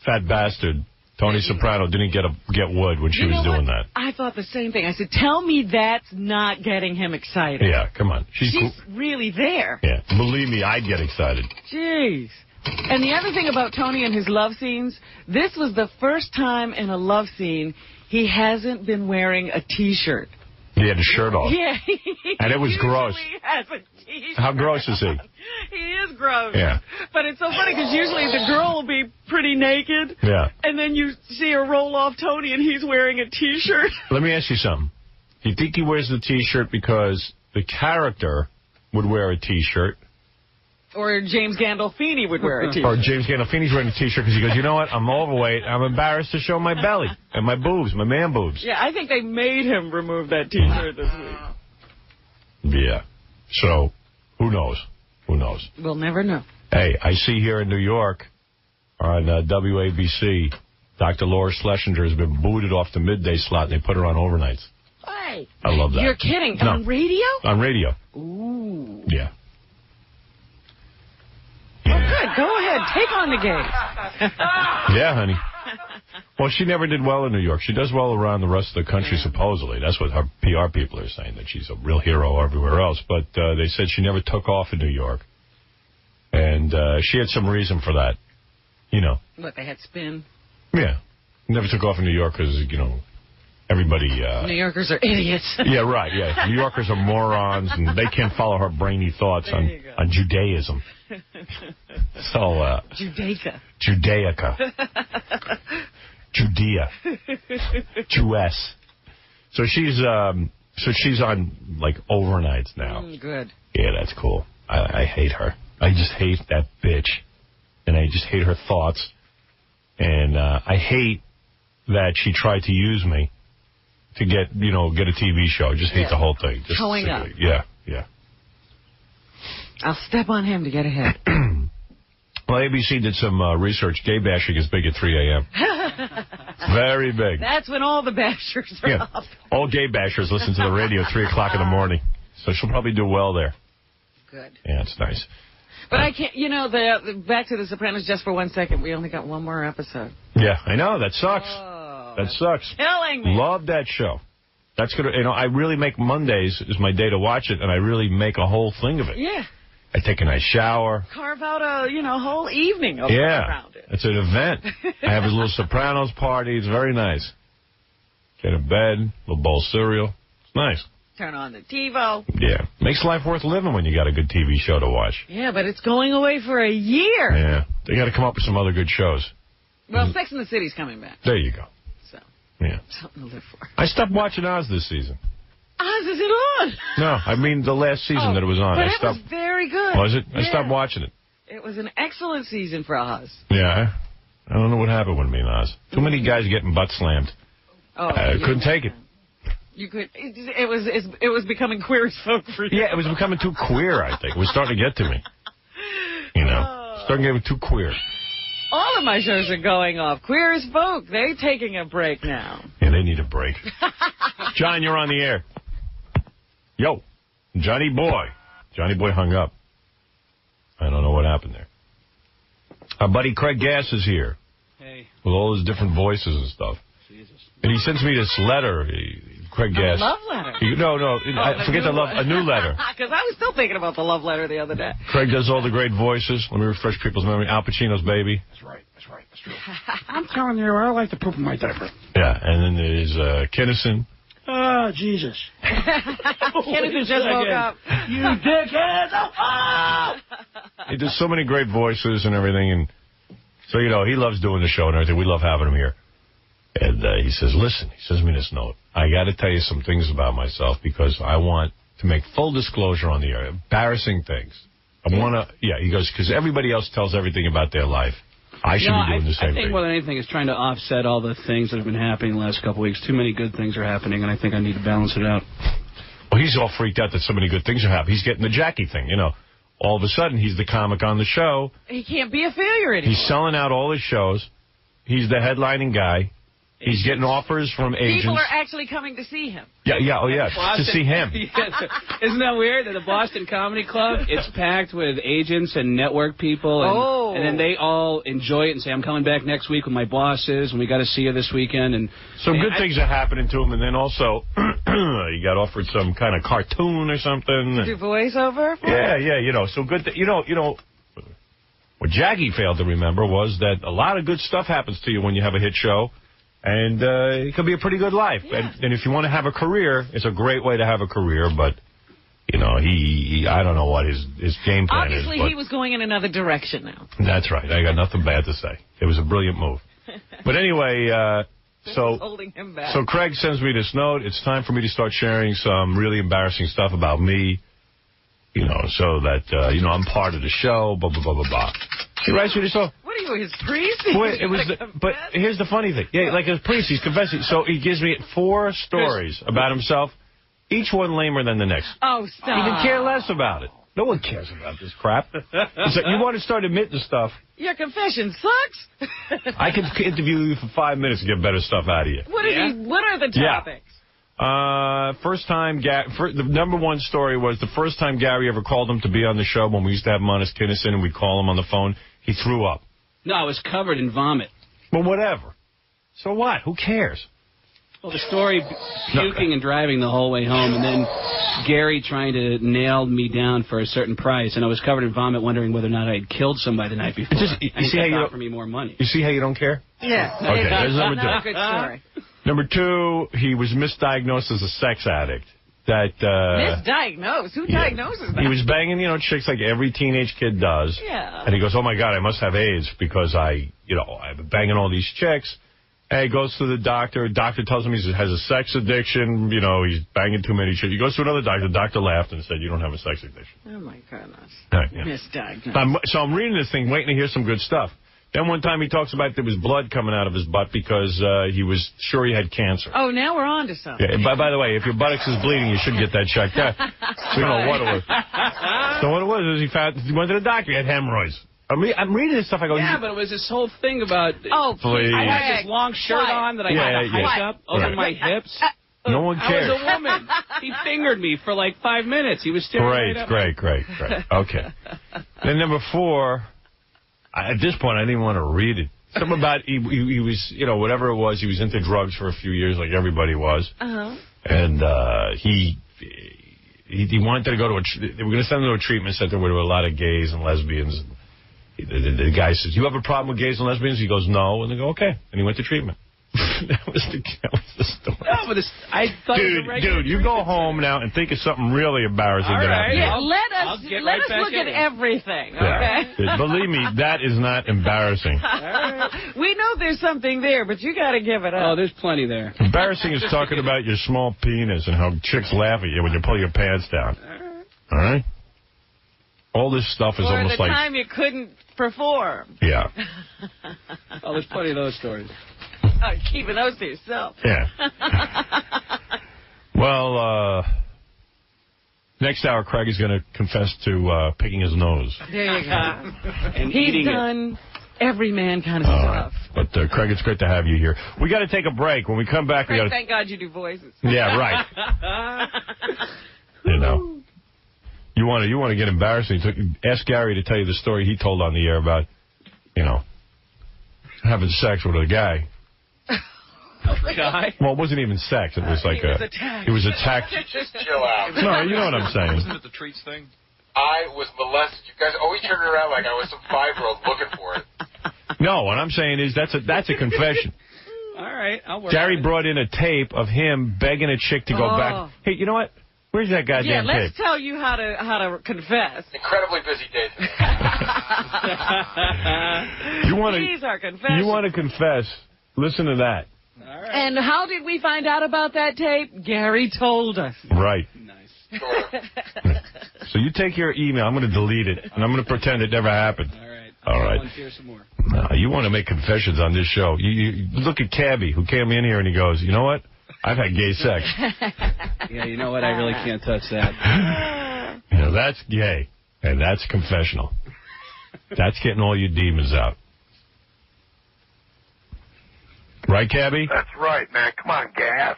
fat bastard, Tony Soprano, didn't get wood when she was doing that. I thought the same thing. I said, tell me that's not getting him excited. Yeah, come on. She's really there. Yeah, believe me, I'd get excited. Jeez. And the other thing about Tony and his love scenes, this was the first time in a love scene he hasn't been wearing a T-shirt. He had his shirt off. Yeah. And it was gross. He has a T-shirt. How gross is he? He is gross. Yeah. But it's so funny because usually the girl will be pretty naked. Yeah. And then you see her roll off Tony and he's wearing a T-shirt. Let me ask you something. Do you think he wears the T-shirt because the character would wear a T-shirt. Or James Gandolfini would wear a T-shirt. Or James Gandolfini's wearing a T-shirt because he goes, you know what? I'm overweight. I'm embarrassed to show my belly and my boobs, my man boobs. Yeah, I think they made him remove that T-shirt this week. Yeah. So, who knows? Who knows? We'll never know. Hey, I see here in New York on WABC, Dr. Laura Schlesinger has been booted off the midday slot, and they put her on overnights. Hey. I love that. You're kidding. No. On radio? On radio. Ooh. Yeah. Oh, good. Go ahead. Take on the gays. Yeah, honey. Well, she never did well in New York. She does well around the rest of the country, supposedly. That's what her PR people are saying, that she's a real hero everywhere else. But they said she never took off in New York. And she had some reason for that. You know. What, they had spin? Yeah. Never took off in New York because, you know, everybody... New Yorkers are idiots. Yeah, right, yeah. New Yorkers are morons, and they can't follow her brainy thoughts on Judaism. So, Judaica. Judea. Jewess. So she's on, like, overnights now. Good. Yeah, that's cool. I hate her. I just hate that bitch. And I just hate her thoughts. And I hate that she tried to use me to get a TV show. I just hate the whole thing. Just showing up. Yeah. I'll step on him to get ahead. Well, ABC did some research. Gay bashing is big at 3 a.m. Very big. That's when all the bashers are up. All gay bashers listen to the radio at 3 o'clock in the morning. So she'll probably do well there. Good. Yeah, it's nice. But I can't, back to The Sopranos just for 1 second. We only got one more episode. Yeah, I know. That sucks. That sucks. Killing me. Love that show. That's good. I really make Mondays is my day to watch it, and I really make a whole thing of it. Yeah. I take a nice shower. Carve out a, whole evening around it. It's an event. I have a little Sopranos party. It's very nice. Get a bed, a little bowl of cereal. It's nice. Turn on the TiVo. Yeah. Makes life worth living when you got a good TV show to watch. Yeah, but it's going away for a year. Yeah. They got to come up with some other good shows. Well, Sex and the City's coming back. There you go. So. Yeah. Something to live for. I stopped watching Oz this season. Oz, is it on? No, I mean the last season that it was on. But it was very good. Was it? Yeah. I stopped watching it. It was an excellent season for Oz. Yeah. I don't know what happened with me and Oz. Too many guys getting butt slammed. Oh, I couldn't take it. You could. It was becoming queer as folk for you. Yeah, it was becoming too queer, I think. It was starting to get to me. Starting to get too queer. All of my shows are going off. Queer as folk. They're taking a break now. Yeah, they need a break. John, you're on the air. Yo, Johnny Boy. Johnny Boy hung up. I don't know what happened there. Our buddy Craig Gass is here. Hey. With all his different voices and stuff. Jesus. And he sends me this letter, Craig Gass. A love letter. I forget a new letter. Because I was still thinking about the love letter the other day. Craig does all the great voices. Let me refresh people's memory. Al Pacino's Baby. That's right. That's true. I'm telling you, I like to poop in my diaper. Yeah, and then there's Kinnison. Oh, Jesus. Kinnison just woke up. You dickhead! Oh! He does so many great voices and everything, and so, he loves doing the show and everything. We love having him here. And he says, listen, he sends me this note. I got to tell you some things about myself because I want to make full disclosure on the air. Embarrassing things. He goes, because everybody else tells everything about their life. I should be doing the same thing. I think more than anything is trying to offset all the things that have been happening the last couple of weeks. Too many good things are happening, and I think I need to balance it out. Well, he's all freaked out that so many good things are happening. He's getting the Jackie thing, All of a sudden, he's the comic on the show. He can't be a failure anymore. He's selling out all his shows. He's the headlining guy. He's getting offers from agents. People are actually coming to see him. Yeah, to see him. Isn't that weird? That the Boston Comedy Club, it's packed with agents and network people, and then they all enjoy it and say, I'm coming back next week with my bosses, and we got to see you this weekend. And some good things are happening to him, and then also he got offered some kind of cartoon or something. Do voiceover? Yeah, so good. What Jackie failed to remember was that a lot of good stuff happens to you when you have a hit show. And it could be a pretty good life. Yeah. And if you want to have a career, it's a great way to have a career. But, he I don't know what his game plan is. Obviously, he was going in another direction now. That's right. I got nothing bad to say. It was a brilliant move. But anyway, So, holding him back. So Craig sends me this note. It's time for me to start sharing some really embarrassing stuff about me, you know, so that, you know, I'm part of the show, blah, blah, blah, blah, blah. He writes me this off. What are you, his priest? Wait, it was, but here's the funny thing. Yeah, like his priest, he's confessing. So he gives me 4 stories about himself, each one lamer than the next. Oh, stop. He didn't care less about it. No one cares about this crap. He's like, you want to start admitting stuff? Your confession sucks. I can interview you for 5 minutes and get better stuff out of you. What are the topics? First time, the number 1 story was the first time Gary ever called him to be on the show when we used to have him on as Kinnison and we'd call him on the phone. He threw up. No, I was covered in vomit. Well, whatever. So what? Who cares? Well, the story, puking and driving the whole way home, and then Gary trying to nail me down for a certain price, and I was covered in vomit wondering whether or not I had killed somebody the night before. You see how you offer me more money. You see how you don't care? Yeah. Okay, there's number 2. Not a good story. Number 2, he was misdiagnosed as a sex addict. Misdiagnosed? Who diagnoses that? He was banging, you know, chicks like every teenage kid does. Yeah. And he goes, oh, my God, I must have AIDS because I've been banging all these chicks. And he goes to the doctor. Doctor tells him he has a sex addiction. You know, he's banging too many chicks. He goes to another doctor. The doctor laughed and said, you don't have a sex addiction. Oh, my goodness. Right, yeah. Misdiagnosed. So I'm reading this thing, waiting to hear some good stuff. Then one time he talks about there was blood coming out of his butt because he was sure he had cancer. Oh, now we're on to something. Yeah, by the way, if your buttocks is bleeding, you should get that checked out. We don't know what it was. So what it was is he went to the doctor. He had hemorrhoids. I'm reading this stuff. I go, yeah, but it was this whole thing about. Oh, please. I had this long shirt on that I had to hike up over my hips. No one cares. I was a woman. He fingered me for like 5 minutes. He was staring Great. Okay. Then number 4. At this point, I didn't even want to read it. Something about he was, you know, whatever it was, he was into drugs for a few years like everybody was. Uh-huh. And he wanted to go to they were going to send him to a treatment center where there were a lot of gays and lesbians. The guy says, you have a problem with gays and lesbians? He goes, no. And they go, okay. And he went to treatment. that was the story. No, but I thought dude, you go home now and think of something really embarrassing that happened. Yeah, let us look at everything, okay? Yeah. Believe me, that is not embarrassing. We know there's something there, but you got to give it up. Oh, there's plenty there. Embarrassing is talking about your small penis and how chicks laugh at you when you pull your pants down. All right? All this stuff is almost like... Or the time you couldn't perform. Yeah. Oh, there's plenty of those stories. Oh, keeping those to yourself. Yeah. Well, next hour, Craig is going to confess to picking his nose. There you go. And he's done every man kind of stuff. Right. But, Craig, it's great to have you here. We got to take a break. When we come back, we got to... Thank God you do voices. Yeah, right. You know. You want to get embarrassing. Ask Gary to tell you the story he told on the air about, you know, having sex with a guy. Guy? Well, it wasn't even sex. It was like attacked. He was attacked. Just chill out. No, you know what I'm saying. Wasn't it the treats thing? I was molested. You guys always turn it around like I was some 5-year-old looking for it. No, what I'm saying is that's a confession. All right, I'll work. Gary brought in a tape of him begging a chick to go back. Hey, you know what? Where's that goddamn tape? Let's tell you how to confess. Incredibly busy days. These are confessions. You want to confess? Listen to that. All right. And how did we find out about that tape? Gary told us. Right. Nice. So you take your email. I'm going to delete it, and I'm going to pretend it never happened. All right. All right. Volunteer some more. No, you want to make confessions on this show. You look at Cabby, who came in here, and he goes, you know what? I've had gay sex. Yeah, you know what? I really can't touch that. You know, that's gay, and that's confessional. That's getting all your demons out. Right, Cabby? That's right, man. Come on, Gas.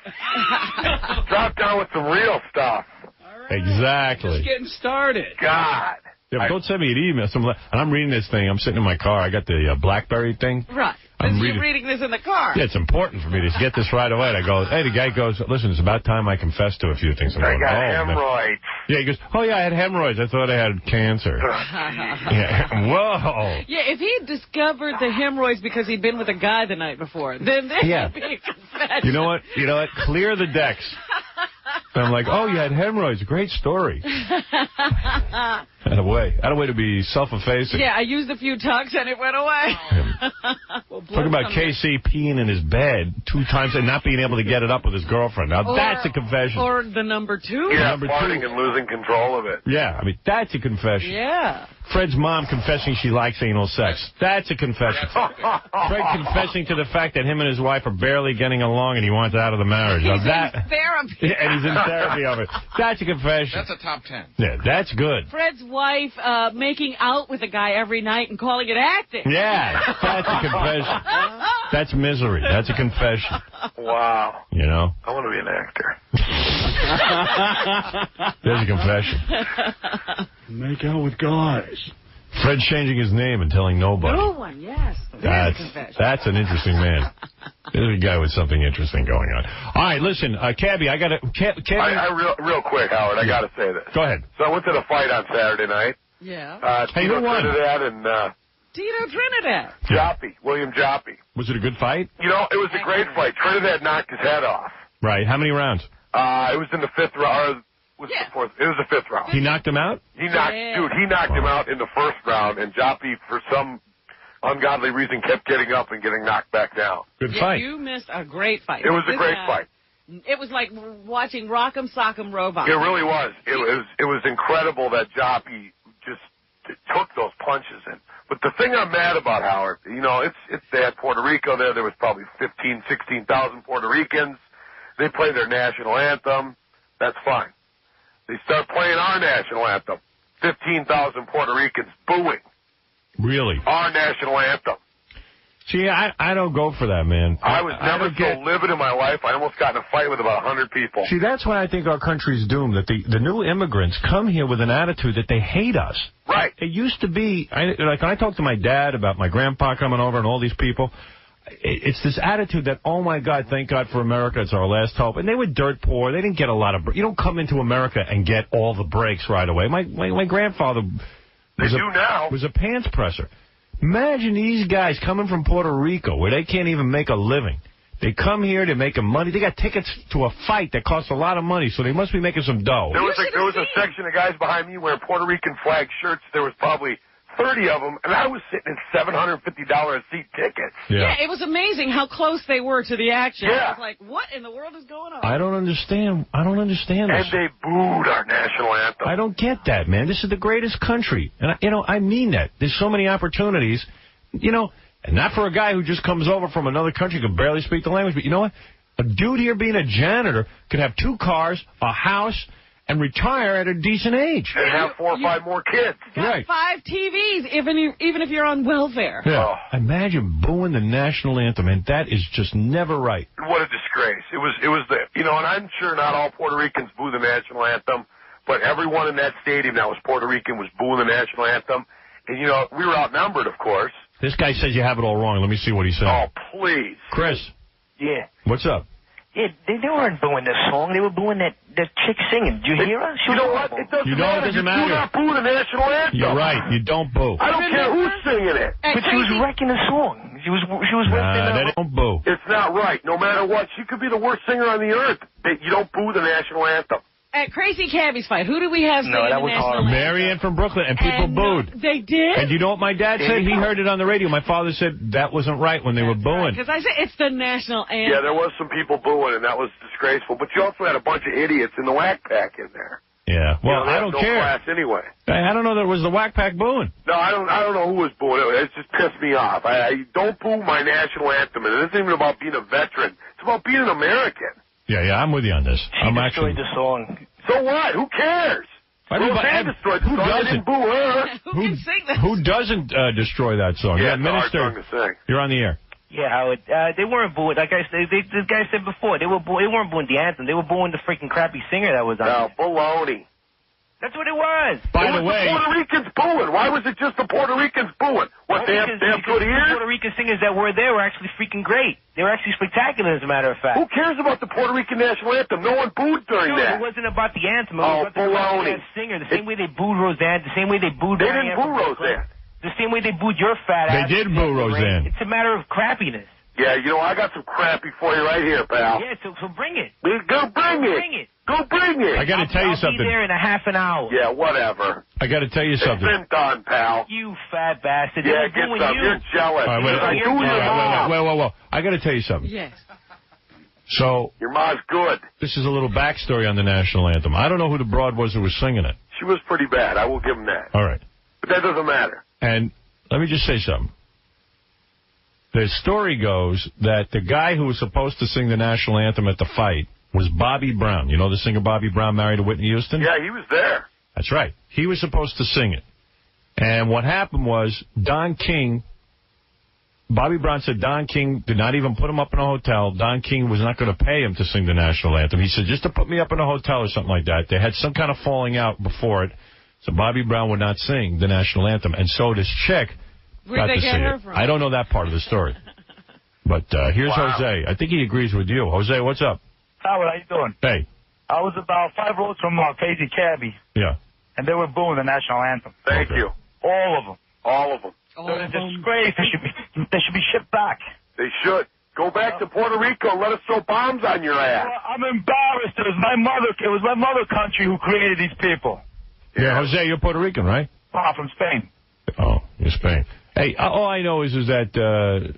Drop down with some real stuff. All right. Exactly. Just getting started. God. Yeah, but don't send me an email. And I'm reading this thing. I'm sitting in my car. I got the BlackBerry thing. Right. You're reading this in the car. Yeah, it's important for me to get this right away. And I go, hey, the guy goes, listen, it's about time I confess to a few things. I got hemorrhoids. Yeah, he goes, oh, yeah, I had hemorrhoids. I thought I had cancer. Yeah. Whoa. Yeah, if he discovered the hemorrhoids because he'd been with a guy the night before, then there would be a confession. You know what? Clear the decks. And I'm like, oh, you had hemorrhoids. Great story. Had a way to be self-effacing. Yeah, I used a few tucks and it went away. Talking about KC peeing in his bed 2 times and not being able to get it up with his girlfriend. Now, that's a confession. Or the number 2. Yeah, Number farting 2. and losing control of it. Yeah, I mean, that's a confession. Yeah. Fred's mom confessing she likes anal sex. That's a confession. Fred confessing to the fact that him and his wife are barely getting along and he wants out of the marriage. He's now, in therapy. Yeah, and he's in therapy of it. That's a confession. That's a top 10. Yeah, that's good. Fred's wife making out with a guy every night and calling it acting. Yeah, that's a confession. That's misery. That's a confession. Wow. You know? I want to be an actor. There's a confession. Make out with guys. Fred's changing his name and telling nobody. No one, yes. That's an interesting man. There's a guy with something interesting going on. All right, listen, Cabby, I got to... Real quick, Howard, I got to say this. Go ahead. So I went to the fight on Saturday night. Yeah. Hey, who won? Trinidad and... Tito Trinidad. William Joppy. Was it a good fight? You know, it was a great fight. Trinidad knocked his head off. Right. How many rounds? It was in the 5th round. The fourth? It was the 5th round. He knocked him out? He knocked him out in the 1st round, and Joppy, for some ungodly reason, kept getting up and getting knocked back down. Good fight. You missed a great fight. It was a great fight. It was like watching Rock'em Sock'em Robot. It really was. It was incredible that Joppy just took those punches in. But the thing I'm mad about, Howard, you know, they had Puerto Rico there. There was probably 15,000, 16,000 Puerto Ricans. They play their national anthem. That's fine. They start playing our national anthem. 15,000 Puerto Ricans booing. Really? Our national anthem. See, I don't go for that, man. I was never so livid in my life. I almost got in a fight with about 100 people. See, that's why I think our country's doomed, that the new immigrants come here with an attitude that they hate us. Right. It used to be, like when I talked to my dad about my grandpa coming over and all these people, it's this attitude that, oh, my God, thank God for America, it's our last hope. And they were dirt poor. They didn't get a lot of... You don't come into America and get all the breaks right away. My grandfather was a pants presser. Imagine these guys coming from Puerto Rico where they can't even make a living. They come here, they're making money. They got tickets to a fight that costs a lot of money, so they must be making some dough. There was a section of guys behind me wearing Puerto Rican flag shirts. There was probably 30 of them, and I was sitting in $750 a seat tickets. Yeah, it was amazing how close they were to the action. Yeah. I was like, what in the world is going on? I don't understand this. And they booed our national anthem. I don't get that, man. This is the greatest country. And, I mean that. There's so many opportunities, and not for a guy who just comes over from another country, can barely speak the language. But you know what? A dude here being a janitor could have 2 cars, a house, and retire at a decent age. And have 4 or 5 more kids. Right. 5 TVs, even if you're on welfare. Yeah. Oh. Imagine booing the national anthem, and that is just never right. What a disgrace. It was and I'm sure not all Puerto Ricans boo the national anthem, but everyone in that stadium that was Puerto Rican was booing the national anthem. And, we were outnumbered, of course. This guy says you have it all wrong. Let me see what he said. Oh, please. Chris. Yeah. What's up? Yeah, they weren't booing this song. They were booing that chick singing. Did you hear her? You know what? It doesn't matter. You do not boo the national anthem. You're right. You don't boo. I don't care who's singing it. But she was wrecking the song. She was they don't boo. It's not right. No matter what. She could be the worst singer on the earth. You don't boo the national anthem. At Crazy Cabby's fight, who did we have singing the national anthem? Marianne from Brooklyn, and people booed. They did? And you know what my dad said? He heard it on the radio. My father said that wasn't right when they were booing. Because I said it's the national anthem. Yeah, there was some people booing, and that was disgraceful. But you also had a bunch of idiots in the whack pack in there. Yeah, well, I don't care. Class anyway. I don't know that it was the whack pack booing. No, I don't know who was booing. It just pissed me off. I don't boo my national anthem, and it isn't even about being a veteran. It's about being an American. Yeah, I'm with you on this. She destroyed the song. So what? Who cares? Roseanne destroyed the song. I didn't boo her. Who can sing that? Who doesn't destroy that song? Yeah, Minister, to sing. You're on the air. Yeah, Howard. They weren't booing. Like this guy said before, they weren't booing the anthem. They were booing the freaking crappy singer that was on. No, baloney. That's what it was. By the way, the Puerto Ricans booing. Why was it just the Puerto Ricans booing? What, they have good ears? The Puerto Rican singers that were there were actually freaking great. They were actually spectacular, as a matter of fact. Who cares about the Puerto Rican national anthem? No one booed during that. It wasn't about the anthem. It was about the singer. The same way they booed Roseanne. The same way they booed Marianne. They didn't boo Roseanne. The same way they booed your fat ass. They did boo Roseanne. It's a matter of crappiness. Yeah, you know, I got some crappy for you right here, pal. Yeah, so bring it. Go bring it. Go bring it. I got to tell you something. I'll be there in a half an hour. Yeah, whatever. I got to tell you something. It's been done, pal. You fat bastard. Yeah, get some. You're jealous. All right, wait. I got to tell you something. Yes. So your mom's good. This is a little backstory on the national anthem. I don't know who the broad was who was singing it. She was pretty bad. I will give him that. All right. But that doesn't matter. And let me just say something. The story goes that the guy who was supposed to sing the national anthem at the fight was Bobby Brown. You know the singer Bobby Brown, married to Whitney Houston? Yeah, he was there. That's right. He was supposed to sing it. And what happened was Don King, Bobby Brown said Don King did not even put him up in a hotel. Don King was not going to pay him to sing the national anthem. He said just to put me up in a hotel or something like that. They had some kind of falling out before it. So Bobby Brown would not sing the national anthem. And so this chick got to sing it. I don't know that part of the story. But here's Jose. I think he agrees with you. Jose, what's up? Howard, how you doing? Hey. I was about 5 roads from Casey Cabby. Yeah. And they were booing the national anthem. Thank you. All of them. All of them. They're a disgrace. They should be shipped back. They should. Go back to Puerto Rico and let us throw bombs on your ass. Well, I'm embarrassed. It was my mother country who created these people. Yeah, Jose, you're Puerto Rican, right? I'm from Spain. Oh, you're Spain. Hey, all I know is that,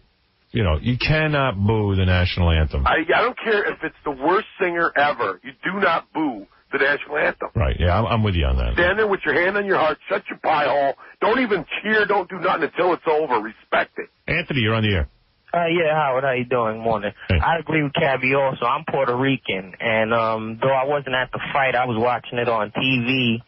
you know, you cannot boo the national anthem. I don't care if it's the worst singer ever. You do not boo the national anthem. Right, yeah, I'm with you on that. Stand there with your hand on your heart, shut your pie hole. Don't even cheer, don't do nothing until it's over. Respect it. Anthony, you're on the air. Yeah, Howard, how you doing? Morning. Hey. I agree with Cabby also. I'm Puerto Rican, and though I wasn't at the fight, I was watching it on TV.